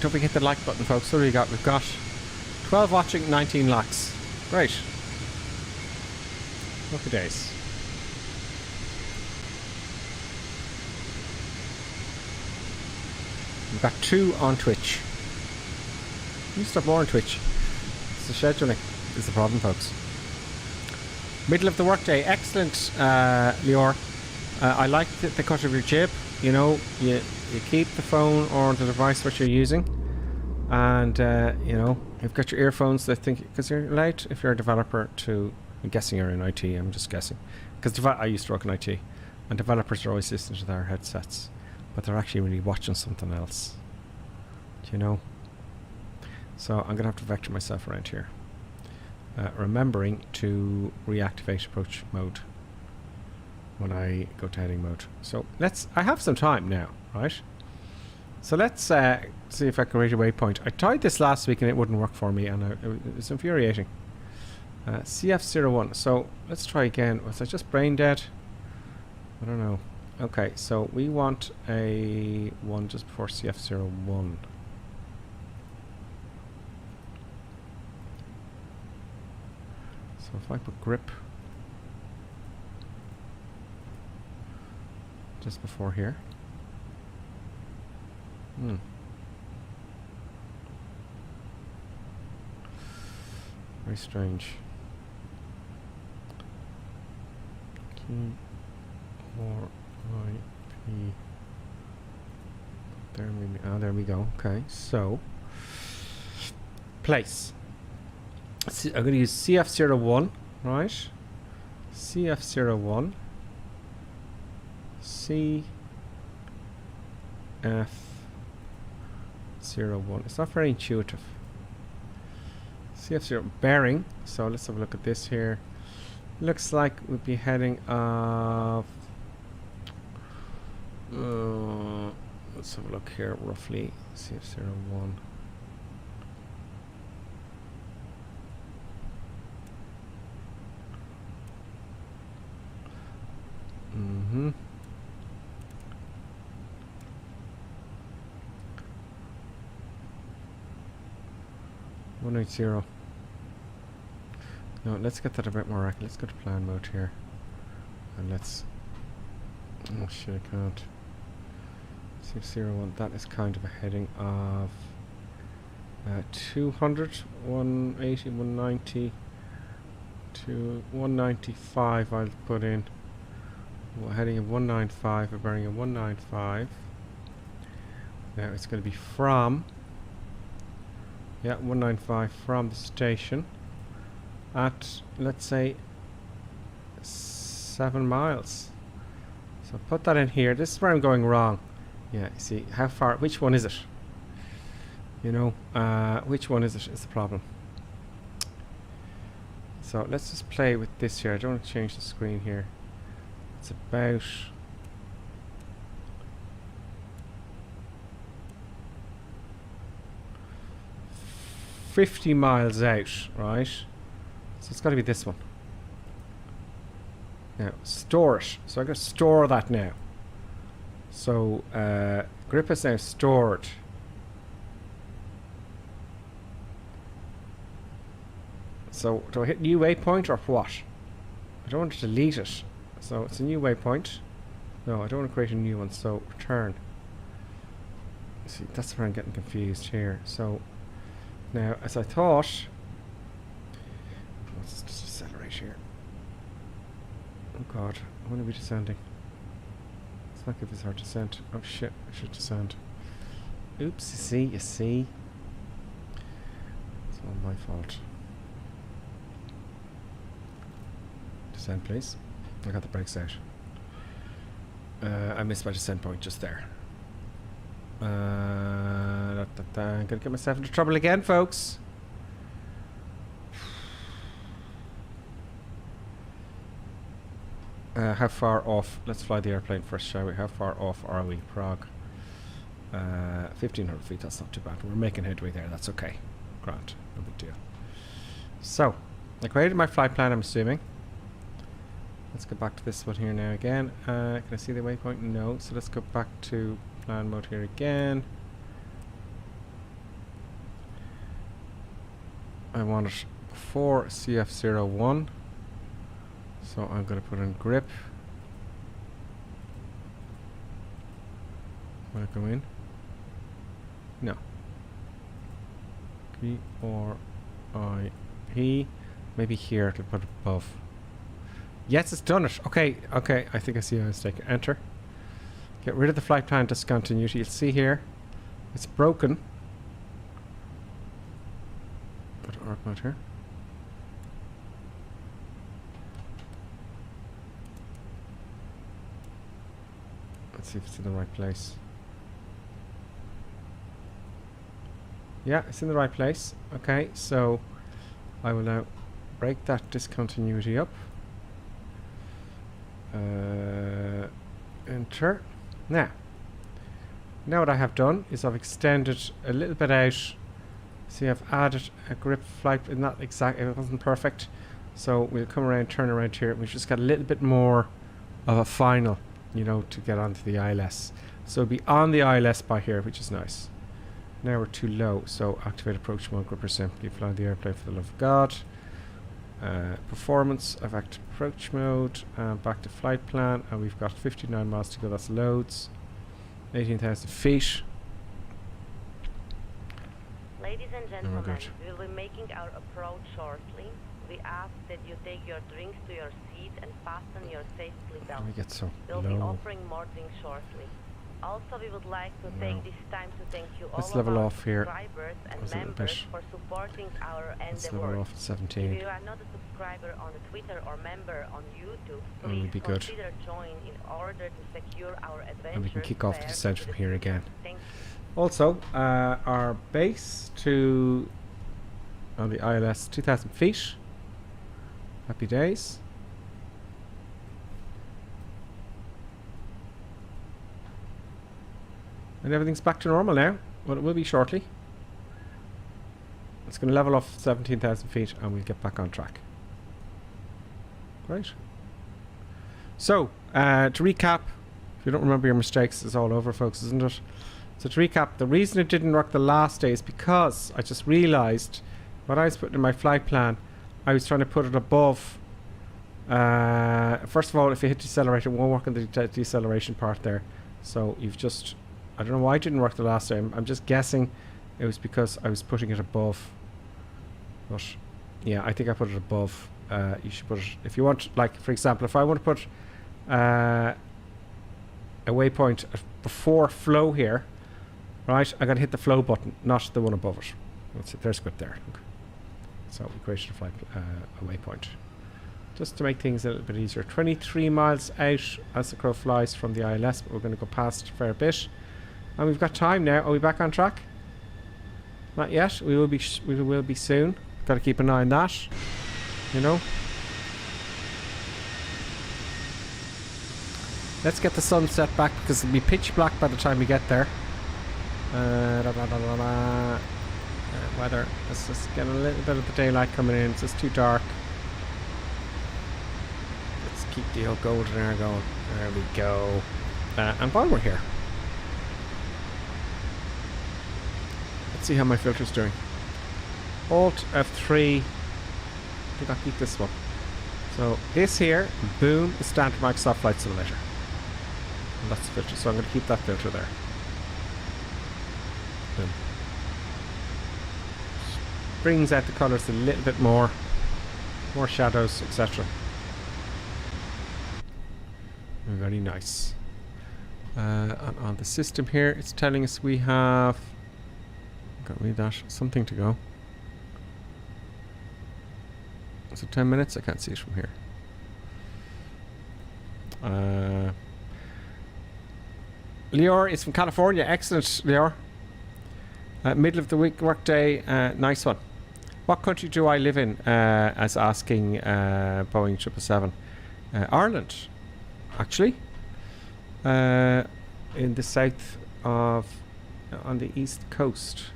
Don't forget the like button, folks. What do we got? We've got 12 watching, 19 likes. Great. Happy days. We've got 2 on Twitch. You start more on Twitch. It's the scheduling is the problem, folks. Middle of the workday. Excellent, Lior. I like the cut of your jib. You know, you keep the phone or the device what you're using, and you know, you've got your earphones. I think because you're allowed, if you're a developer, to. I'm guessing you're in IT. I'm just guessing, because I used to work in IT, and developers are always listening to their headsets, but they're actually really watching something else. Do you know? So I'm gonna have to vector myself around here, remembering to reactivate approach mode when I go to heading mode. So I have some time now, right? So let's see if I can reach a waypoint. I tried this last week and it wouldn't work for me, and it was infuriating. CF01. So let's try again. Was I just brain dead? I don't know. Okay, so we want a one just before CF01. So if I put grip just before here. Very strange. Q4IP. There we go. Okay, so place. I'm going to use CF01, right? CF01. CF01. It's not very intuitive. CF0 bearing. So let's have a look at this here. Looks like we'll be heading off. Let's have a look here. Roughly CF01. Mm-hmm. One 180. No, let's get that a bit more accurate. Let's go to plan mode here. And let's... Oh shit, I can't. CF01, that is kind of a heading of 200, 180, 190 to 195 I'll put in. Well, heading of 195, a bearing of 195. Now it's going to be from... Yeah, 195 from the station at, let's say, 7 miles. So put that in here. This is where I'm going wrong. Yeah, you see, how far, which one is it? You know, which one is it is the problem. So let's just play with this here. I don't want to change the screen here. It's about... $50 miles out, right? So it's got to be this one. Now, store it. So I'm going to store that now. So, grip is now stored. So, do I hit new waypoint or what? I don't want to delete it. So, it's a new waypoint. No, I don't want to create a new one. So, return. See, that's where I'm getting confused here. So, now, as I thought... Let's just accelerate here. Oh god, I want to be descending. Let's not give this our descent. Oh shit, I should descend. Oops, you see. It's all my fault. Descend, please. I got the brakes out. I missed my descent point just there. I'm gonna get myself into trouble again, folks. How far off? Let's fly the airplane first, shall we? How far off are we, Prague? 1,500 feet, that's not too bad. We're making headway there, that's okay. Grand, no big deal. So, I created my flight plan, I'm assuming. Let's go back to this one here now again. Can I see the waypoint? No, so let's go back to plan mode here again. I want it before CF01. So I'm going to put in grip. Will it go in? No. P or I P. Maybe here to put it above. Yes, it's done it. Okay, okay. I think I see a mistake. Enter. Get rid of the flight plan discontinuity. You'll see here, it's broken. Put arc mode here. Let's see if it's in the right place. Yeah, it's in the right place. Okay, so I will now break that discontinuity up. Enter. Now what I have done is I've extended a little bit out. See, I've added a grip flight, not exact, it wasn't perfect. So we'll come around, turn around here. We've just got a little bit more of a final, you know, to get onto the ILS. So it'll be on the ILS by here, which is nice. Now we're too low, so activate approach mode, gripper simply, fly the airplane for the love of God. Performance, I've active approach mode, back to flight plan, and we've got 59 miles to go, that's loads. 18,000 feet. Ladies and gentlemen, we will be making our approach shortly. We ask that you take your drinks to your seat and fasten your safety belt. We get so we'll low. be offering more drinks shortly. Also, we would like to take this time to thank you Let's all level of our off here. subscribers and members for supporting our Let's level endeavors. off at 17. If you are not a subscriber on Twitter or member on YouTube, That would be please good. consider join in order to secure our adventures. And we can kick off the descent from here again. Thank you. Also, our base to on the ILS 2,000 feet. Happy days. And everything's back to normal now. Well, it will be shortly. It's going to level off 17,000 feet and we'll get back on track. Great. So, to recap, if you don't remember your mistakes, it's all over, folks, isn't it? So to recap, the reason it didn't work the last day is because I just realised what I was putting in my flight plan, I was trying to put it above. First of all, if you hit decelerate, it won't work on the deceleration part there. So you've just, I don't know why it didn't work the last time. I'm just guessing it was because I was putting it above. But yeah, I think I put it above. You should put it, if you want, like for example, if I want to put a waypoint before flow here, right, I gotta hit the flow button, not the one above it. That's it. There's good there. Okay. So we created a flight a waypoint just to make things a little bit easier. 23 miles out as the crow flies from the ILS, but we're going to go past a fair bit, and we've got time now. Are we back on track? Not yet. We will be. We will be soon. Got to keep an eye on that. You know. Let's get the sunset back because it'll be pitch black by the time we get there. Weather. Let's just get a little bit of the daylight coming in. It's just too dark. Let's keep the old golden air going. There we go. And while we're here, let's see how my filter's doing. Alt F3. I think I'll keep this one. So this here, boom, is standard Microsoft Flight Simulator. And that's the filter. So I'm going to keep that filter there. Boom. Brings out the colours a little bit more shadows, etc. Very nice. On the system here, it's telling us we have, can't read that, something to go. Is it 10 minutes? I can't see it from here. Lior is from California. Excellent, Lior. Middle of the week workday. Nice one. What country do I live in? As asking Boeing 777. Ireland, actually. In the south of, on the east coast.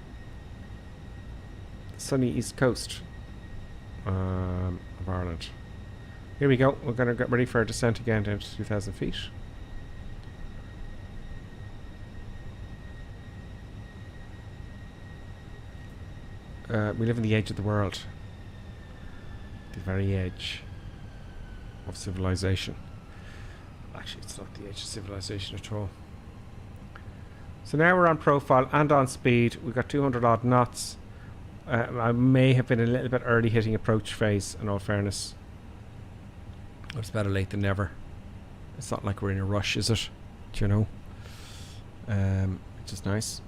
Sunny east coast of Ireland. Here we go. We're going to get ready for a descent again down to 2,000 feet. We live on the edge of the world. The very edge of civilization. Actually, it's not the edge of civilization at all. So now we're on profile and on speed. We've got 200 odd knots. I may have been a little bit early hitting approach phase, in all fairness. It's better late than never. It's not like we're in a rush, is it? Do you know? Which is nice.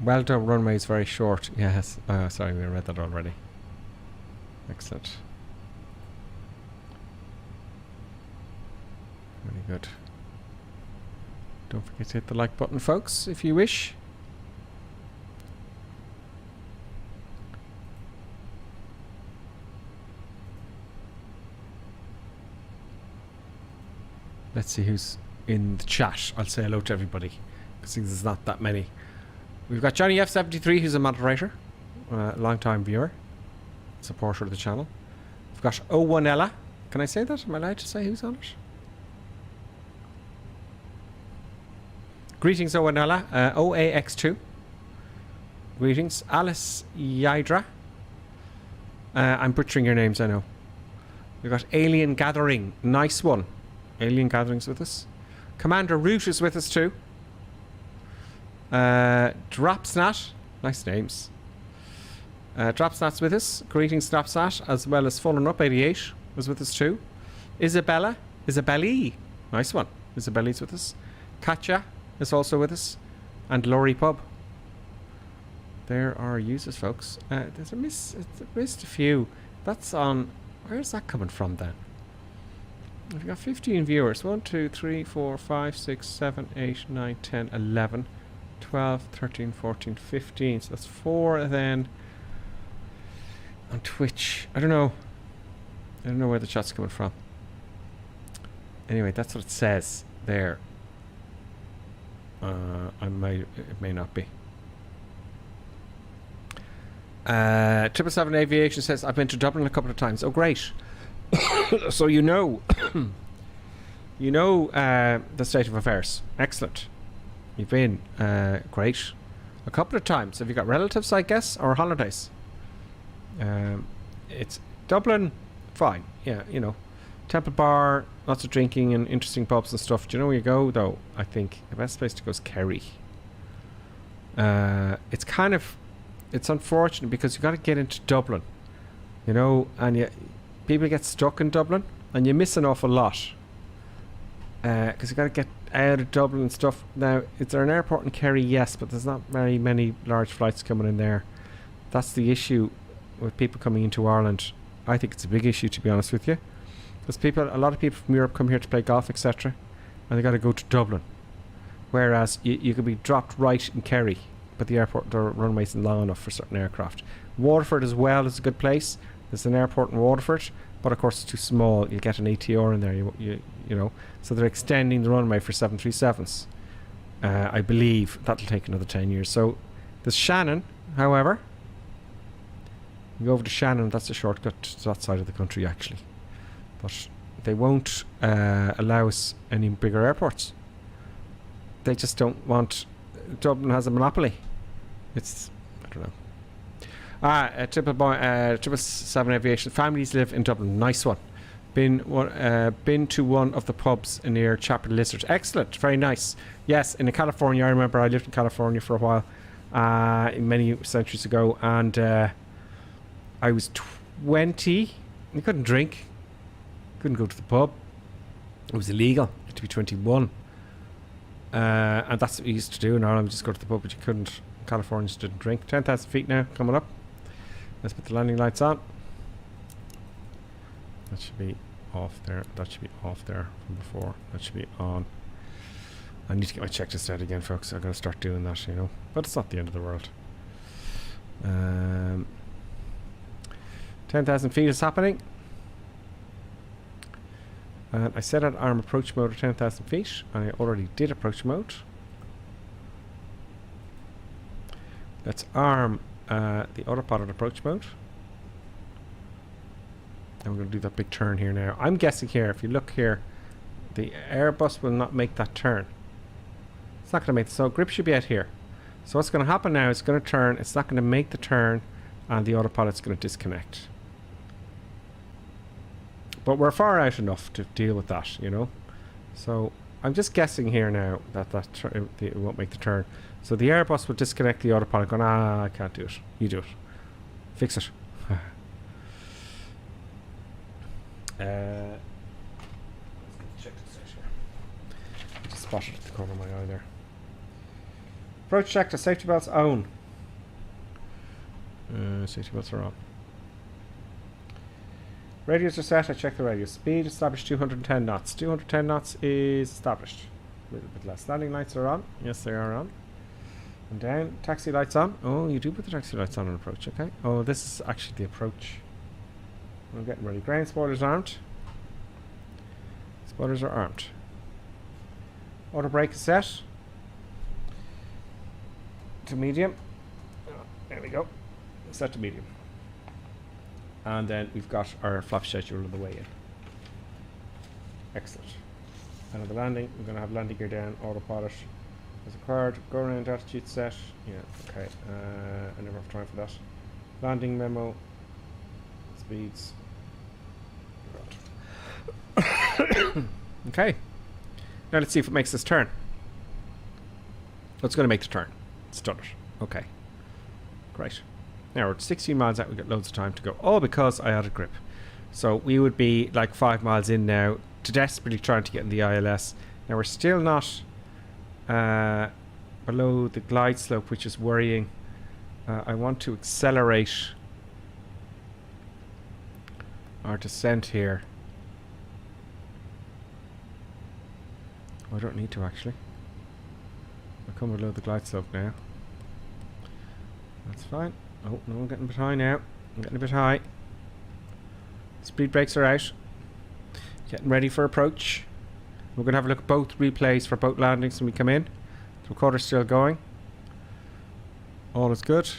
Well done, runway is very short. Yes. Sorry, we read that already. Excellent. Very good. Don't forget to hit the like button, folks, if you wish. Let's see who's in the chat. I'll say hello to everybody because there's not that many. We've got Johnny F73, who's a moderator, long-time viewer, supporter of the channel. We've got O1ella. Can I say that? Am I allowed to say who's on it? Greetings, O1ella. OAX2. Greetings. Alice Yydra. I'm butchering your names, I know. We've got Alien Gathering. Nice one. Alien Gathering's with us. Commander Root is with us too. Dropsnat, nice names. Dropsnat's with us. Greetings, Dropsnat, as well as Fallen Up 88 was with us too. Isabella, nice one. Isabella's with us. Katja is also with us, and Laurie Pub. There are users, folks. There's missed a few. That's on. Where's that coming from then? We've got 15 viewers. 1, 2, 3, 4, 5, 6, 7, 8, 9, 10, 11. 12, 13, 14, 15. So that's 4 then on Twitch. I don't know. I don't know where the shot's coming from. Anyway, that's what it says there. It may not be. 777 Aviation says, I've been to Dublin a couple of times. Oh, great. So you know the state of affairs. Excellent. You've been great a couple of times. Have you got relatives, I guess, or holidays? It's Dublin, fine. Yeah, you know, Temple Bar, lots of drinking and interesting pubs and stuff. Do you know where you go though? I think the best place to go is Kerry. It's unfortunate because you got to get into Dublin, you know, and people get stuck in Dublin and you miss an awful lot because you got to get out of Dublin and stuff. Now, is there an airport in Kerry? Yes, but there's not very many large flights coming in there. That's the issue with people coming into Ireland. I think it's a big issue, to be honest with you, because a lot of people from Europe come here to play golf, etc., and they got to go to Dublin, whereas you could be dropped right in Kerry, but the runway isn't long enough for certain aircraft. Waterford as well is a good place. There's an airport in Waterford, but of course it's too small. You get an ATR in there, you know. So they're extending the runway for 737s. I believe that'll take another 10 years. So there's Shannon, however. You go over to Shannon, that's a shortcut to that side of the country actually. But they won't allow us any bigger airports. They just don't want... Dublin has a monopoly. It's... I don't know. 777 Aviation. Families live in Dublin. Nice one. Been to one of the pubs near Chapel Lizard. Excellent. Very nice. Yes, in California. I remember I lived in California for a while, many centuries ago, and I was 20. You couldn't drink. Couldn't go to the pub. It was illegal. You had to be 21. And that's what we used to do in Ireland. Just go to the pub, but you couldn't. Californians didn't drink. 10,000 feet now, coming up. Let's put the landing lights on. That should be off there. That should be off there from before. That should be on. I need to get my checklist out again, folks. I'm going to start doing that, you know. But it's not the end of the world. 10,000 feet is happening. And I set out arm approach mode at 10,000 feet. I already did approach mode. Let's arm the autopilot approach mode. And we're going to do that big turn here now. I'm guessing here, if you look here, the Airbus will not make that turn. It's not going to make so grip should be out here. So what's going to happen now is it's going to turn, it's not going to make the turn, and the autopilot's going to disconnect. But we're far out enough to deal with that, you know. So I'm just guessing here now that it won't make the turn. So the Airbus will disconnect the autopilot, going, I can't do it. You do it. Fix it. Let's check this out here. I just spotted it at the corner of my eye there. Approach check to safety belts on. Safety belts are on. Radios are set. I check the radio. Speed established 210 knots. 210 knots is established. A little bit less. Landing lights are on. Yes, they are on. And down. Taxi lights on. Oh, you do put the taxi lights on approach. Okay. Oh, this is actually the approach. I'm getting ready. Ground spoilers armed. Spoilers are armed. Auto brake is set to medium. There we go. Set to medium. And then we've got our flap schedule on the way in. Excellent. And at the landing, we're going to have landing gear down, autopilot as required. Go around attitude set. Yeah, okay. I never have time for that. Landing memo. Speeds. Okay. Now let's see if it makes this turn. What's going to make the turn? It's done it. Okay. Great. Now we're at 16 miles out. We've got loads of time to go. All because I added grip. So we would be like 5 miles in now to desperately trying to get in the ILS. Now we're still not below the glide slope, which is worrying. I want to accelerate our descent here. Oh, I don't need to actually. I'll come below the glide slope now. That's fine. Oh, no, I'm getting a bit high now. I'm getting a bit high. Speed brakes are out. Getting ready for approach. We're going to have a look at both replays for both landings when we come in. The recorder's still going. All is good.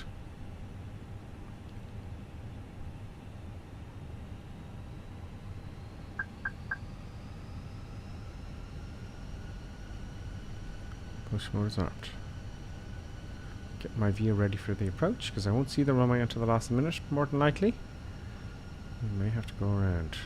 Push mode is armed. Get my view ready for the approach because I won't see the runway until the last minute, more than likely. We may have to go around.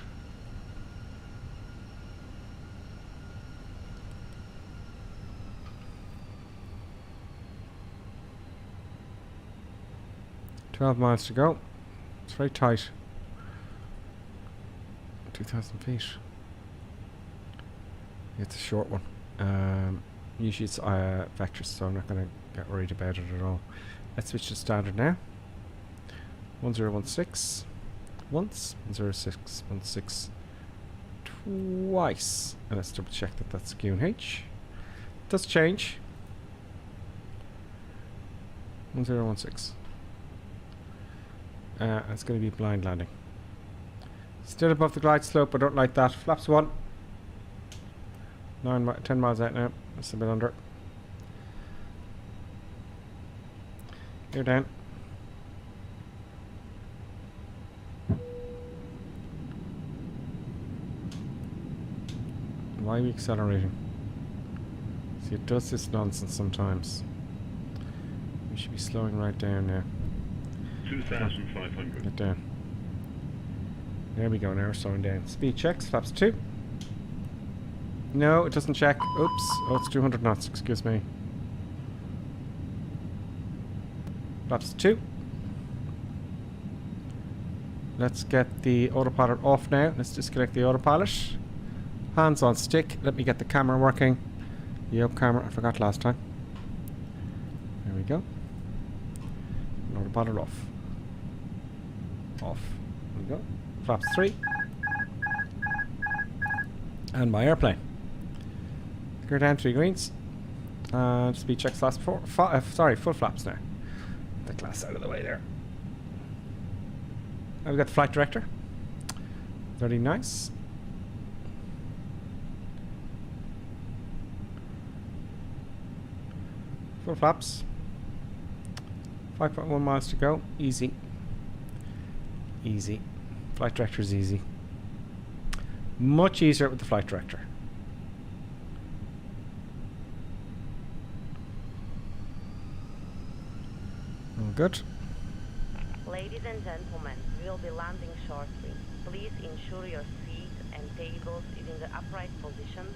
$12 miles to go. It's very tight. 2,000 feet. It's a short one. Usually it's vectors, so I'm not going to get worried about it at all. Let's switch to standard now. 1016 once, 10616 twice, and let's double check that that's QNH. It does change. 1016. It's going to be blind landing. Still above the glide slope. I don't like that. Flaps 1. 10 miles out now. That's a bit under. You're down. Why are we accelerating? See, it does this nonsense sometimes. We should be slowing right down now. 2,500. Get down. There we go, now we're slowing down. Speed checks, flaps 2. No, it doesn't check. Oops. Oh, it's 200 knots, excuse me. Flaps 2. Let's get the autopilot off now. Let's disconnect the autopilot. Hands on stick. Let me get the camera working. The up camera, I forgot last time. There we go. Autopilot off. Off. There we go. Flaps 3. And my airplane. Go down 3 greens. And speed checks last 4. Sorry, full flaps now. The glass out of the way there. And we've got the flight director. Very nice. Full flaps. 5.1 miles to go. Easy. Easy. Flight director is easy. Much easier with the flight director. All good. Ladies and gentlemen, we will be landing shortly. Please ensure your seat and tables is in the upright position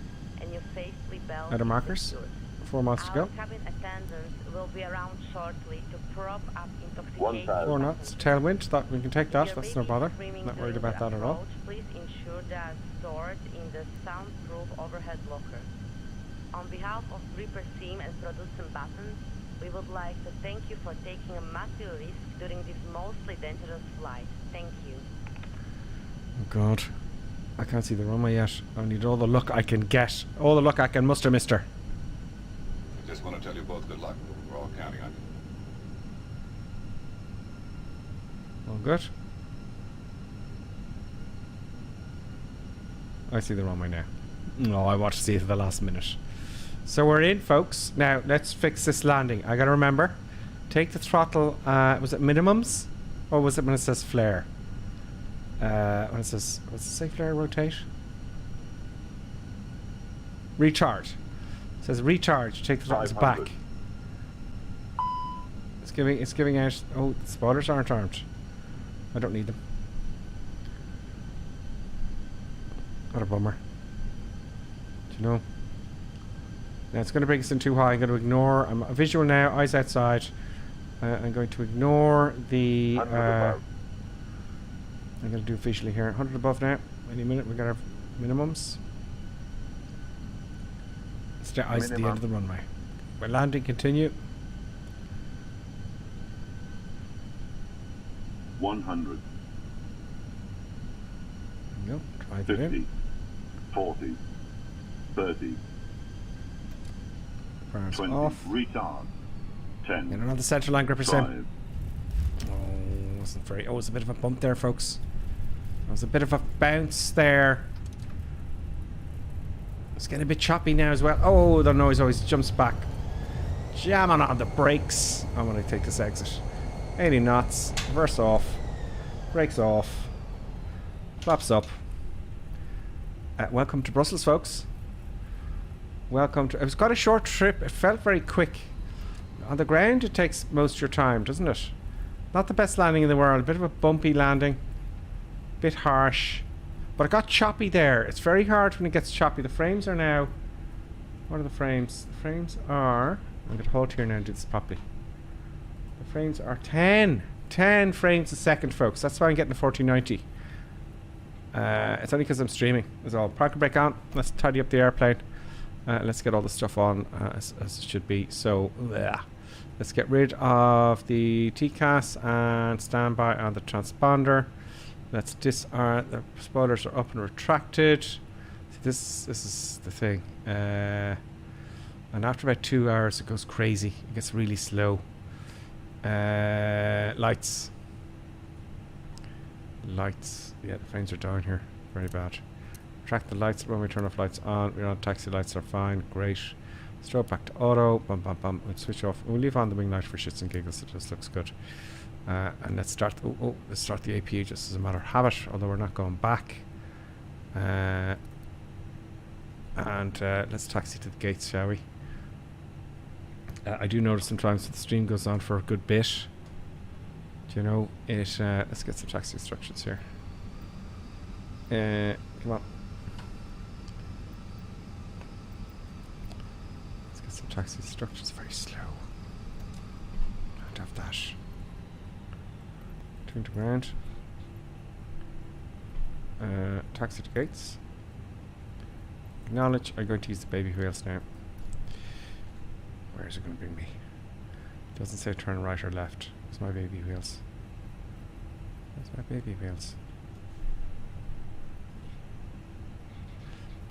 and your safety belt Other is markers. secured. 4 miles to Our go. cabin attendants will be around shortly to prop up intoxicated 1,000. 4 knots. passengers. Tailwind. That we can take that. Your That's no baby bother. is screaming Not worried during about the that at all. approach. Please ensure they are stored in the soundproof overhead locker. On behalf of Reaper Team and Producent Buttons, we would like to thank you for taking a massive risk during this mostly dangerous flight. Thank you. Oh God. I can't see the runway yet. I need all the luck I can get. All the luck I can muster, mister. I just want to tell you both good luck. We're all counting on you. All good. I see the runway now. No, I want to see it at the last minute. So we're in, folks. Now, let's fix this landing. I gotta remember. Take the throttle, was it minimums? Or was it when it says flare? When it says, what's it say, flare, rotate? Recharge. It says recharge, take the throttles 500. back. It's giving out, oh, the spoilers aren't armed. I don't need them. What a bummer. Do you know? Now it's going to bring us in too high. I'm going to ignore. I'm a visual now. Eyes outside. I'm going to ignore the. 100 above. I'm going to do visually here. 100 above now. Any minute we got our minimums. Stay eyes at the end of the runway. We're landing. Continue. 100. No. Try that 50. in. 40. 30. Press 20. off. Retard. 10. Get another central line gripper sim. 5. Oh, wasn't very. Oh, it was a bit of a bump there, folks. There's a bit of a bounce there. It's getting a bit choppy now as well. Oh, the noise always jumps back. Jamming on the brakes. I'm going to take this exit. 80 knots. Reverse off. Brakes off. Flaps up. Welcome to Brussels, folks. Welcome to... It was quite a short trip. It felt very quick. On the ground, it takes most of your time, doesn't it? Not the best landing in the world. A bit of a bumpy landing. Bit harsh. But it got choppy there. It's very hard when it gets choppy. The frames are now... What are the frames? The frames are... I'm going to hold here now and do this properly. The frames are 10. 10 frames a second, folks. That's why I'm getting the 1490. It's only because I'm streaming. Is all. Parking brake on. Let's tidy up the airplane. Let's get all the stuff on as it should be. So, let's get rid of the TCAS and standby on the transponder. Let's disarm. The spoilers are up and retracted. See, this is the thing. And after about 2 hours, it goes crazy. It gets really slow. Lights. Lights. Yeah, the frames are down here. Very bad. Track the lights when we turn off lights on. We're on taxi lights are fine. Great. Stroke back to auto. Bum bum bum. We'll switch off. We'll leave on the wing light for shits and giggles. It just looks good. And let's start. Let's start the APU just as a matter of habit. Although we're not going back. And let's taxi to the gates, shall we? I do notice sometimes the stream goes on for a good bit. Do you know it? Let's get some taxi instructions here. Come on. Let's get some taxi instructions. Very slow. Can't have that. Turn to ground. Taxi to gates. Acknowledge. I'm going to use the baby wheels now. Where is it going to bring me? It doesn't say turn right or left. It's my baby wheels. That's my baby wheels.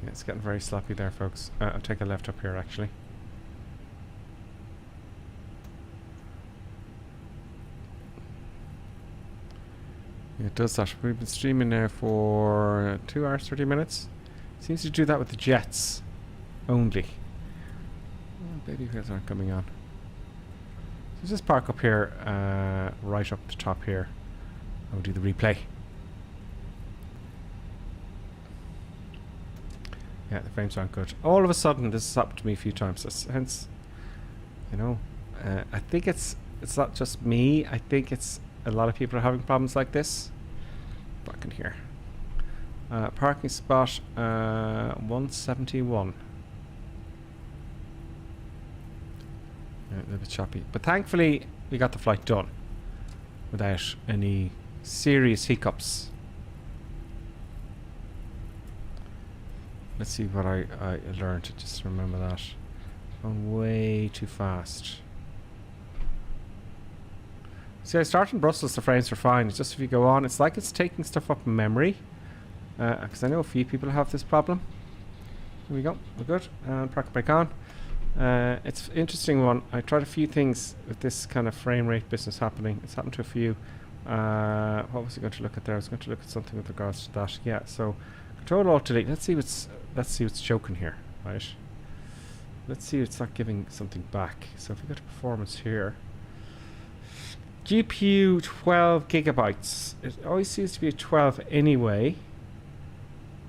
Yeah, it's getting very sloppy there, folks. I'll take a left up here, actually. Yeah, it does that. We've been streaming now for 2 hours, 30 minutes. Seems to do that with the jets only. Oh, baby wheels aren't coming on. So just park up here, right up the top here. I'll do the replay. Yeah, the frames aren't good. All of a sudden, this has happened to me a few times. Hence, you know, I think it's not just me. I think it's a lot of people are having problems like this. Back in here. Parking spot 171. A little bit choppy, but thankfully we got the flight done without any serious hiccups. Let's see what I learned. Just remember that. I'm way too fast. See, I start in Brussels, the frames are fine. It's just if you go on, it's like it's taking stuff up in memory. Because I know a few people have this problem. Here we go. We're good. And park brake on. It's an interesting one. I tried a few things with this kind of frame rate business happening. It's happened to a few. What was I going to look at there? I was going to look at something with regards to that. Yeah. So Control Alt Delete. Let's see what's choking here. Right. Let's see if it's not giving something back. So if we go to performance here, GPU 12 gigabytes. It always seems to be a 12 anyway.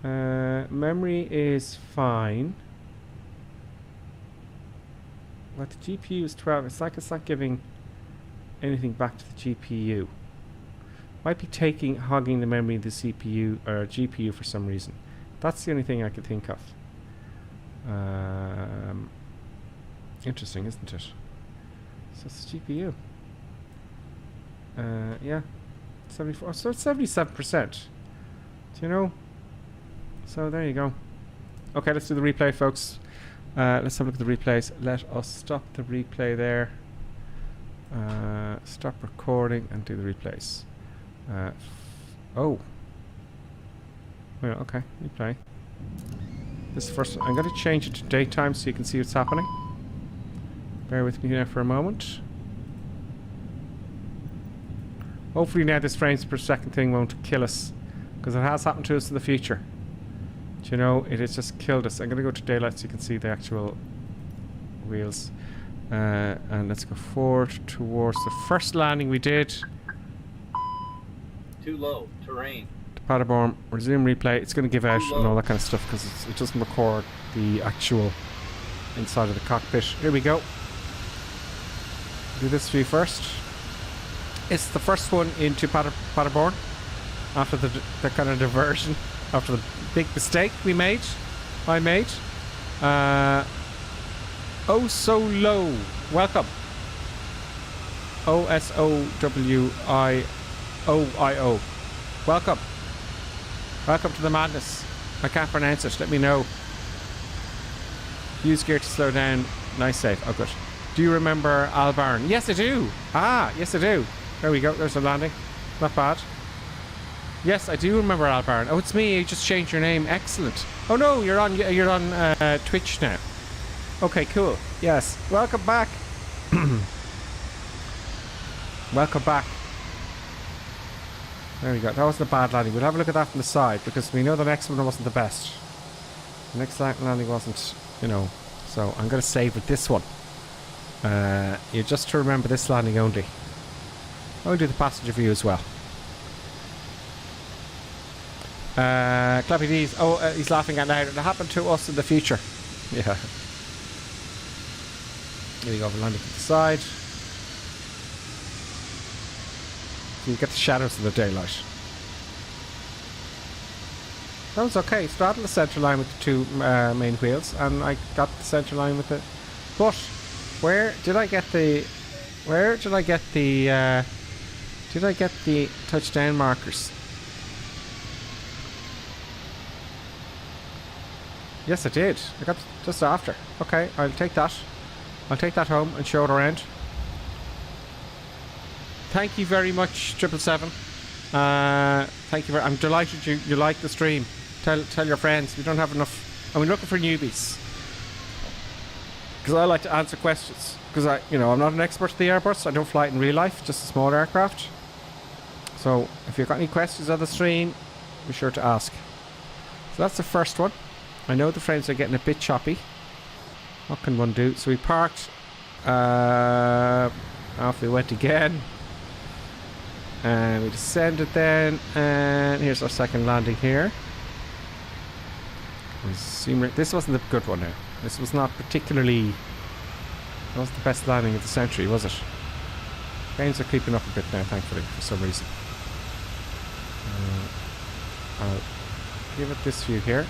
Memory is fine. But the GPU is 12. It's like it's not giving anything back to the GPU. Might be hogging the memory of the CPU or GPU for some reason. That's the only thing I could think of. Interesting, isn't it? So it's the GPU. Yeah, 74. So it's 77%. Do you know? So there you go. Okay, let's do the replay, folks. Let's have a look at the replays. Let us stop the replay there. Stop recording and do the replays. Oh. Well, okay, replay. This is the first. I'm going to change it to daytime so you can see what's happening. Bear with me there for a moment. Hopefully now this frames per second thing won't kill us. because it has happened to us in the future. Do you know, it has just killed us. I'm going to go to daylight so you can see the actual wheels. And let's go forward towards the first landing we did. Too low. Terrain. To Paderborn. Resume replay. It's going to give out and all that kind of stuff because it doesn't record the actual inside of the cockpit. Here we go. Do this view first. It's the first one into Paderborn after the kind of diversion, after the big mistake I made. Oh so low. Welcome. OSOWIOIO. Welcome. Welcome to the madness. I can't pronounce it. Let me know. Use gear to slow down. Nice save. Oh, good. Do you remember Albarn? Yes, I do. Ah, yes, I do. There we go. There's a landing. Not bad. Yes, I do remember Albarn. Oh, it's me. You just changed your name. Excellent. Oh no, you're on Twitch now. Okay, cool. Yes. Welcome back. Welcome back. There we go. That wasn't a bad landing. We'll have a look at that from the side because we know the next one wasn't the best. The next landing wasn't, you know. So I'm going to save with this one. You just to remember this landing only. I'll do the passenger view as well. Clappy D's. Oh, he's laughing out loud. It'll happen to us in the future. Yeah. Here we go. We're landing to the side. So you get the shadows of the daylight. That was okay. Straddled the centre line with the two main wheels, and I got the centre line with it. But where did I get the? Where did I get the? Did I get the touchdown markers? Yes, I did. I got just after. Okay, I'll take that. I'll take that home and show it around. Thank you very much, 777. Thank you very. I'm delighted you like the stream. Tell your friends. We don't have enough. And we're looking for newbies. Because I like to answer questions. Because I'm not an expert at the Airbus. I don't fly it in real life. Just a small aircraft. So if you've got any questions on the stream, be sure to ask. So that's the first one. I know the frames are getting a bit choppy. What can one do? So we parked. Off we went again. And we descended then. And here's our second landing here. This wasn't a good one now. This was not particularly... That was the best landing of the century, was it? Planes are creeping up a bit now, thankfully, for some reason. I'll give it this view here.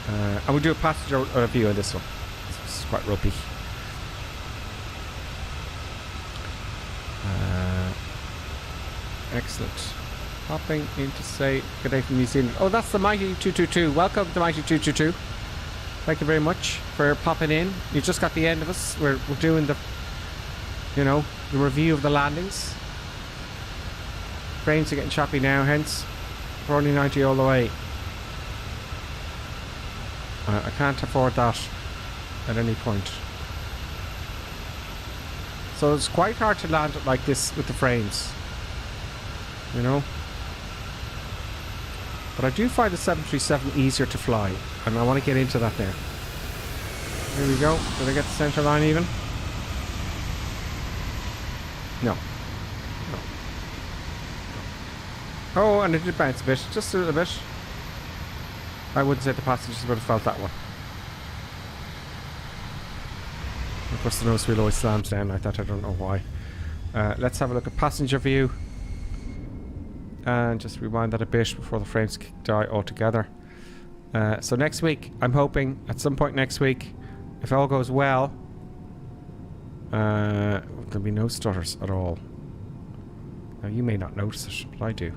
And we'll do a passenger view on this one. This is quite ropey. Excellent. Hopping in to say good day from New Zealand. Oh, that's the Mighty 222. Welcome to Mighty 222. Thank you very much for popping in. You just got the end of us. We're doing the, the review of the landings. Frames are getting choppy now, hence 4090 all the way. I can't afford that at any point. So it's quite hard to land it like this with the frames. But I do find the 737 easier to fly, and I want to get into that now. Here we go. Did I get the centre line even? No. Oh, and it did bounce a bit, just a little bit. I wouldn't say the passengers would have felt that one. Of course, the nose wheel always slams down like that. I don't know why. Let's have a look at passenger view. And just rewind that a bit before the frames die altogether. So next week, I'm hoping at some point next week, if all goes well, there'll be no stutters at all. Now you may not notice it, but I do.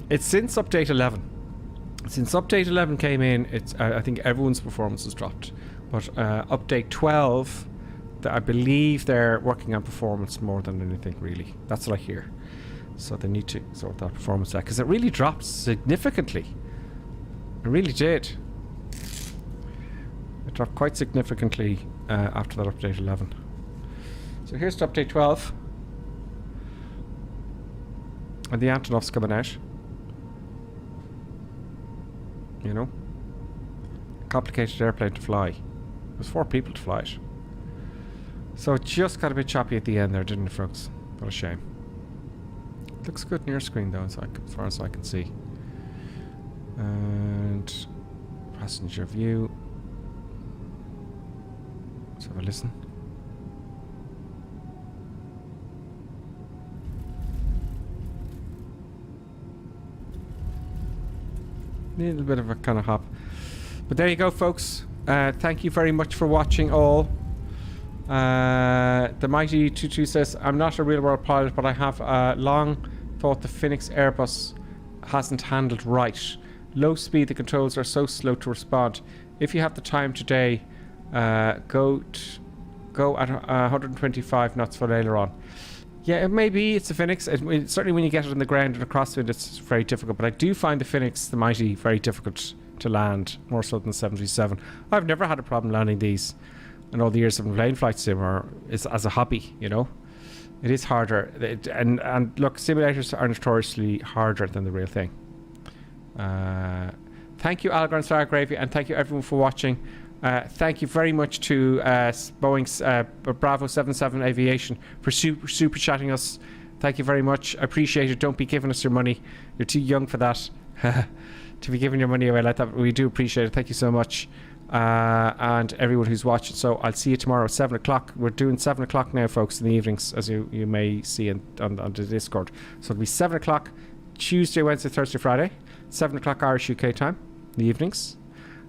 It's since update 11. Since update 11 came in, it's I think everyone's performance has dropped. But update 12, I believe they're working on performance more than anything, really. That's what I hear. So they need to sort that performance out, because it really dropped significantly. It really did. It dropped quite significantly after that update 11. So here's to update 12. And the Antonov's coming out. You know? Complicated airplane to fly. There's 4 people to fly it. So it just got a bit choppy at the end there, didn't it, folks? What a shame. Looks good near screen though, as far as I can see. And passenger view. Let's have a listen. A little bit of a kind of hop. But there you go, folks. Thank you very much for watching all. The Mighty 22 says, I'm not a real world pilot, but I have long thought the Fenix Airbus hasn't handled right. Low speed, the controls are so slow to respond. If you have the time today, go at 125 knots for aileron. Yeah, maybe it's a Fenix. Certainly when you get it on the ground and a crosswind, it's very difficult. But I do find the Fenix, the Mighty, very difficult to land, more so than the 737. I've never had a problem landing these in all the years of playing flight sim, or as a hobby, you know. It is harder. And look, simulators are notoriously harder than the real thing. Thank you, Algorn Star Gravy, and thank you everyone for watching. Thank you very much to Boeing's Bravo 77 Aviation for super chatting us. Thank you very much. I appreciate it. Don't be giving us your money. You're too young for that. To be giving your money away like that. We do appreciate it. Thank you so much. And everyone who's watching. So I'll see you tomorrow at 7 o'clock. We're doing 7 o'clock now, folks, in the evenings, as you may see on the Discord. So it'll be 7 o'clock Tuesday, Wednesday, Thursday, Friday. 7 o'clock Irish UK time in the evenings.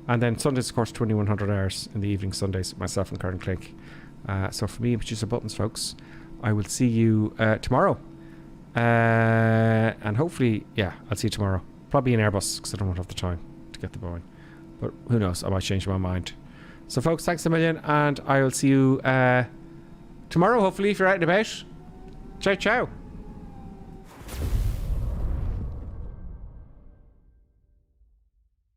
And then Sundays, of course, 2100 hours in the evening Sundays, myself and Karen Clink. So for me and Producer Buttons, folks, I will see you tomorrow. And hopefully, yeah, I'll see you tomorrow. Probably in Airbus, because I don't have the time to get the Boeing. But who knows, I might change my mind. So folks, thanks a million, and I will see you tomorrow, hopefully, if you're out and about. Ciao, ciao.